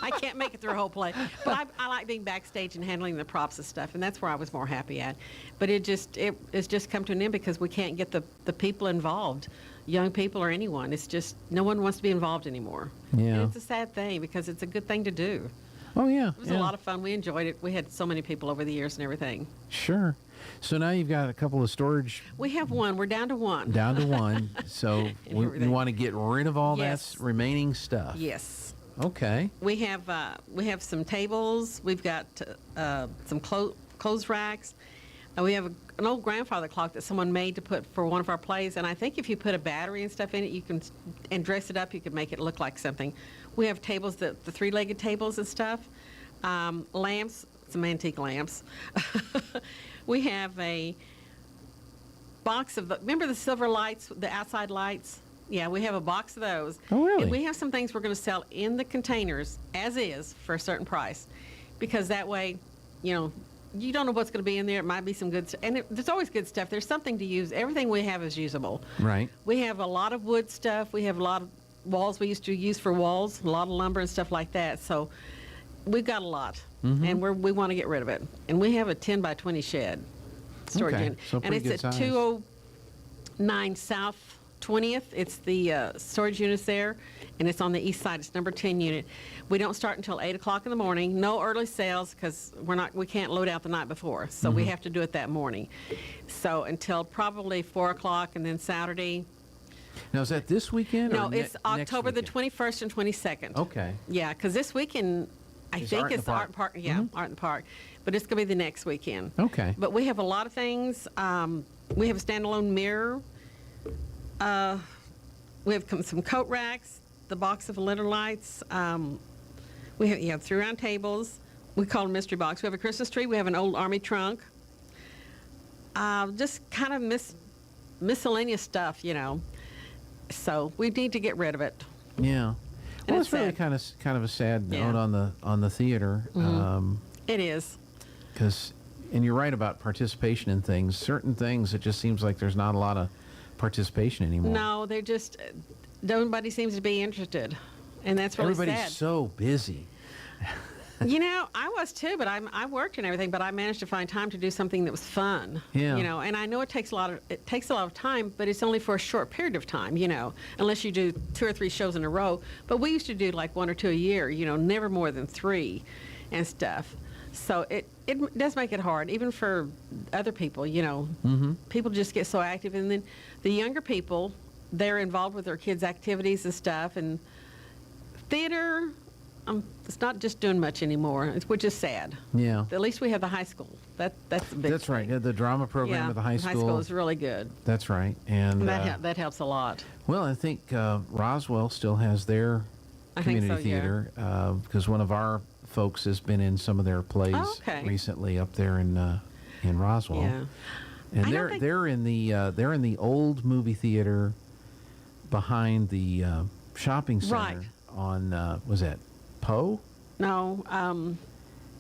Speaker 12: I can't make it through a whole play. But I like being backstage and handling the props and stuff, and that's where I was more happy at. But it's just come to an end because we can't get the people involved, young people or anyone. It's just no one wants to be involved anymore.
Speaker 2: Yeah.
Speaker 12: And it's a sad thing because it's a good thing to do.
Speaker 2: Oh, yeah.
Speaker 12: It was a lot of fun. We enjoyed it. We had so many people over the years and everything.
Speaker 2: Sure. So now you've got a couple of storage.
Speaker 12: We have one. We're down to one.
Speaker 2: Down to one. So we want to get rid of all that remaining stuff.
Speaker 12: Yes.
Speaker 2: Okay.
Speaker 12: We have some tables. We've got some clothes racks. We have an old grandfather clock that someone made to put for one of our plays, and I think if you put a battery and stuff in it, and dress it up, you could make it look like something. We have tables, the three-legged tables and stuff. Lamps, some antique lamps. We have a box of remember the silver lights, the outside lights? Yeah, we have a box of those.
Speaker 2: Oh, really?
Speaker 12: And we have some things we're going to sell in the containers as is for a certain price, because that way, you don't know what's going to be in there. It might be some good stuff. And there's always good stuff. There's something to use. Everything we have is usable.
Speaker 2: Right.
Speaker 12: We have a lot of wood stuff. We have a lot of walls we used to use for walls, a lot of lumber and stuff like that. So we've got a lot, and we want to get rid of it. And we have a 10 by 20 shed storage unit.
Speaker 2: So
Speaker 12: and it's
Speaker 2: good
Speaker 12: at
Speaker 2: size.
Speaker 12: 209 South 20th. It's the storage units there, and it's on the east side. It's number 10 unit. We don't start until 8 o'clock in the morning. No early sales because we can't load out the night before, so we have to do it that morning. So until probably 4 o'clock, and then Saturday.
Speaker 2: Now, is that this weekend?
Speaker 12: No,
Speaker 2: or
Speaker 12: it's
Speaker 2: next
Speaker 12: October the
Speaker 2: weekend?
Speaker 12: 21st and 22nd.
Speaker 2: Okay.
Speaker 12: Yeah, because this weekend, I
Speaker 2: It's
Speaker 12: think
Speaker 2: Art in
Speaker 12: it's
Speaker 2: the
Speaker 12: Art in the Park.
Speaker 2: Park.
Speaker 12: Yeah, Art in the Park. But it's going to be the next weekend.
Speaker 2: Okay.
Speaker 12: But we have a lot of things. We have a standalone mirror. We have some coat racks, the box of litter lights. We have 3 round tables. We call them mystery box. We have a Christmas tree. We have an old army trunk. Just kind of miscellaneous stuff, you know. So we need to get rid of it.
Speaker 2: Yeah.
Speaker 12: And
Speaker 2: Well,
Speaker 12: it's
Speaker 2: it's really
Speaker 12: sad.
Speaker 2: kind of a sad
Speaker 12: Yeah.
Speaker 2: note on the theater.
Speaker 12: It is.
Speaker 2: And you're right about participation in things. Certain things, it just seems like there's not a lot of participation anymore.
Speaker 12: No, they're just, nobody seems to be interested. And that's really
Speaker 2: Everybody's
Speaker 12: sad.
Speaker 2: so busy.
Speaker 12: You know, I was too, but I worked and everything, but I managed to find time to do something that was fun.
Speaker 2: Yeah.
Speaker 12: You know, and I know it takes a lot of time, but it's only for a short period of time, you know, unless you do 2 or 3 shows in a row. But we used to do like 1 or 2 a year, you know, never more than 3 and stuff. So it does make it hard, even for other people, you know.
Speaker 2: Mm-hmm.
Speaker 12: People just get so active. And then the younger people, they're involved with their kids' activities and stuff. And theater, it's not just doing much anymore, which is sad.
Speaker 2: Yeah.
Speaker 12: At least we have the high school. That's a big
Speaker 2: That's right. Yeah, the drama program
Speaker 12: yeah,
Speaker 2: at the high school.
Speaker 12: High school is really good.
Speaker 2: That's right. And
Speaker 12: That helps a lot.
Speaker 2: well, I think Roswell still has their
Speaker 12: I think
Speaker 2: community
Speaker 12: so, yeah.
Speaker 2: theater because one of our folks has been in some of their plays
Speaker 12: Oh, okay.
Speaker 2: recently up there in Roswell.
Speaker 12: Yeah.
Speaker 2: And
Speaker 12: I
Speaker 2: they're
Speaker 12: don't think-
Speaker 2: they're in the old movie theater behind the shopping center
Speaker 12: Right.
Speaker 2: on was that Poe?
Speaker 12: No,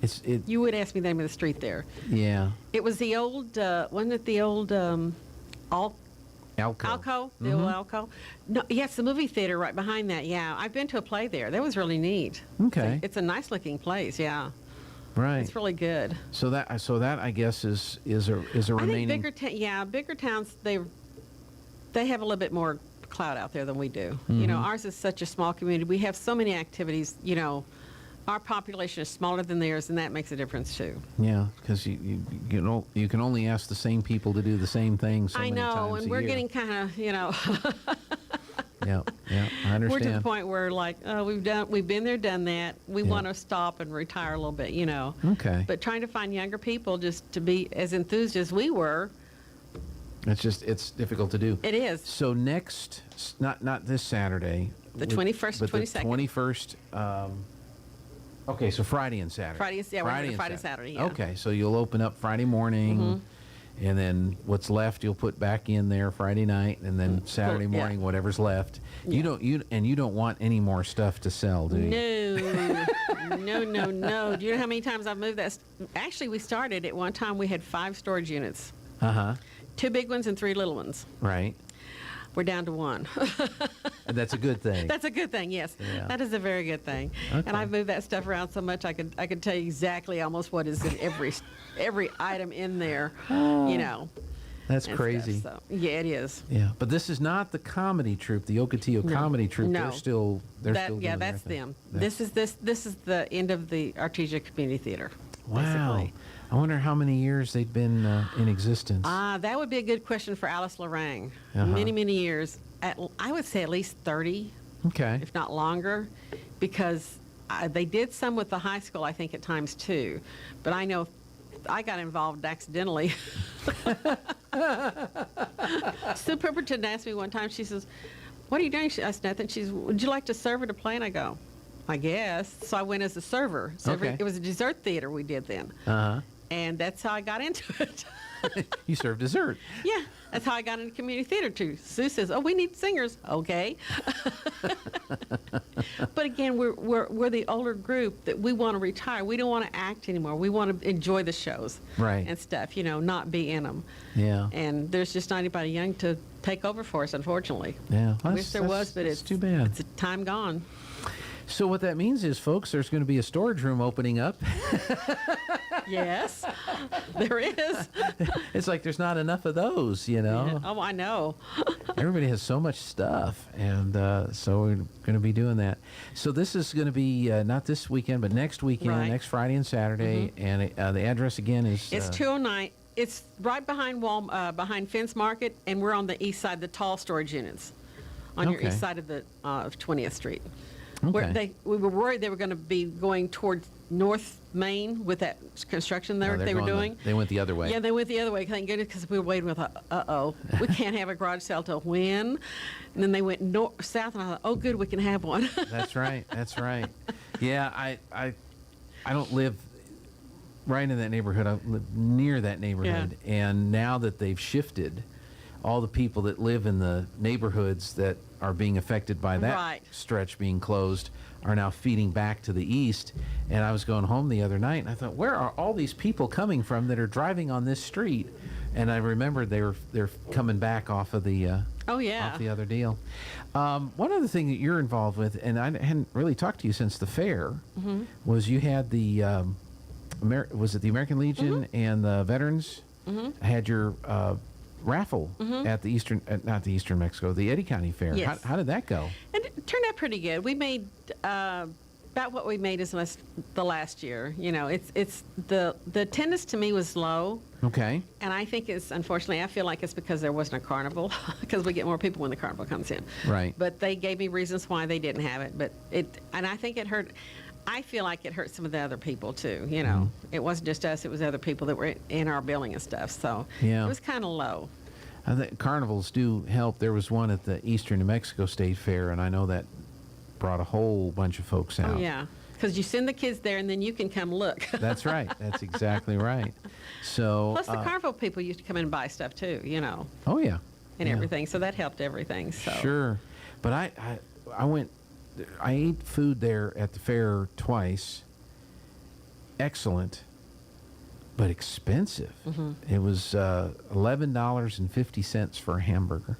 Speaker 2: It
Speaker 12: you would ask me the name of the street there.
Speaker 2: yeah.
Speaker 12: It was the old, wasn't it the old
Speaker 2: Alco.
Speaker 12: Alco? The old Alco? No, yeah, it's the movie theater right behind that, yeah. I've been to a play there. That was really neat.
Speaker 2: Okay.
Speaker 12: It's a nice looking place, yeah.
Speaker 2: Right.
Speaker 12: It's really good.
Speaker 2: So that I guess is a remaining.
Speaker 12: I think bigger towns, they have a little bit more clout out there than we do. You know, ours is such a small community. We have so many activities, you know. Our population is smaller than theirs, and that makes a difference too.
Speaker 2: Yeah, because you can only ask the same people to do the same thing so
Speaker 12: I
Speaker 2: many
Speaker 12: know,
Speaker 2: times
Speaker 12: and
Speaker 2: a
Speaker 12: we're
Speaker 2: year.
Speaker 12: getting kind of, you know,
Speaker 2: Yeah, I understand.
Speaker 12: we're to the point where like we've been there, done that. We want to stop and retire a little bit, you know.
Speaker 2: Okay.
Speaker 12: But trying to find younger people just to be as enthused as we were,
Speaker 2: It's difficult to do.
Speaker 12: it is.
Speaker 2: So next, not this Saturday.
Speaker 12: The 21st,
Speaker 2: but
Speaker 12: 22nd.
Speaker 2: The 21st. Okay, so Friday and Saturday.
Speaker 12: Friday, yeah, we're doing Friday, Saturday, yeah.
Speaker 2: Okay, so you'll open up Friday morning, and then what's left you'll put back in there Friday night, and then Saturday
Speaker 12: yeah.
Speaker 2: morning whatever's left. You don't want any more stuff to sell, do you?
Speaker 12: No. Do you know how many times I've moved that? Actually, we started at one time. We had 5 storage units, 2 big ones and 3 little ones.
Speaker 2: Right.
Speaker 12: We're down to 1.
Speaker 2: And that's a good thing.
Speaker 12: That's a good thing, yes.
Speaker 2: Yeah.
Speaker 12: That is a very good thing.
Speaker 2: Okay.
Speaker 12: And I've moved that stuff around so much I could tell you exactly almost what is in every item in there, you know.
Speaker 2: That's
Speaker 12: and
Speaker 2: crazy.
Speaker 12: stuff, so, yeah, it is.
Speaker 2: Yeah, but this is not the comedy troupe, the Ocotillo comedy troupe.
Speaker 12: No.
Speaker 2: They're still doing
Speaker 12: Yeah,
Speaker 2: their
Speaker 12: that's
Speaker 2: thing.
Speaker 12: them. This is the end of the Artesia Community Theater.
Speaker 2: Wow.
Speaker 12: Basically.
Speaker 2: I wonder how many years they've been in existence.
Speaker 12: That would be a good question for Alice Lorang.
Speaker 2: Uh-huh.
Speaker 12: Many years. I would say at least 30,
Speaker 2: Okay.
Speaker 12: if not longer, because they did some with the high school, I think, at times too. But I know I got involved accidentally. Sue Pemberton asked me one time, she says, "What are you doing?" I said, "Nothing." She says, "Would you like to serve at a play?" And I go, "I guess." So I went as a server. So
Speaker 2: Okay.
Speaker 12: it was a dessert theater we did then.
Speaker 2: Uh-huh.
Speaker 12: And that's how I got into it.
Speaker 2: You serve dessert.
Speaker 12: Yeah, that's how I got into community theater too. Sue says, "Oh, we need singers." Okay. But again, we're the older group that we want to retire. We don't want to act anymore. We want to enjoy the shows,
Speaker 2: Right.
Speaker 12: and stuff. You know, not be in them.
Speaker 2: Yeah.
Speaker 12: And there's just not anybody young to take over for us, unfortunately.
Speaker 2: Yeah.
Speaker 12: I wish there was, but it's
Speaker 2: too bad.
Speaker 12: It's a time gone.
Speaker 2: So what that means is, folks, there's going to be a storage room opening up.
Speaker 12: Yes, there is.
Speaker 2: It's like there's not enough of those, you know.
Speaker 12: Oh, I know.
Speaker 2: Everybody has so much stuff, and so we're going to be doing that. So this is going to be not this weekend, but next weekend,
Speaker 12: Right.
Speaker 2: next Friday and Saturday. And the address again is
Speaker 12: It's 209. It's right behind behind Finn's Market, and we're on the east side, the tall storage units. on your
Speaker 2: Okay.
Speaker 12: east side of the of 20th Street.
Speaker 2: Okay.
Speaker 12: We were worried they were going to be going towards North Main with that construction
Speaker 2: No,
Speaker 12: there
Speaker 2: they're
Speaker 12: they were
Speaker 2: going
Speaker 12: doing.
Speaker 2: they went the other way.
Speaker 12: Yeah, they went the other way. Thank goodness, because we were waiting with, we can't have a garage sale till when? And then they went south, and I thought, oh, good, we can have one.
Speaker 2: That's right. That's right. Yeah, I don't live right in that neighborhood. I live near that neighborhood, and now that they've shifted, all the people that live in the neighborhoods that are being affected by that
Speaker 12: Right.
Speaker 2: stretch being closed are now feeding back to the east. And I was going home the other night, and I thought, where are all these people coming from that are driving on this street? And I remembered they're coming back off of the
Speaker 12: Oh, yeah.
Speaker 2: off the other deal. One other thing that you're involved with, and I hadn't really talked to you since the fair,
Speaker 12: Mhm.
Speaker 2: was you had the was it the American Legion and the Veterans
Speaker 12: Mhm.
Speaker 2: had your raffle
Speaker 12: Mhm.
Speaker 2: at the not the Eastern Mexico, the Eddy County Fair.
Speaker 12: Yes.
Speaker 2: How did that go?
Speaker 12: And it turned out pretty good. We made about what we made as the last year. You know, it's the attendance to me was low.
Speaker 2: Okay.
Speaker 12: And I think it's, unfortunately, I feel like it's because there wasn't a carnival, because we get more people when the carnival comes in.
Speaker 2: Right.
Speaker 12: But they gave me reasons why they didn't have it. But and I think it hurt, I feel like it hurt some of the other people too, you know. It wasn't just us, it was other people that were in our building and stuff. So
Speaker 2: Yeah.
Speaker 12: it was kind of low.
Speaker 2: I think carnivals do help. There was one at the Eastern New Mexico State Fair, and I know that brought a whole bunch of folks out.
Speaker 12: Oh, yeah. Because you send the kids there and then you can come look.
Speaker 2: That's right. That's exactly right. So.
Speaker 12: Plus, the carnival people used to come in and buy stuff too, you know,
Speaker 2: Oh yeah.
Speaker 12: and
Speaker 2: Yeah.
Speaker 12: everything. So that helped everything. So
Speaker 2: Sure, but I went. I ate food there at the fair twice. Excellent, but expensive.
Speaker 12: Mhm.
Speaker 2: It was $11.50 for a hamburger.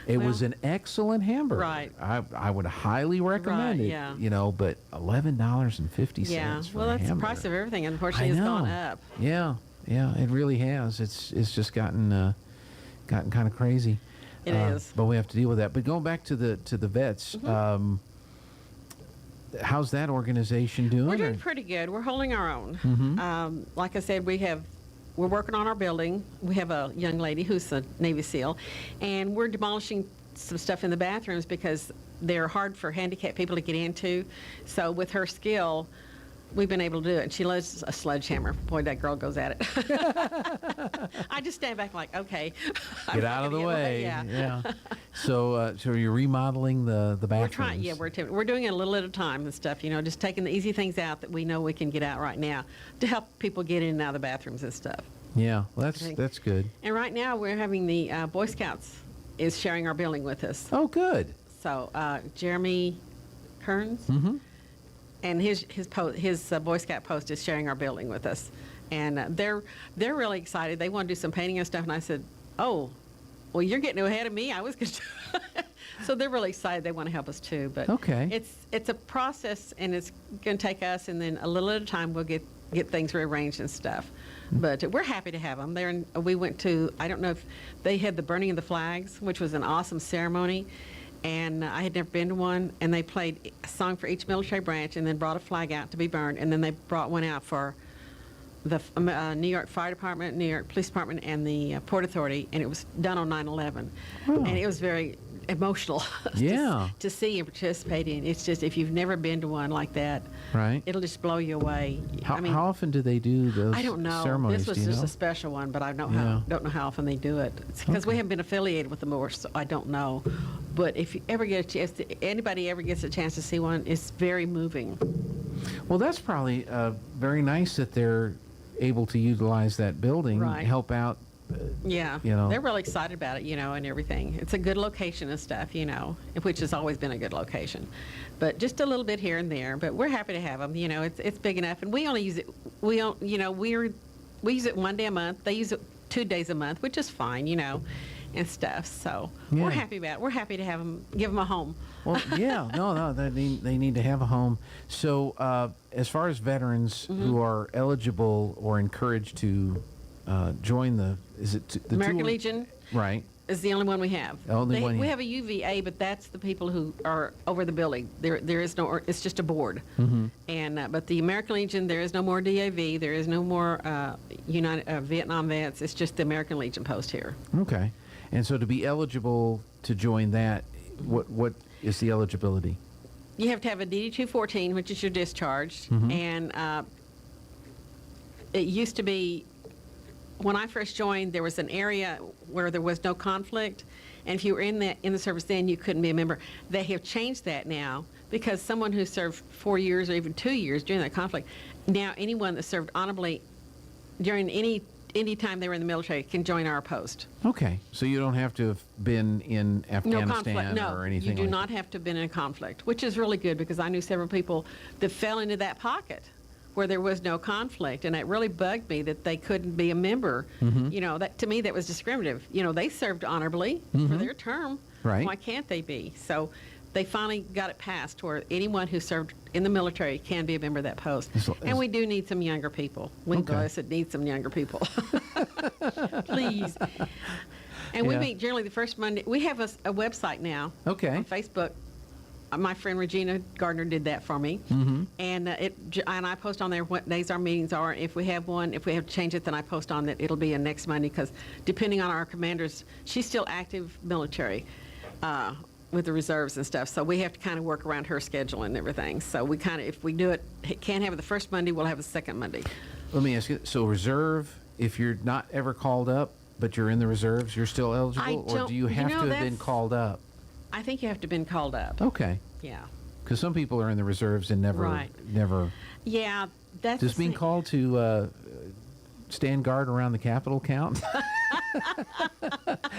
Speaker 2: It was an excellent hamburger.
Speaker 12: Right.
Speaker 2: I would highly recommend
Speaker 12: Right,
Speaker 2: it.
Speaker 12: yeah.
Speaker 2: You know, but $11.50.
Speaker 12: yeah.
Speaker 2: For
Speaker 12: Well,
Speaker 2: a
Speaker 12: that's the
Speaker 2: hamburger.
Speaker 12: price of everything. Unfortunately, has gone up.
Speaker 2: Yeah, it really has. It's just gotten kind of crazy.
Speaker 12: It is.
Speaker 2: But we have to deal with that. But going back to the vets, how's that organization doing?
Speaker 12: We're doing pretty good. We're holding our own.
Speaker 2: Mhm.
Speaker 12: Like I said, we're working on our building. We have a young lady who's a Navy SEAL, and we're demolishing some stuff in the bathrooms because they're hard for handicapped people to get into. So with her skill, we've been able to do it. And she loves a sledgehammer. Boy, that girl goes at it. I just stand back like, okay. I'm
Speaker 2: Get
Speaker 12: not
Speaker 2: out of the
Speaker 12: gonna
Speaker 2: way.
Speaker 12: Yeah.
Speaker 2: So you're remodeling the bathrooms?
Speaker 12: We're trying, yeah, we're doing it a little at a time and stuff, you know, just taking the easy things out that we know we can get out right now to help people get in and out of the bathrooms and stuff.
Speaker 2: Yeah, well,
Speaker 12: Okay.
Speaker 2: that's good.
Speaker 12: And right now we're having the Boy Scouts is sharing our building with us.
Speaker 2: Oh, good.
Speaker 12: So Jeremy Kearns
Speaker 2: Mm-hmm.
Speaker 12: and his Boy Scout post is sharing our building with us, and they're really excited. They want to do some painting and stuff, and I said, oh, well, you're getting ahead of me. I was going to. So they're really excited. They want to help us too. But
Speaker 2: Okay.
Speaker 12: it's a process, and it's going to take us, and then a little at a time we'll get things rearranged and stuff. But we're happy to have them. We went to, I don't know if they had the burning of the flags, which was an awesome ceremony. And I had never been to one, and they played a song for each military branch and then brought a flag out to be burned, and then they brought one out for the New York Fire Department, New York Police Department, and the Port Authority, and it was done on 9/11. And it was very emotional
Speaker 2: Yeah.
Speaker 12: to see and participate in. It's just, if you've never been to one like that,
Speaker 2: Right.
Speaker 12: it'll just blow you away.
Speaker 2: How,
Speaker 12: I mean,
Speaker 2: how often do they do those
Speaker 12: I don't know.
Speaker 2: ceremonies?
Speaker 12: This was
Speaker 2: do you
Speaker 12: just
Speaker 2: know?
Speaker 12: a special one, but I don't
Speaker 2: Yeah.
Speaker 12: don't know how often they do it. It's because we haven't been affiliated with them more, so I don't know. But if you ever get a chance, anybody ever gets a chance to see one, it's very moving.
Speaker 2: Well, that's probably very nice that they're able to utilize that building,
Speaker 12: Right.
Speaker 2: help out.
Speaker 12: Yeah,
Speaker 2: You know.
Speaker 12: they're really excited about it, you know, and everything. It's a good location and stuff, you know, which has always been a good location. But just a little bit here and there. But we're happy to have them. You know, it's big enough, and we only use it. We don't, you know, we use it 1 day a month. They use it 2 days a month, which is fine, you know, and stuff. So
Speaker 2: Yeah.
Speaker 12: we're happy about it. We're happy to have them, give them a home.
Speaker 2: Well, yeah, no, they need to have a home. So, as far as veterans
Speaker 12: Mm-hmm.
Speaker 2: who are eligible or encouraged to join the
Speaker 12: American Legion
Speaker 2: right?
Speaker 12: is the only one we have.
Speaker 2: Only one you
Speaker 12: We
Speaker 2: have.
Speaker 12: have a UVA, but that's the people who are over the building. There is no. It's just a board.
Speaker 2: Mhm.
Speaker 12: And but the American Legion, there is no more DAV. There is no more Vietnam vets. It's just the American Legion post here.
Speaker 2: Okay. And so to be eligible to join that, What is the eligibility?
Speaker 12: You have to have a DD-214, which is your discharge,
Speaker 2: Mhm.
Speaker 12: and it used to be, when I first joined, there was an area where there was no conflict, and if you were in the service then, you couldn't be a member. They have changed that now, because someone who served 4 years or even 2 years during that conflict, now anyone that served honorably during any time they were in the military can join our post.
Speaker 2: Okay, so you don't have to have been in Afghanistan
Speaker 12: No conflict. No,
Speaker 2: or anything
Speaker 12: you do
Speaker 2: like
Speaker 12: not have to have been in a conflict, which is really good because I knew several people that fell into that pocket where there was no conflict, and it really bugged me that they couldn't be a member.
Speaker 2: Mhm.
Speaker 12: You know, that to me that was discriminative. You know, they served honorably for
Speaker 2: Mhm.
Speaker 12: their term.
Speaker 2: Right.
Speaker 12: Why can't they be? So they finally got it passed where anyone who served in the military can be a member of that post. And we do need some younger people. We blessed need some younger people. Please. And we
Speaker 2: Yeah.
Speaker 12: meet generally the first Monday. We have a website now.
Speaker 2: Okay.
Speaker 12: On Facebook. My friend Regina Gardner did that for me.
Speaker 2: Mhm.
Speaker 12: And and I post on there what days our meetings are. If we have to change it, then I post on that it'll be a next Monday because depending on our commanders, she's still active military with the reserves and stuff. So we have to kind of work around her schedule and everything. So we kind of, if we do it, can't have it the first Monday, we'll have the second Monday.
Speaker 2: Let me ask you, so reserve, if you're not ever called up, but you're in the reserves, you're still eligible? Or do you have to have been called up?
Speaker 12: I think you have to have been called up.
Speaker 2: Okay.
Speaker 12: Yeah.
Speaker 2: Because some people are in the reserves and never.
Speaker 12: Yeah, that's
Speaker 2: Does
Speaker 12: the
Speaker 2: being
Speaker 12: thing.
Speaker 2: called to stand guard around the Capitol count?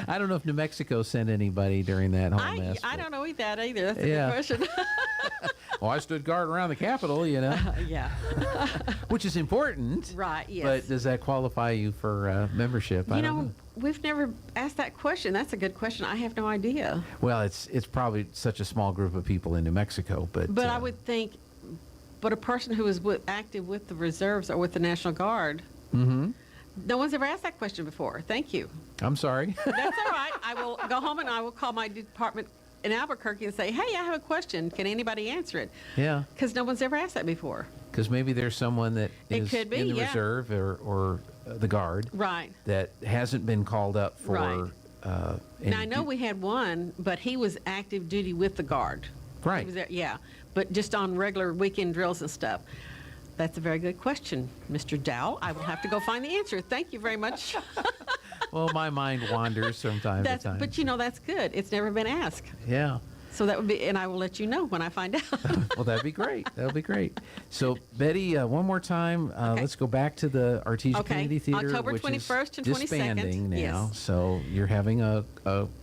Speaker 2: I don't know if New Mexico sent anybody during that whole mess.
Speaker 12: I don't know that either. That's a
Speaker 2: Yeah.
Speaker 12: good question.
Speaker 2: Well, I stood guard around the Capitol, you know.
Speaker 12: Yeah.
Speaker 2: Which is important.
Speaker 12: Right, yes.
Speaker 2: But does that qualify you for membership? I
Speaker 12: You
Speaker 2: don't
Speaker 12: know, we've never asked that question. That's a good question. I have no idea.
Speaker 2: Well, it's probably such a small group of people in New Mexico, but
Speaker 12: I would think, but a person who is active with the reserves or with the National Guard,
Speaker 2: Mm-hmm.
Speaker 12: no one's ever asked that question before. Thank you.
Speaker 2: I'm sorry.
Speaker 12: That's all right. I will go home and I will call my department in Albuquerque and say, hey, I have a question. Can anybody answer it?
Speaker 2: Yeah.
Speaker 12: Because no one's ever asked that before.
Speaker 2: Because maybe there's someone that
Speaker 12: It
Speaker 2: is
Speaker 12: could be,
Speaker 2: in the
Speaker 12: yeah.
Speaker 2: reserve or the guard
Speaker 12: Right.
Speaker 2: that hasn't been called up for.
Speaker 12: Right.
Speaker 2: Any
Speaker 12: Now, I know we had one, but he was active duty with the Guard.
Speaker 2: Right.
Speaker 12: He was there, yeah, but just on regular weekend drills and stuff. That's a very good question, Mr. Dow. I will have to go find the answer. Thank you very much.
Speaker 2: Well, my mind wanders from time to time.
Speaker 12: But you know, that's good. It's never been asked.
Speaker 2: Yeah.
Speaker 12: So that would be, and I will let you know when I find out.
Speaker 2: Well, that'd be great. That'll be great. So, Betty, one more time, let's go back to the Artesia
Speaker 12: Okay.
Speaker 2: Community Theater,
Speaker 12: October
Speaker 2: which
Speaker 12: 21st and
Speaker 2: is
Speaker 12: 22nd.
Speaker 2: disbanding now.
Speaker 12: Yes.
Speaker 2: So you're having a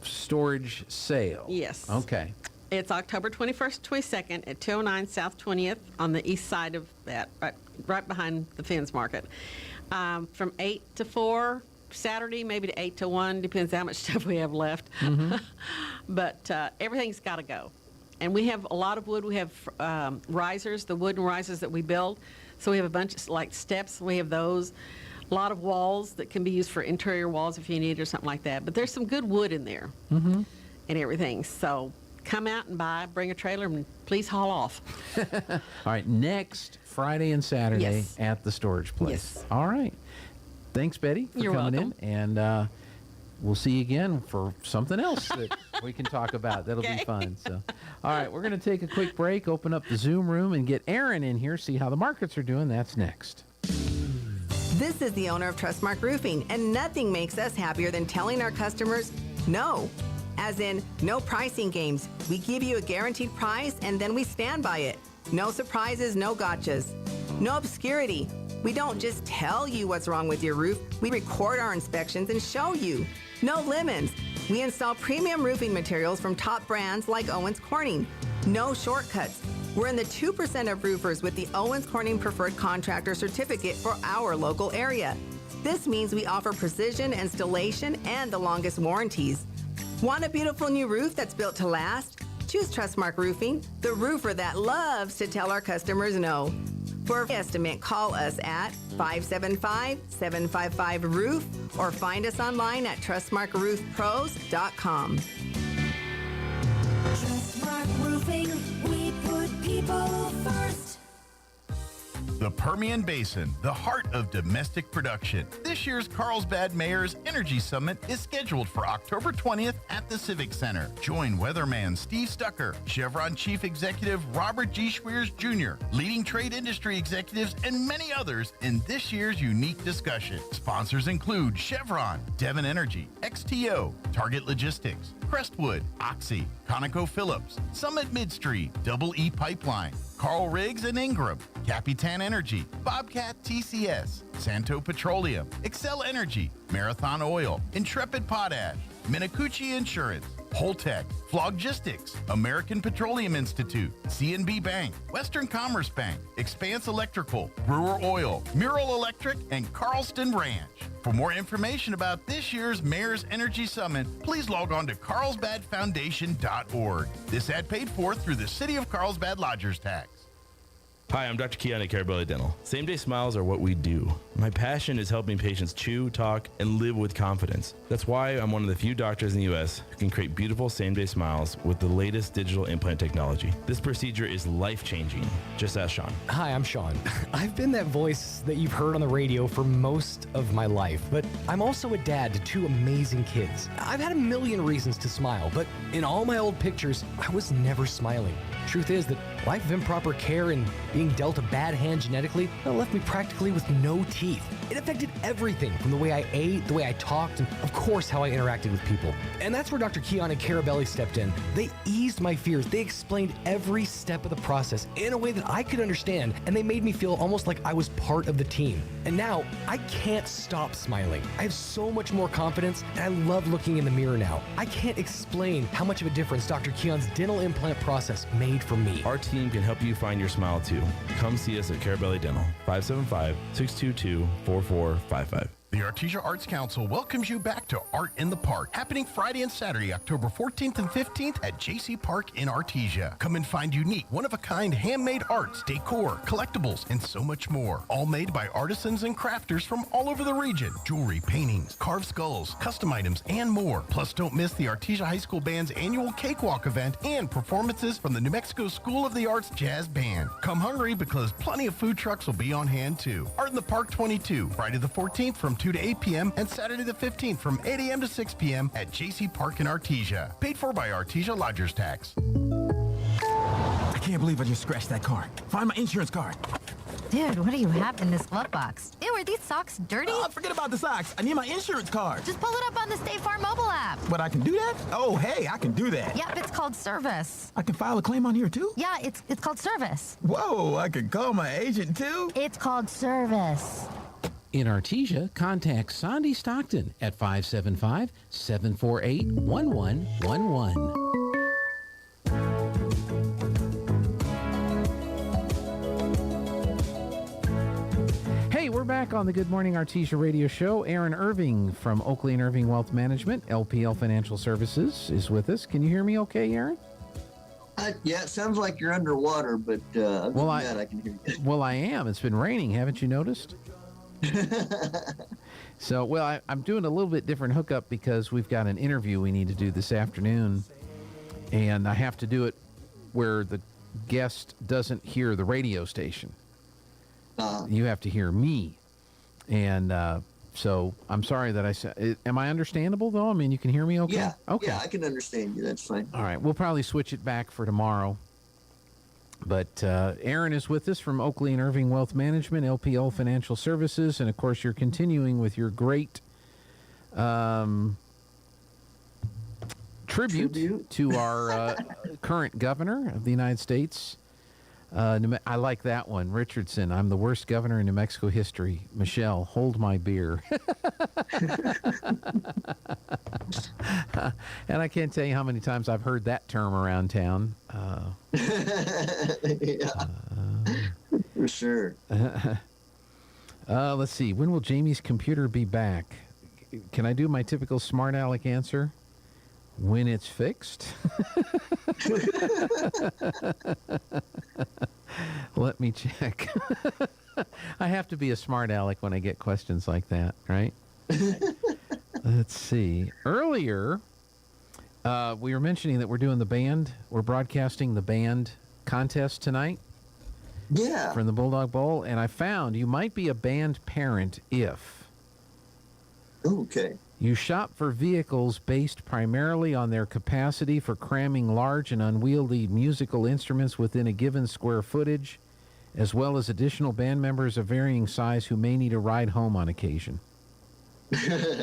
Speaker 2: storage sale.
Speaker 12: Yes.
Speaker 2: Okay.
Speaker 12: It's October 21st, 22nd at 209 South 20th on the east side of that, right behind the Fins Market. From 8 to 4 Saturday, maybe to 8 to 1, depends how much stuff we have left.
Speaker 2: Mm-hmm.
Speaker 12: But everything's got to go. And we have a lot of wood. We have risers, the wooden risers that we build. So we have a bunch of like steps. We have those. A lot of walls that can be used for interior walls if you need or something like that. But there's some good wood in there
Speaker 2: Mm-hmm.
Speaker 12: and everything. So come out and bring a trailer, and please haul off.
Speaker 2: All right. Next Friday and Saturday
Speaker 12: Yes.
Speaker 2: at the storage place.
Speaker 12: Yes.
Speaker 2: All right. Thanks, Betty, for
Speaker 12: You're
Speaker 2: coming
Speaker 12: welcome.
Speaker 2: in. And we'll see you again for something else that we can talk about. That'll
Speaker 12: Okay.
Speaker 2: be fun. So, all right. We're going to take a quick break, open up the Zoom room, and get Aaron in here, see how the markets are doing. That's next.
Speaker 6: This is the owner of Trustmark Roofing, and nothing makes us happier than telling our customers no. As in, no pricing games. We give you a guaranteed price, and then we stand by it. No surprises, no gotchas. No obscurity. We don't just tell you what's wrong with your roof. We record our inspections and show you. No lemons. We install premium roofing materials from top brands like Owens Corning. No shortcuts. We're in the 2% of roofers with the Owens Corning Preferred Contractor Certificate for our local area. This means we offer precision installation and the longest warranties. Want a beautiful new roof that's built to last? Choose Trustmark Roofing, the roofer that loves to tell our customers no. For an estimate, call us at 575-755-ROOF or find us online at trustmarkroofpros.com.
Speaker 13: Trustmark Roofing, we put people first.
Speaker 18: The Permian Basin, the heart of domestic production. This year's Carlsbad Mayor's Energy Summit is scheduled for October 20th at the Civic Center. Join weatherman Steve Stucker, Chevron Chief Executive Robert G. Schweers Jr., leading trade industry executives, and many others in this year's unique discussion. Sponsors include Chevron, Devon Energy, XTO, Target Logistics, Crestwood, Oxy, ConocoPhillips, Summit Midstream, Double E Pipeline, Carl Riggs and Ingram, Capitan Energy, Bobcat TCS, Santo Petroleum, Excel Energy, Marathon Oil, Intrepid Potash, Minicucci Insurance, Holtec, Floggistics, American Petroleum Institute, CNB Bank, Western Commerce Bank, Expanse Electrical, Brewer Oil, Mural Electric, and Carlston Ranch. For more information about this year's Mayor's Energy Summit, please log on to carlsbadfoundation.org. This ad paid for through the City of Carlsbad Lodgers Tax.
Speaker 13: Hi, I'm Dr. Keon at Carabelli Dental. Same-day smiles are what we do. My passion is helping patients chew, talk, and live with confidence. That's why I'm one of the few doctors in the U.S. who can create beautiful same-day smiles with the latest digital implant technology. This procedure is life-changing. Just ask Sean.
Speaker 11: Hi, I'm Sean. I've been that voice that you've heard on the radio for most of my life, but I'm also a dad to two amazing kids. I've had a million reasons to smile, but in all my old pictures, I was never smiling. Truth is that life of improper care and being dealt a bad hand genetically left me practically with no teeth. It affected everything from the way I ate, the way I talked, and of course how I interacted with people. And that's where Dr. Keon and Carabelli stepped in. They eased my fears. They explained every step of the process in a way that I could understand, and they made me feel almost like I was part of the team. And now I can't stop smiling. I have so much more confidence, and I love looking in the mirror now. I can't explain how much of a difference Dr. Keon's dental implant process made for me.
Speaker 13: Our team can help you find your smile too. Come see us at Carabelli Dental, 575-622-4455.
Speaker 18: The Artesia Arts Council welcomes you back to Art in the Park, happening Friday and Saturday, October 14th and 15th at JC Park in Artesia. Come and find unique, one-of-a-kind handmade arts, decor, collectibles, and so much more. All made by artisans and crafters from all over the region. Jewelry, paintings, carved skulls, custom items, and more. Plus, don't miss the Artesia High School Band's annual Cakewalk event and performances from the New Mexico School of the Arts Jazz Band. Come hungry because plenty of food trucks will be on hand too. Art in the Park 22, Friday the 14th from 2 to 8 p.m. and Saturday the 15th from 8 a.m. to 6 p.m. at JC Park in Artesia. Paid for by Artesia Lodgers Tax.
Speaker 14: I can't believe I just scratched that car. Find my insurance card.
Speaker 22: Dude, what do you have in this glove box? Ew, are these socks dirty?
Speaker 14: Oh, forget about the socks. I need my insurance card.
Speaker 22: Just pull it up on the State Farm mobile app.
Speaker 14: But I can do that? Oh, hey, I can do that.
Speaker 22: Yep, it's called service.
Speaker 14: I can file a claim on here, too?
Speaker 22: Yeah, it's called service.
Speaker 14: Whoa, I can call my agent, too?
Speaker 22: It's called service.
Speaker 2: In Artesia, contact Sandy Stockton at 575-748-1111. Hey, we're back on the Good Morning Artesia radio show. Aaron Irving from Oakley and Irving Wealth Management, LPL Financial Services, is with us. Can you hear me okay, Aaron?
Speaker 23: Yeah, it sounds like you're underwater, but other than that, I can hear you.
Speaker 2: Well, I am. It's been raining. Haven't you noticed? So, well, I'm doing a little bit different hookup because we've got an interview we need to do this afternoon, and I have to do it where the guest doesn't hear the radio station. You have to hear me, and so I'm sorry that I said. Am I understandable though? I mean, you can hear me okay?
Speaker 23: Yeah.
Speaker 2: Okay.
Speaker 23: Yeah, I can understand you. That's fine.
Speaker 2: All right. We'll probably switch it back for tomorrow. But Aaron is with us from Oakley and Irving Wealth Management, LPL Financial Services, and of course you're continuing with your great tribute to our current governor of the United States. I like that one, Richardson. I'm the worst governor in New Mexico history. Michelle, hold my beer. And I can't tell you how many times I've heard that term around town.
Speaker 23: For sure.
Speaker 2: Let's see. When will Jamie's computer be back? Can I do my typical smart aleck answer? When it's fixed. Let me check. I have to be a smart aleck when I get questions like that, right? Let's see. Earlier, we were mentioning that we're doing the band. We're broadcasting the band contest tonight.
Speaker 23: Yeah.
Speaker 2: From the Bulldog Bowl, and I found you might be a band parent if
Speaker 23: Okay.
Speaker 2: you shop for vehicles based primarily on their capacity for cramming large and unwieldy musical instruments within a given square footage, as well as additional band members of varying size who may need a ride home on occasion.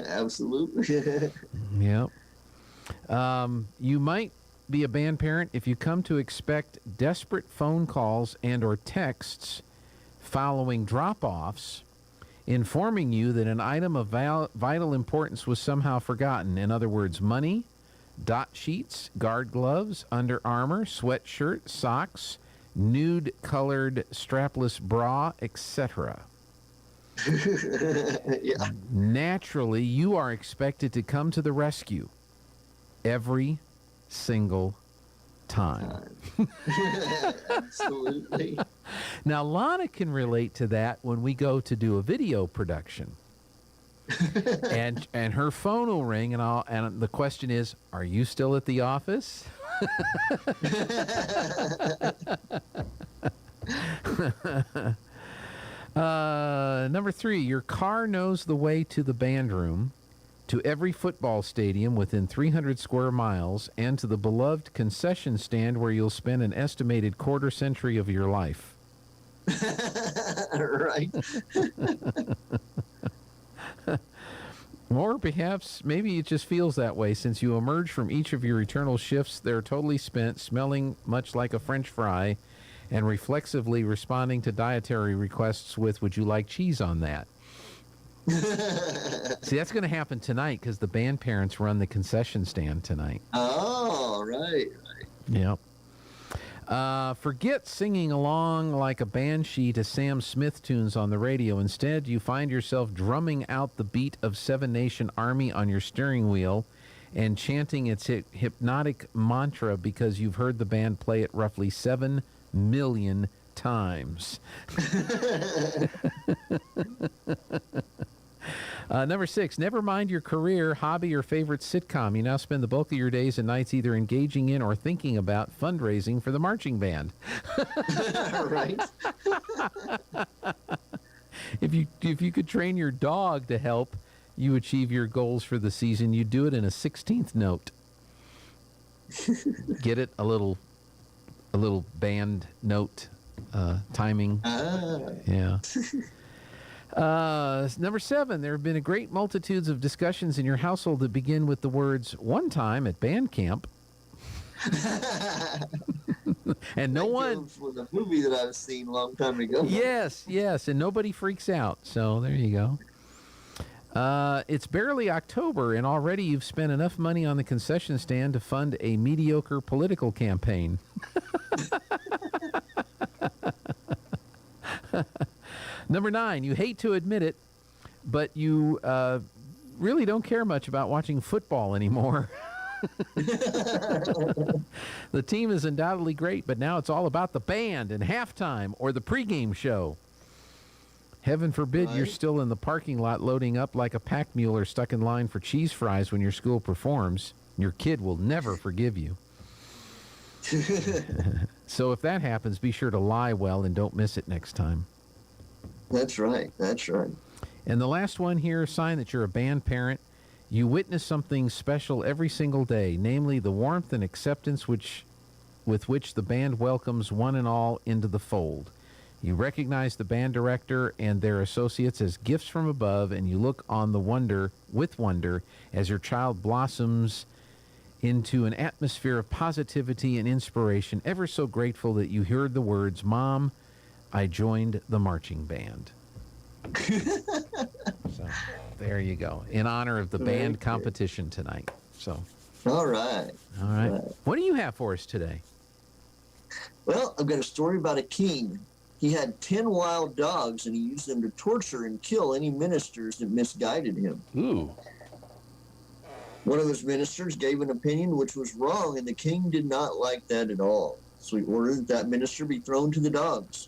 Speaker 23: Absolutely.
Speaker 2: Yep. You might be a band parent if you come to expect desperate phone calls and or texts following drop-offs informing you that an item of vital importance was somehow forgotten. In other words, money, dot sheets, guard gloves, Under Armour, sweatshirt, socks, nude-colored strapless bra, etc.
Speaker 23: Yeah.
Speaker 2: Naturally, you are expected to come to the rescue every single time.
Speaker 23: Absolutely.
Speaker 2: Now, Lana can relate to that when we go to do a video production. and her phone will ring, and the question is, are you still at the office? Number 3, your car knows the way to the band room, to every football stadium within 300 square miles, and to the beloved concession stand where you'll spend an estimated quarter century of your life.
Speaker 23: Right.
Speaker 2: Or perhaps, maybe it just feels that way since you emerge from each of your eternal shifts there totally spent, smelling much like a French fry, and reflexively responding to dietary requests with, would you like cheese on that? See, that's going to happen tonight because the band parents run the concession stand tonight.
Speaker 23: Oh, right.
Speaker 2: Yep. Forget singing along like a banshee to Sam Smith tunes on the radio. Instead, you find yourself drumming out the beat of Seven Nation Army on your steering wheel and chanting its hypnotic mantra because you've heard the band play it roughly 7 million times. Number 6, never mind your career, hobby, or favorite sitcom. You now spend the bulk of your days and nights either engaging in or thinking about fundraising for the marching band.
Speaker 23: Right.
Speaker 2: If you could train your dog to help you achieve your goals for the season, you'd do it in a 16th note. Get it? A little band note timing. Yeah. Number 7, there have been a great multitudes of discussions in your household that begin with the words, one time at band camp. And no one...
Speaker 23: was a movie that I've seen a long time ago.
Speaker 2: Yes, and nobody freaks out. So there you go. It's barely October, and already you've spent enough money on the concession stand to fund a mediocre political campaign. Number 9, you hate to admit it, but you really don't care much about watching football anymore. The team is undoubtedly great, but now it's all about the band and halftime or the pregame show. Heaven forbid you're still in the parking lot loading up like a pack mule or stuck in line for cheese fries when your school performs. Your kid will never forgive you. So if that happens, be sure to lie well and don't miss it next time.
Speaker 23: That's right.
Speaker 2: And the last one here, a sign that you're a band parent. You witness something special every single day, namely the warmth and acceptance with which the band welcomes one and all into the fold. You recognize the band director and their associates as gifts from above, and you look on with wonder as your child blossoms into an atmosphere of positivity and inspiration, ever so grateful that you heard the words, Mom, I joined the marching band. So there you go. In honor of the band competition tonight. So.
Speaker 23: All right.
Speaker 2: What do you have for us today?
Speaker 23: Well, I've got a story about a king. He had 10 wild dogs, and he used them to torture and kill any ministers that misguided him.
Speaker 2: Ooh.
Speaker 23: One of his ministers gave an opinion which was wrong, and the king did not like that at all. So he ordered that minister be thrown to the dogs.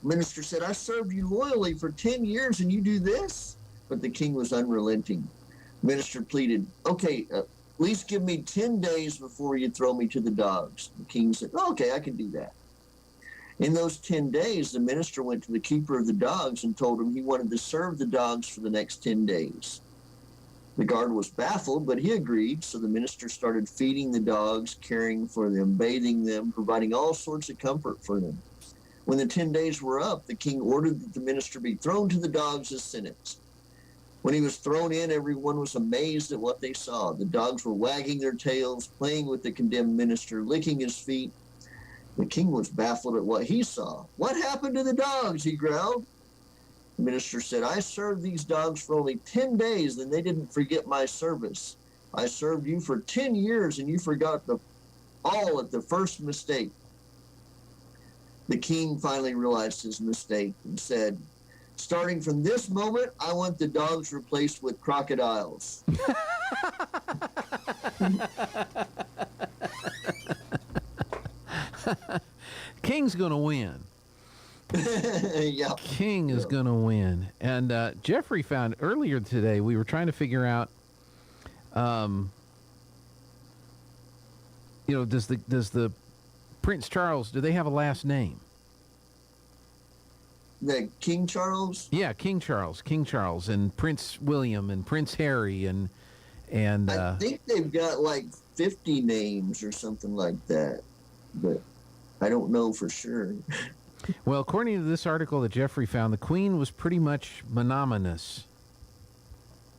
Speaker 23: The minister said, I served you loyally for 10 years, and you do this? But the king was unrelenting. The minister pleaded, okay, at least give me 10 days before you throw me to the dogs. The king said, okay, I can do that. In those 10 days, the minister went to the keeper of the dogs and told him he wanted to serve the dogs for the next 10 days. The guard was baffled, but he agreed, so the minister started feeding the dogs, caring for them, bathing them, providing all sorts of comfort for them. When the 10 days were up, the king ordered that the minister be thrown to the dogs as sentence. When he was thrown in, everyone was amazed at what they saw. The dogs were wagging their tails, playing with the condemned minister, licking his feet. The king was baffled at what he saw. "What happened to the dogs?" he growled. The minister said, "I served these dogs for only 10 days, and they didn't forget my service. I served you for 10 years, and you forgot all at the first mistake." The king finally realized his mistake and said, "Starting from this moment, I want the dogs replaced with crocodiles."
Speaker 2: King's going to win.
Speaker 23: Yeah.
Speaker 2: King is going to win. And Jeffrey found earlier today, we were trying to figure out, does the Prince Charles, do they have a last name?
Speaker 23: The King Charles?
Speaker 2: Yeah, King Charles, and Prince William, and Prince Harry, and
Speaker 23: I think they've got like 50 names or something like that, but I don't know for sure.
Speaker 2: Well, according to this article that Jeffrey found, the Queen was pretty much monogamous,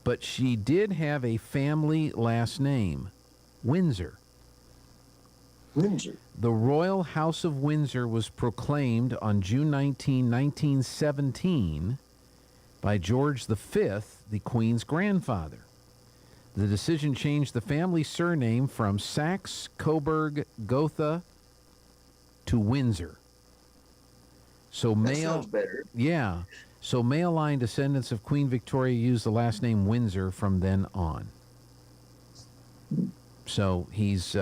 Speaker 2: but she did have a family last name, Windsor.
Speaker 23: Windsor.
Speaker 2: The Royal House of Windsor was proclaimed on June 19, 1917 by George V, the Queen's grandfather. The decision changed the family surname from Saxe-Coburg-Gotha to Windsor. So
Speaker 23: that sounds better.
Speaker 2: Yeah. So male line descendants of Queen Victoria used the last name Windsor from then on. So he's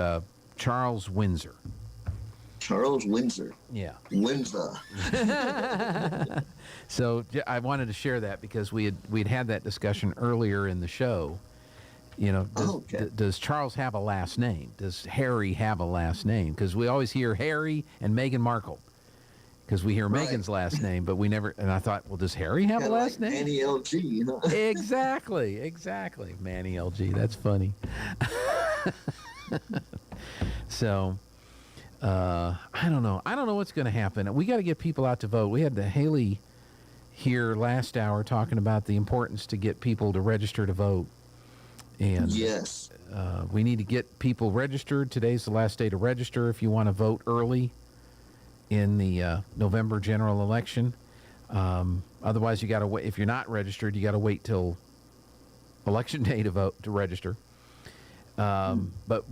Speaker 2: Charles Windsor.
Speaker 23: Charles Windsor.
Speaker 2: Yeah.
Speaker 23: Windsor.
Speaker 2: So I wanted to share that because we'd had that discussion earlier in the show. Does Charles have a last name? Does Harry have a last name? Because we always hear Harry and Meghan Markle. Because we hear Meghan's last name, but we never. And I thought, well, does Harry have a last name?
Speaker 23: Manny LG. Huh?
Speaker 2: Exactly. Manny LG. That's funny. So, I don't know. I don't know what's going to happen. We got to get people out to vote. We had the Haley here last hour talking about the importance to get people to register to vote. And
Speaker 23: yes,
Speaker 2: we need to get people registered. Today's the last day to register if you want to vote early in the November general election. Otherwise, you got to wait. If you're not registered, you got to wait till election day to vote to register. But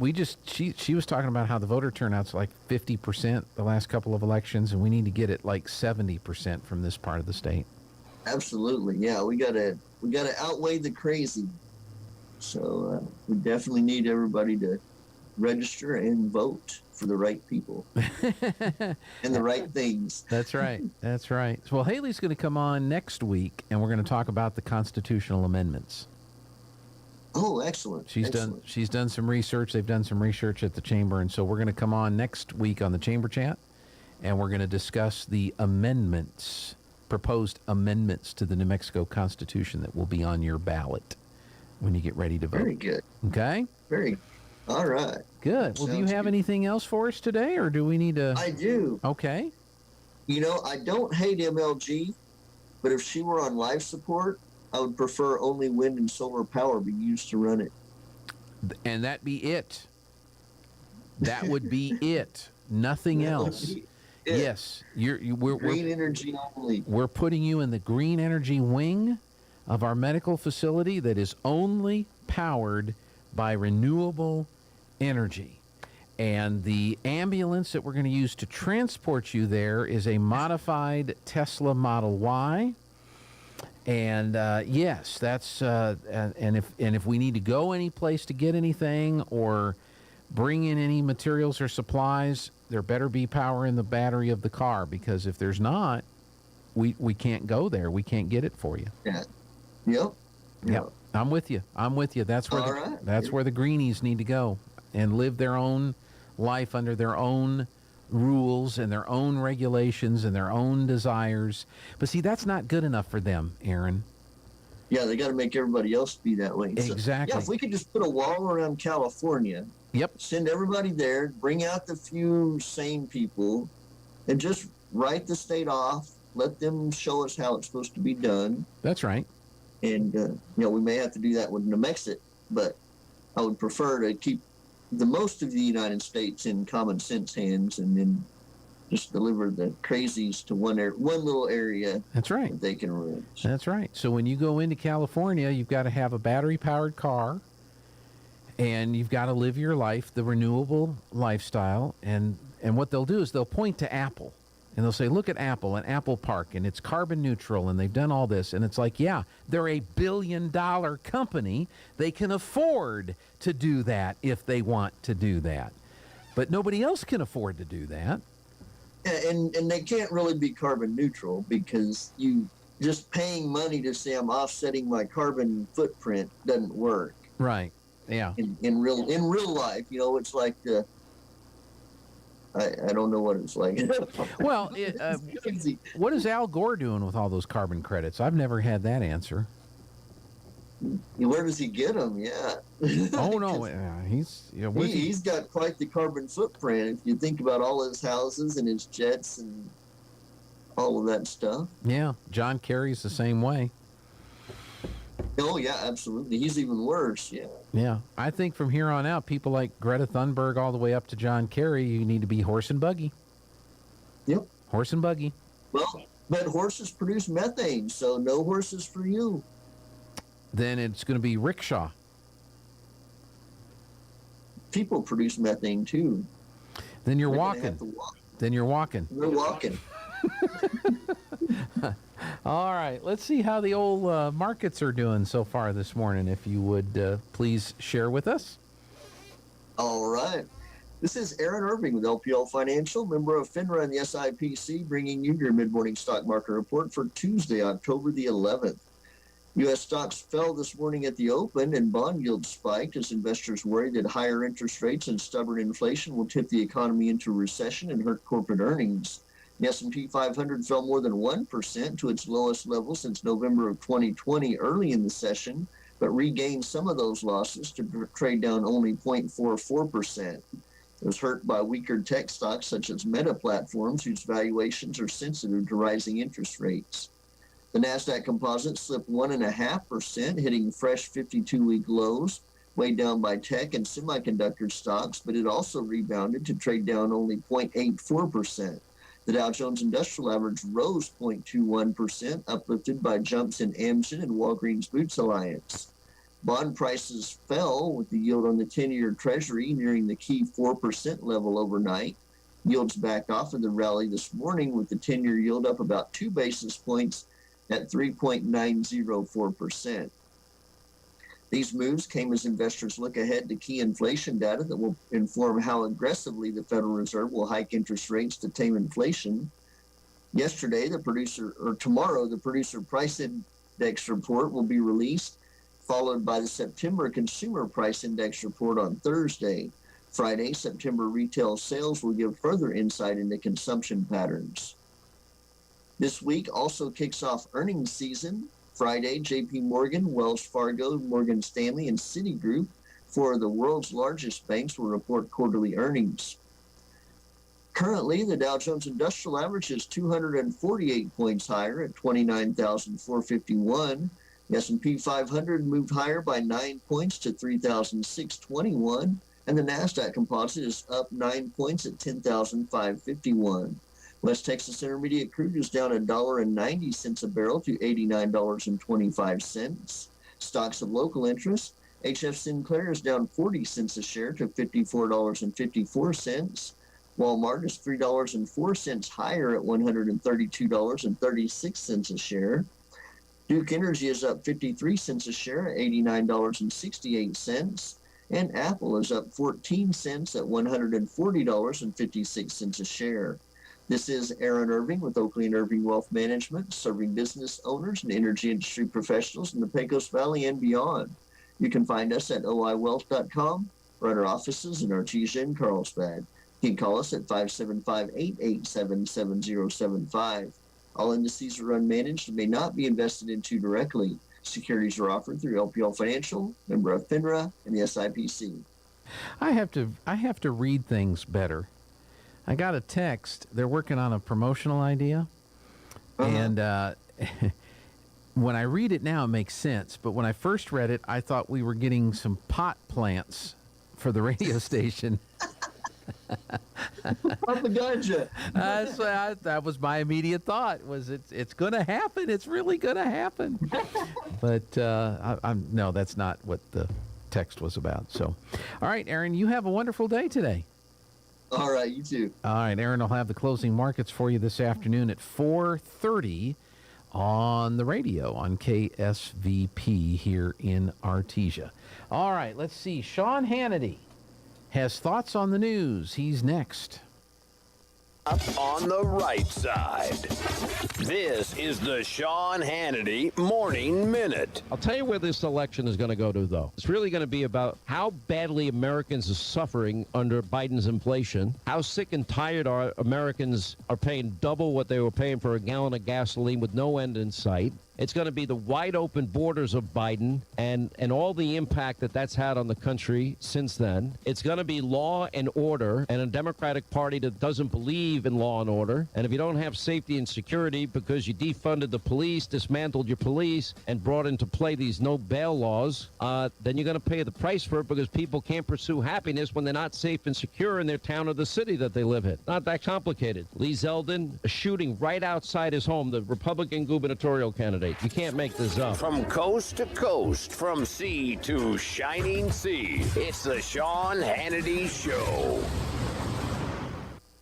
Speaker 2: she was talking about how the voter turnout's like 50% the last couple of elections, and we need to get it like 70% from this part of the state.
Speaker 23: Absolutely, yeah. We gotta outweigh the crazy. So we definitely need everybody to register and vote for the right people and the right things.
Speaker 2: That's right. Well, Haley's going to come on next week, and we're going to talk about the constitutional amendments.
Speaker 23: Oh, excellent.
Speaker 2: She's done some research. They've done some research at the chamber, and so we're going to come on next week on the Chamber Chat, and we're going to discuss the proposed amendments to the New Mexico Constitution that will be on your ballot when you get ready to vote.
Speaker 23: Very good.
Speaker 2: Okay?
Speaker 23: Very all right.
Speaker 2: Good. Well, do you have anything else for us today, or do we need to...
Speaker 23: I do.
Speaker 2: Okay.
Speaker 23: I don't hate MLG, but if she were on life support, I would prefer only wind and solar power be used to run it.
Speaker 2: And that be it. That would be it. Nothing else. Yes. We're
Speaker 23: green energy only.
Speaker 2: We're putting you in the green energy wing of our medical facility that is only powered by renewable energy. And the ambulance that we're going to use to transport you there is a modified Tesla Model Y. And yes, that's and if we need to go any place to get anything or bring in any materials or supplies, there better be power in the battery of the car, because if there's not, we can't go there. We can't get it for you.
Speaker 23: Yeah.
Speaker 2: Yep. I'm with you. That's where where the greenies need to go and live their own life under their own rules and their own regulations and their own desires. But see, that's not good enough for them, Aaron.
Speaker 23: Yeah, they got to make everybody else be that way.
Speaker 2: Exactly.
Speaker 23: So, yeah, if we could just put a wall around California, send everybody there, bring out the few sane people, and just write the state off, let them show us how it's supposed to be done.
Speaker 2: That's right.
Speaker 23: And, we may have to do that with New Mexico, but I would prefer to keep the most of the United States in common sense hands and then just deliver the crazies to one little area.
Speaker 2: That's right.
Speaker 23: That they can run.
Speaker 2: That's right. So when you go into California, you've got to have a battery-powered car, and you've got to live your life, the renewable lifestyle. And what they'll do is they'll point to Apple, and they'll say, look at Apple and Apple Park, and it's carbon neutral, and they've done all this. And it's like, yeah, they're a billion-dollar company. They can afford to do that if they want to do that. But nobody else can afford to do that.
Speaker 23: And they can't really be carbon neutral because you just paying money to say I'm offsetting my carbon footprint doesn't work.
Speaker 2: Right. Yeah.
Speaker 23: In real life, it's like I don't know what it's like.
Speaker 2: Well, what is Al Gore doing with all those carbon credits? I've never had that answer.
Speaker 23: Where does he get them? Yeah.
Speaker 2: Oh no,
Speaker 23: he's got quite the carbon footprint. If you think about all his houses and his jets and all of that stuff.
Speaker 2: Yeah, John Kerry's the same way.
Speaker 23: Oh yeah, absolutely. He's even worse. Yeah.
Speaker 2: Yeah, I think from here on out, people like Greta Thunberg all the way up to John Kerry, you need to be horse and buggy.
Speaker 23: Yep.
Speaker 2: Horse and buggy.
Speaker 23: Well, but horses produce methane, so no horses for you.
Speaker 2: Then it's going to be rickshaw.
Speaker 23: People produce methane too.
Speaker 2: Then you're walking. Then you're walking.
Speaker 23: They're walking.
Speaker 2: All right, let's see how the old markets are doing so far this morning. If you would please share with us.
Speaker 23: All right. This is Aaron Irving with LPL Financial, member of FINRA and the SIPC, bringing you your mid-morning stock market report for Tuesday, October the 11th. U.S. stocks fell this morning at the open, and bond yields spiked as investors worried that higher interest rates and stubborn inflation will tip the economy into recession and hurt corporate earnings. The S&P 500 fell more than 1% to its lowest level since November of 2020 early in the session, but regained some of those losses to trade down only 0.44%. It was hurt by weaker tech stocks such as Meta Platforms, whose valuations are sensitive to rising interest rates. The NASDAQ composite slipped 1.5%, hitting fresh 52-week lows, weighed down by tech and semiconductor stocks, but it also rebounded to trade down only 0.84%. The Dow Jones Industrial Average rose 0.21%, uplifted by jumps in Amgen and Walgreens Boots Alliance. Bond prices fell, with the yield on the 10-year Treasury nearing the key 4% level overnight. Yields backed off of the rally this morning, with the 10-year yield up about 2 basis points at 3.904%. These moves came as investors look ahead to key inflation data that will inform how aggressively the Federal Reserve will hike interest rates to tame inflation. Tomorrow, the Producer Price Index report will be released, followed by the September Consumer Price Index report on Thursday. Friday, September retail sales will give further insight into consumption patterns. This week also kicks off earnings season. Friday, JP Morgan, Wells Fargo, Morgan Stanley, and Citigroup, four of the world's largest banks, will report quarterly earnings. Currently, the Dow Jones Industrial Average is 248 points higher at 29,451. The S&P 500 moved higher by 9 points to 3,621, and the NASDAQ composite is up 9 points at 10,551. West Texas Intermediate crude is down $1.90 a barrel to $89.25. Stocks of local interest, HF Sinclair is down 40 cents a share to $54.54. Walmart is $3.04 higher at $132.36 a share. Duke Energy is up 53 cents a share at $89.68. And Apple is up 14 cents at $140.56 a share. This is Aaron Irving with Oakley & Irving Wealth Management, serving business owners and energy industry professionals in the Pecos Valley and beyond. You can find us at oiwealth.com or at our offices in Artesia and Carlsbad. You can call us at 575-887-7075. All indices are unmanaged and may not be invested into directly. Securities are offered through LPL Financial, member of FINRA, and the SIPC.
Speaker 2: I have to read things better. I got a text. They're working on a promotional idea, and when I read it now, it makes sense. But when I first read it, I thought we were getting some pot plants for the radio station. That was my immediate thought. Was it's going to happen? It's really going to happen. But no, that's not what the text was about. So, all right, Aaron, you have a wonderful day today.
Speaker 23: All right, you too.
Speaker 2: All right, Aaron will have the closing markets for you this afternoon at 4:30 on the radio on KSVP here in Artesia. All right, let's see. Sean Hannity has thoughts on the news. He's next.
Speaker 1: Up on the right side. This is the Sean Hannity Morning Minute.
Speaker 15: I'll tell you where this election is going to go to, though. It's really going to be about how badly Americans are suffering under Biden's inflation, how sick and tired our Americans are paying double what they were paying for a gallon of gasoline with no end in sight. It's going to be the wide open borders of Biden and all the impact that that's had on the country since then. It's going to be law and order and a Democratic Party that doesn't believe in law and order. And if you don't have safety and security because you defunded the police, dismantled your police, and brought into play these no bail laws, then you're going to pay the price for it because people can't pursue happiness when they're not safe and secure in their town or the city that they live in. Not that complicated. Lee Zeldin, a shooting right outside his home, the Republican gubernatorial candidate. You can't make this up.
Speaker 1: From coast to coast, from sea to shining sea, it's the Sean Hannity Show.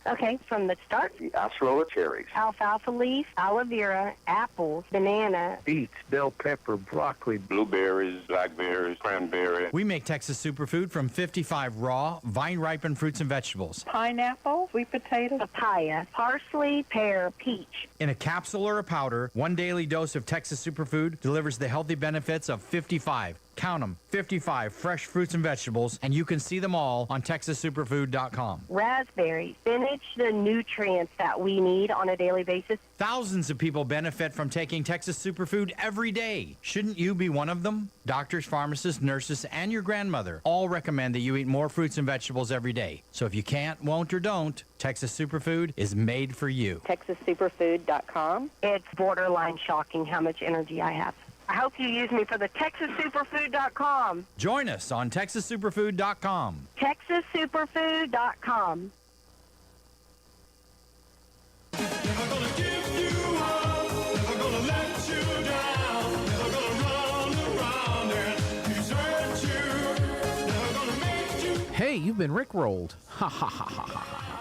Speaker 16: Okay, from the start.
Speaker 19: The acerola cherries.
Speaker 16: Alfalfa leaf, aloe vera, apples, banana.
Speaker 19: Beets, bell pepper, broccoli. Blueberries, blackberries, cranberry.
Speaker 24: We make Texas superfood from 55 raw, vine-ripened fruits and vegetables.
Speaker 16: Pineapple, sweet potato, papaya, parsley, pear, peach.
Speaker 24: In a capsule or a powder, one daily dose of Texas superfood delivers the healthy benefits of 55. Count them, 55 fresh fruits and vegetables, and you can see them all on TexasSuperfood.com.
Speaker 16: Raspberry, spinach, the nutrients that we need on a daily basis.
Speaker 24: Thousands of people benefit from taking Texas Superfood every day. Shouldn't you be one of them? Doctors, pharmacists, nurses, and your grandmother all recommend that you eat more fruits and vegetables every day. So if you can't, won't, or don't, Texas Superfood is made for you.
Speaker 16: TexasSuperfood.com. It's borderline shocking how much energy I have. I hope you use me for the TexasSuperfood.com.
Speaker 24: Join us on TexasSuperfood.com.
Speaker 16: TexasSuperfood.com.
Speaker 3: Never gonna give you up, never gonna let you down, never gonna run around and desert you, never gonna make you.
Speaker 2: Hey, you've been rickrolled. Ha ha ha ha ha.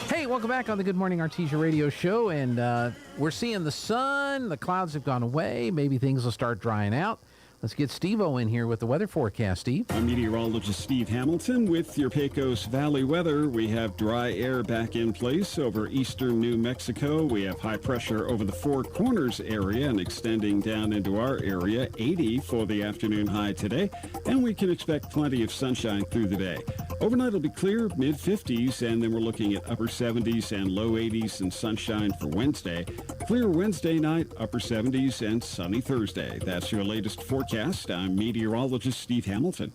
Speaker 2: Hey, welcome back on the Good Morning Artesia radio show, and we're seeing the sun. The clouds have gone away. Maybe things will start drying out. Let's get Steve-O in here with the weather forecast. Steve?
Speaker 5: I'm meteorologist Steve Hamilton with your Pecos Valley weather. We have dry air back in place over eastern New Mexico. We have high pressure over the Four Corners area and extending down into our area. 80 for the afternoon high today, and we can expect plenty of sunshine through the day. Overnight it'll be clear, mid-50s, and then we're looking at upper 70s and low 80s and sunshine for Wednesday. Clear Wednesday night, upper 70s, and sunny Thursday. That's your latest forecast. I'm meteorologist Steve Hamilton.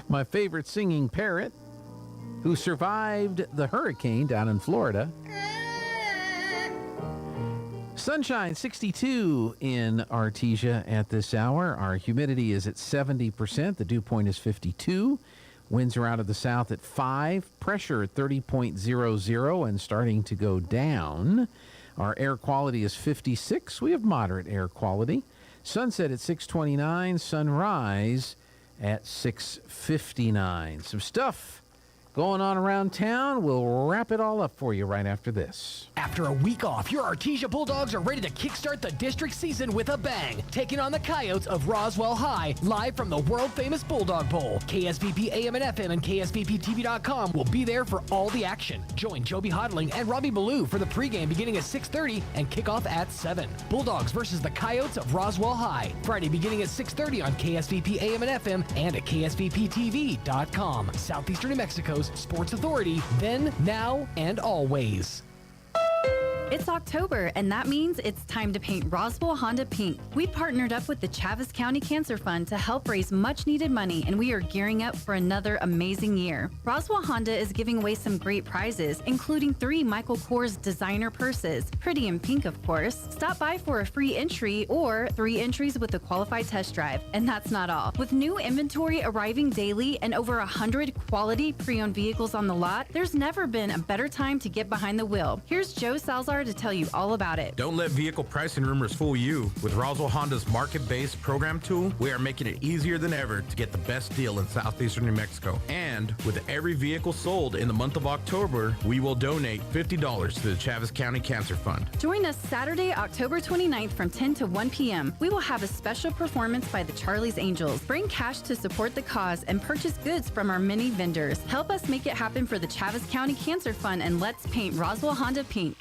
Speaker 2: My favorite singing parrot who survived the hurricane down in Florida. Sunshine, 62 in Artesia at this hour. Our humidity is at 70%. The dew point is 52. Winds are out of the south at 5. Pressure at 30.00 and starting to go down. Our air quality is 56. We have moderate air quality. Sunset at 6:29. Sunrise at 6:59. Some stuff going on around town. We'll wrap it all up for you right after this.
Speaker 11: After a week off, your Artesia Bulldogs are ready to kickstart the district season with a bang, taking on the Coyotes of Roswell High, live from the world-famous Bulldog Bowl. KSVP AM and FM and KSVPTV.com will be there for all the action. Join Joby Hodling and Robbie Ballou for the pregame beginning at 6:30 and kickoff at 7. Bulldogs versus the Coyotes of Roswell High, Friday beginning at 6:30 on KSVP AM and FM and at KSVPTV.com. Southeastern New Mexico's Sports Authority, then, now, and always.
Speaker 22: It's October, and that means it's time to paint Roswell Honda pink. We partnered up with the Chaves County Cancer Fund to help raise much-needed money, and we are gearing up for another amazing year. Roswell Honda is giving away some great prizes, including 3 Michael Kors designer purses, pretty in pink, of course. Stop by for a free entry or 3 entries with a qualified test drive. And that's not all. With new inventory arriving daily and over 100 quality pre-owned vehicles on the lot, there's never been a better time to get behind the wheel. Here's Joe Salzar to tell you all about it.
Speaker 4: Don't let vehicle pricing rumors fool you. With Roswell Honda's market-based program tool, we are making it easier than ever to get the best deal in southeastern New Mexico. And with every vehicle sold in the month of October, we will donate $50 to the Chaves County Cancer Fund.
Speaker 22: Join us Saturday, October 29th from 10 to 1 p.m. We will have a special performance by the Charlie's Angels. Bring cash to support the cause and purchase goods from our many vendors. Help us make it happen for the Chaves County Cancer Fund, and let's paint Roswell Honda pink.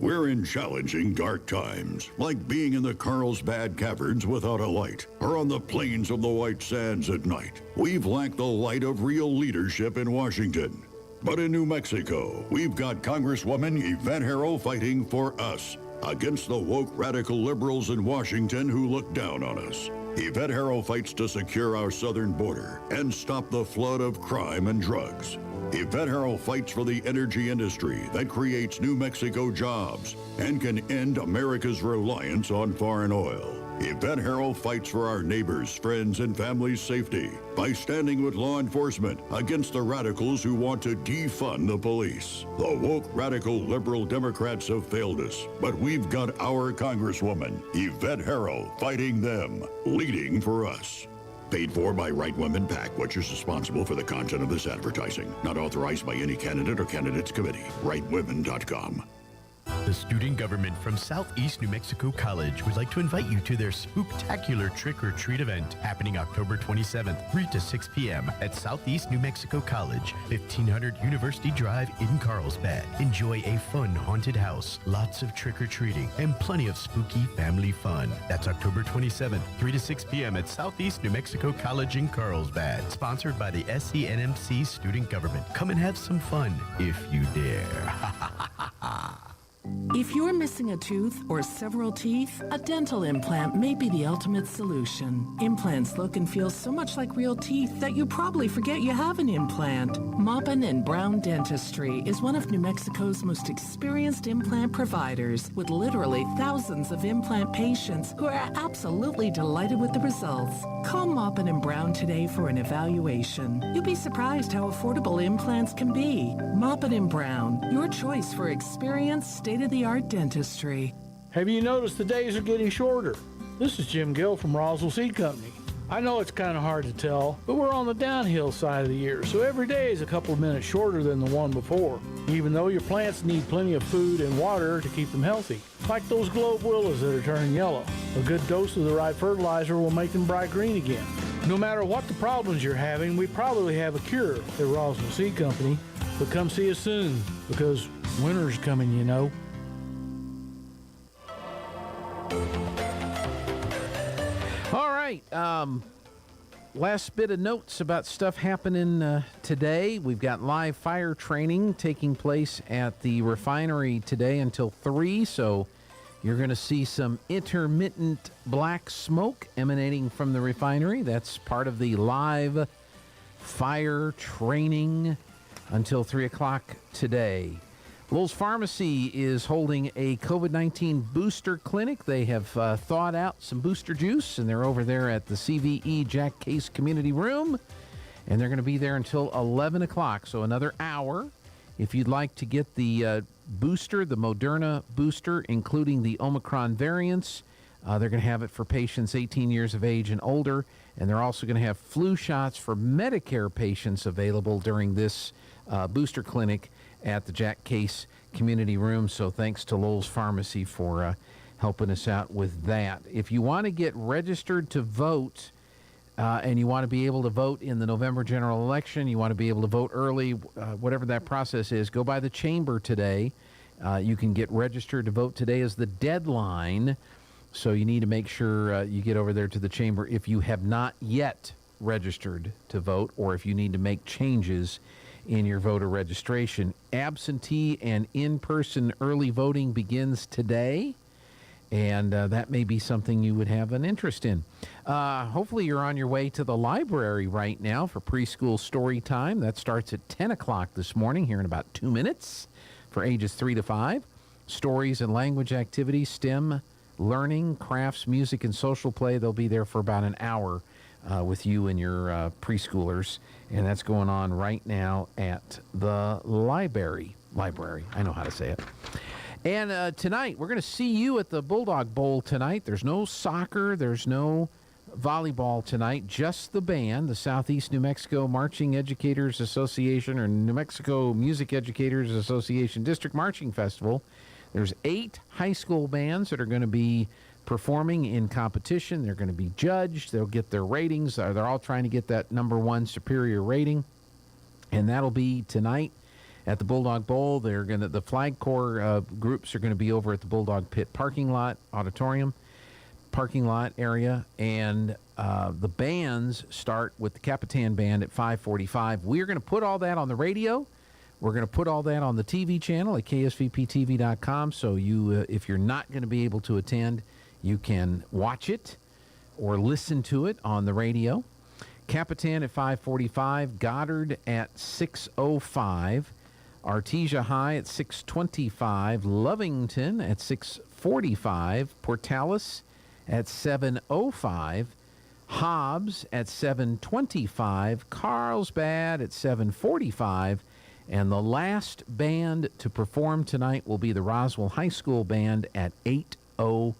Speaker 8: We're in challenging dark times, like being in the Carlsbad Caverns without a light, or on the plains of the White Sands at night. We've lacked the light of real leadership in Washington. But in New Mexico, we've got Congresswoman Yvette Harrow fighting for us, against the woke radical liberals in Washington who look down on us. Yvette Harrow fights to secure our southern border and stop the flood of crime and drugs. Yvette Harrow fights for the energy industry that creates New Mexico jobs and can end America's reliance on foreign oil. Yvette Harrow fights for our neighbors, friends, and families' safety by standing with law enforcement against the radicals who want to defund the police. The woke, radical, liberal Democrats have failed us, but we've got our Congresswoman, Yvette Harrow, fighting them, leading for us. Paid for by Right Women PAC, which is responsible for the content of this advertising. Not authorized by any candidate or candidates committee. RightWomen.com.
Speaker 17: The student government from Southeast New Mexico College would like to invite you to their spooktacular trick-or-treat event happening October 27th, 3 to 6 p.m. at Southeast New Mexico College, 1500 University Drive in Carlsbad. Enjoy a fun haunted house, lots of trick-or-treating, and plenty of spooky family fun. That's October 27th, 3 to 6 p.m. at Southeast New Mexico College in Carlsbad. Sponsored by the SCNMC student government. Come and have some fun if you dare.
Speaker 21: If you're missing a tooth or several teeth, a dental implant may be the ultimate solution. Implants look and feel so much like real teeth that you probably forget you have an implant. Maupin and Brown Dentistry is one of New Mexico's most experienced implant providers, with literally thousands of implant patients who are absolutely delighted with the results. Call Maupin and Brown today for an evaluation. You'll be surprised how affordable implants can be. Maupin and Brown, your choice for experienced, state-of-the-art dentistry.
Speaker 25: Have you noticed the days are getting shorter? This is Jim Gill from Roswell Seed Company. I know it's kind of hard to tell, but we're on the downhill side of the year, so every day is a couple of minutes shorter than the one before, even though your plants need plenty of food and water to keep them healthy. Like those globe willows that are turning yellow. A good dose of the right fertilizer will make them bright green again. No matter what the problems you're having, we probably have a cure at Roswell Seed Company, but come see us soon, because winter's coming, you know.
Speaker 2: All right. Last bit of notes about stuff happening today. We've got live fire training taking place at the refinery today until 3, so you're going to see some intermittent black smoke emanating from the refinery. That's part of the live fire training until 3 o'clock today. Lowell's Pharmacy is holding a COVID-19 booster clinic. They have thawed out some booster juice, and they're over there at the CVE Jack Case Community Room, and they're going to be there until 11 o'clock, so another hour. If you'd like to get the booster, the Moderna booster, including the Omicron variants, they're going to have it for patients 18 years of age and older, and they're also going to have flu shots for Medicare patients available during this booster clinic at the Jack Case Community Room. So thanks to Lowell's Pharmacy for helping us out with that. If you want to get registered to vote, and you want to be able to vote in the November general election, you want to be able to vote early, whatever that process is, go by the chamber today. You can get registered to vote. Today is the deadline, so you need to make sure you get over there to the chamber if you have not yet registered to vote, or if you need to make changes in your voter registration. Absentee and in-person early voting begins today, and that may be something you would have an interest in. Hopefully you're on your way to the library right now for preschool story time. That starts at 10 o'clock this morning, here in about 2 minutes, for ages 3 to 5. Stories and language activities, STEM, learning, crafts, music, and social play. They'll be there for about an hour with you and your preschoolers, and that's going on right now at the library. I know how to say it. And tonight, we're going to see you at the Bulldog Bowl tonight. There's no soccer. There's no volleyball tonight. Just the band, the Southeast New Mexico Marching Educators Association, or New Mexico Music Educators Association District Marching Festival. There's 8 high school bands that are going to be performing in competition. They're going to be judged. They'll get their ratings. They're all trying to get that #1 superior rating. And that'll be tonight at the Bulldog Bowl. The Flag Corps groups are going to be over at the Bulldog Pit parking lot area, and the bands start with the Capitan Band at 5:45. We're going to put all that on the radio. We're going to put all that on the TV channel at ksvptv.com, so you, if you're not going to be able to attend, you can watch it or listen to it on the radio. Capitan at 5:45, Goddard at 6:05, Artesia High at 6:25, Lovington at 6:45, Portales at 7:05, Hobbs at 7:25, Carlsbad at 7:45, and the last band to perform tonight will be the Roswell High School Band at 8:05.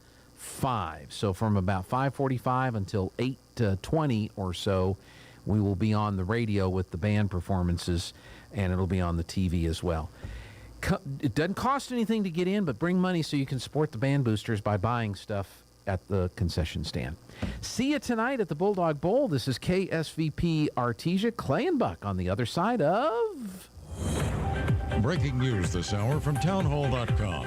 Speaker 2: So from about 5:45 until 8:20 or so, we will be on the radio with the band performances, and it'll be on the TV as well. It doesn't cost anything to get in, but bring money so you can support the band boosters by buying stuff at the concession stand. See you tonight at the Bulldog Bowl. This is KSVP Artesia, Clay and Buck on the other side of...
Speaker 7: Breaking news this hour from townhall.com.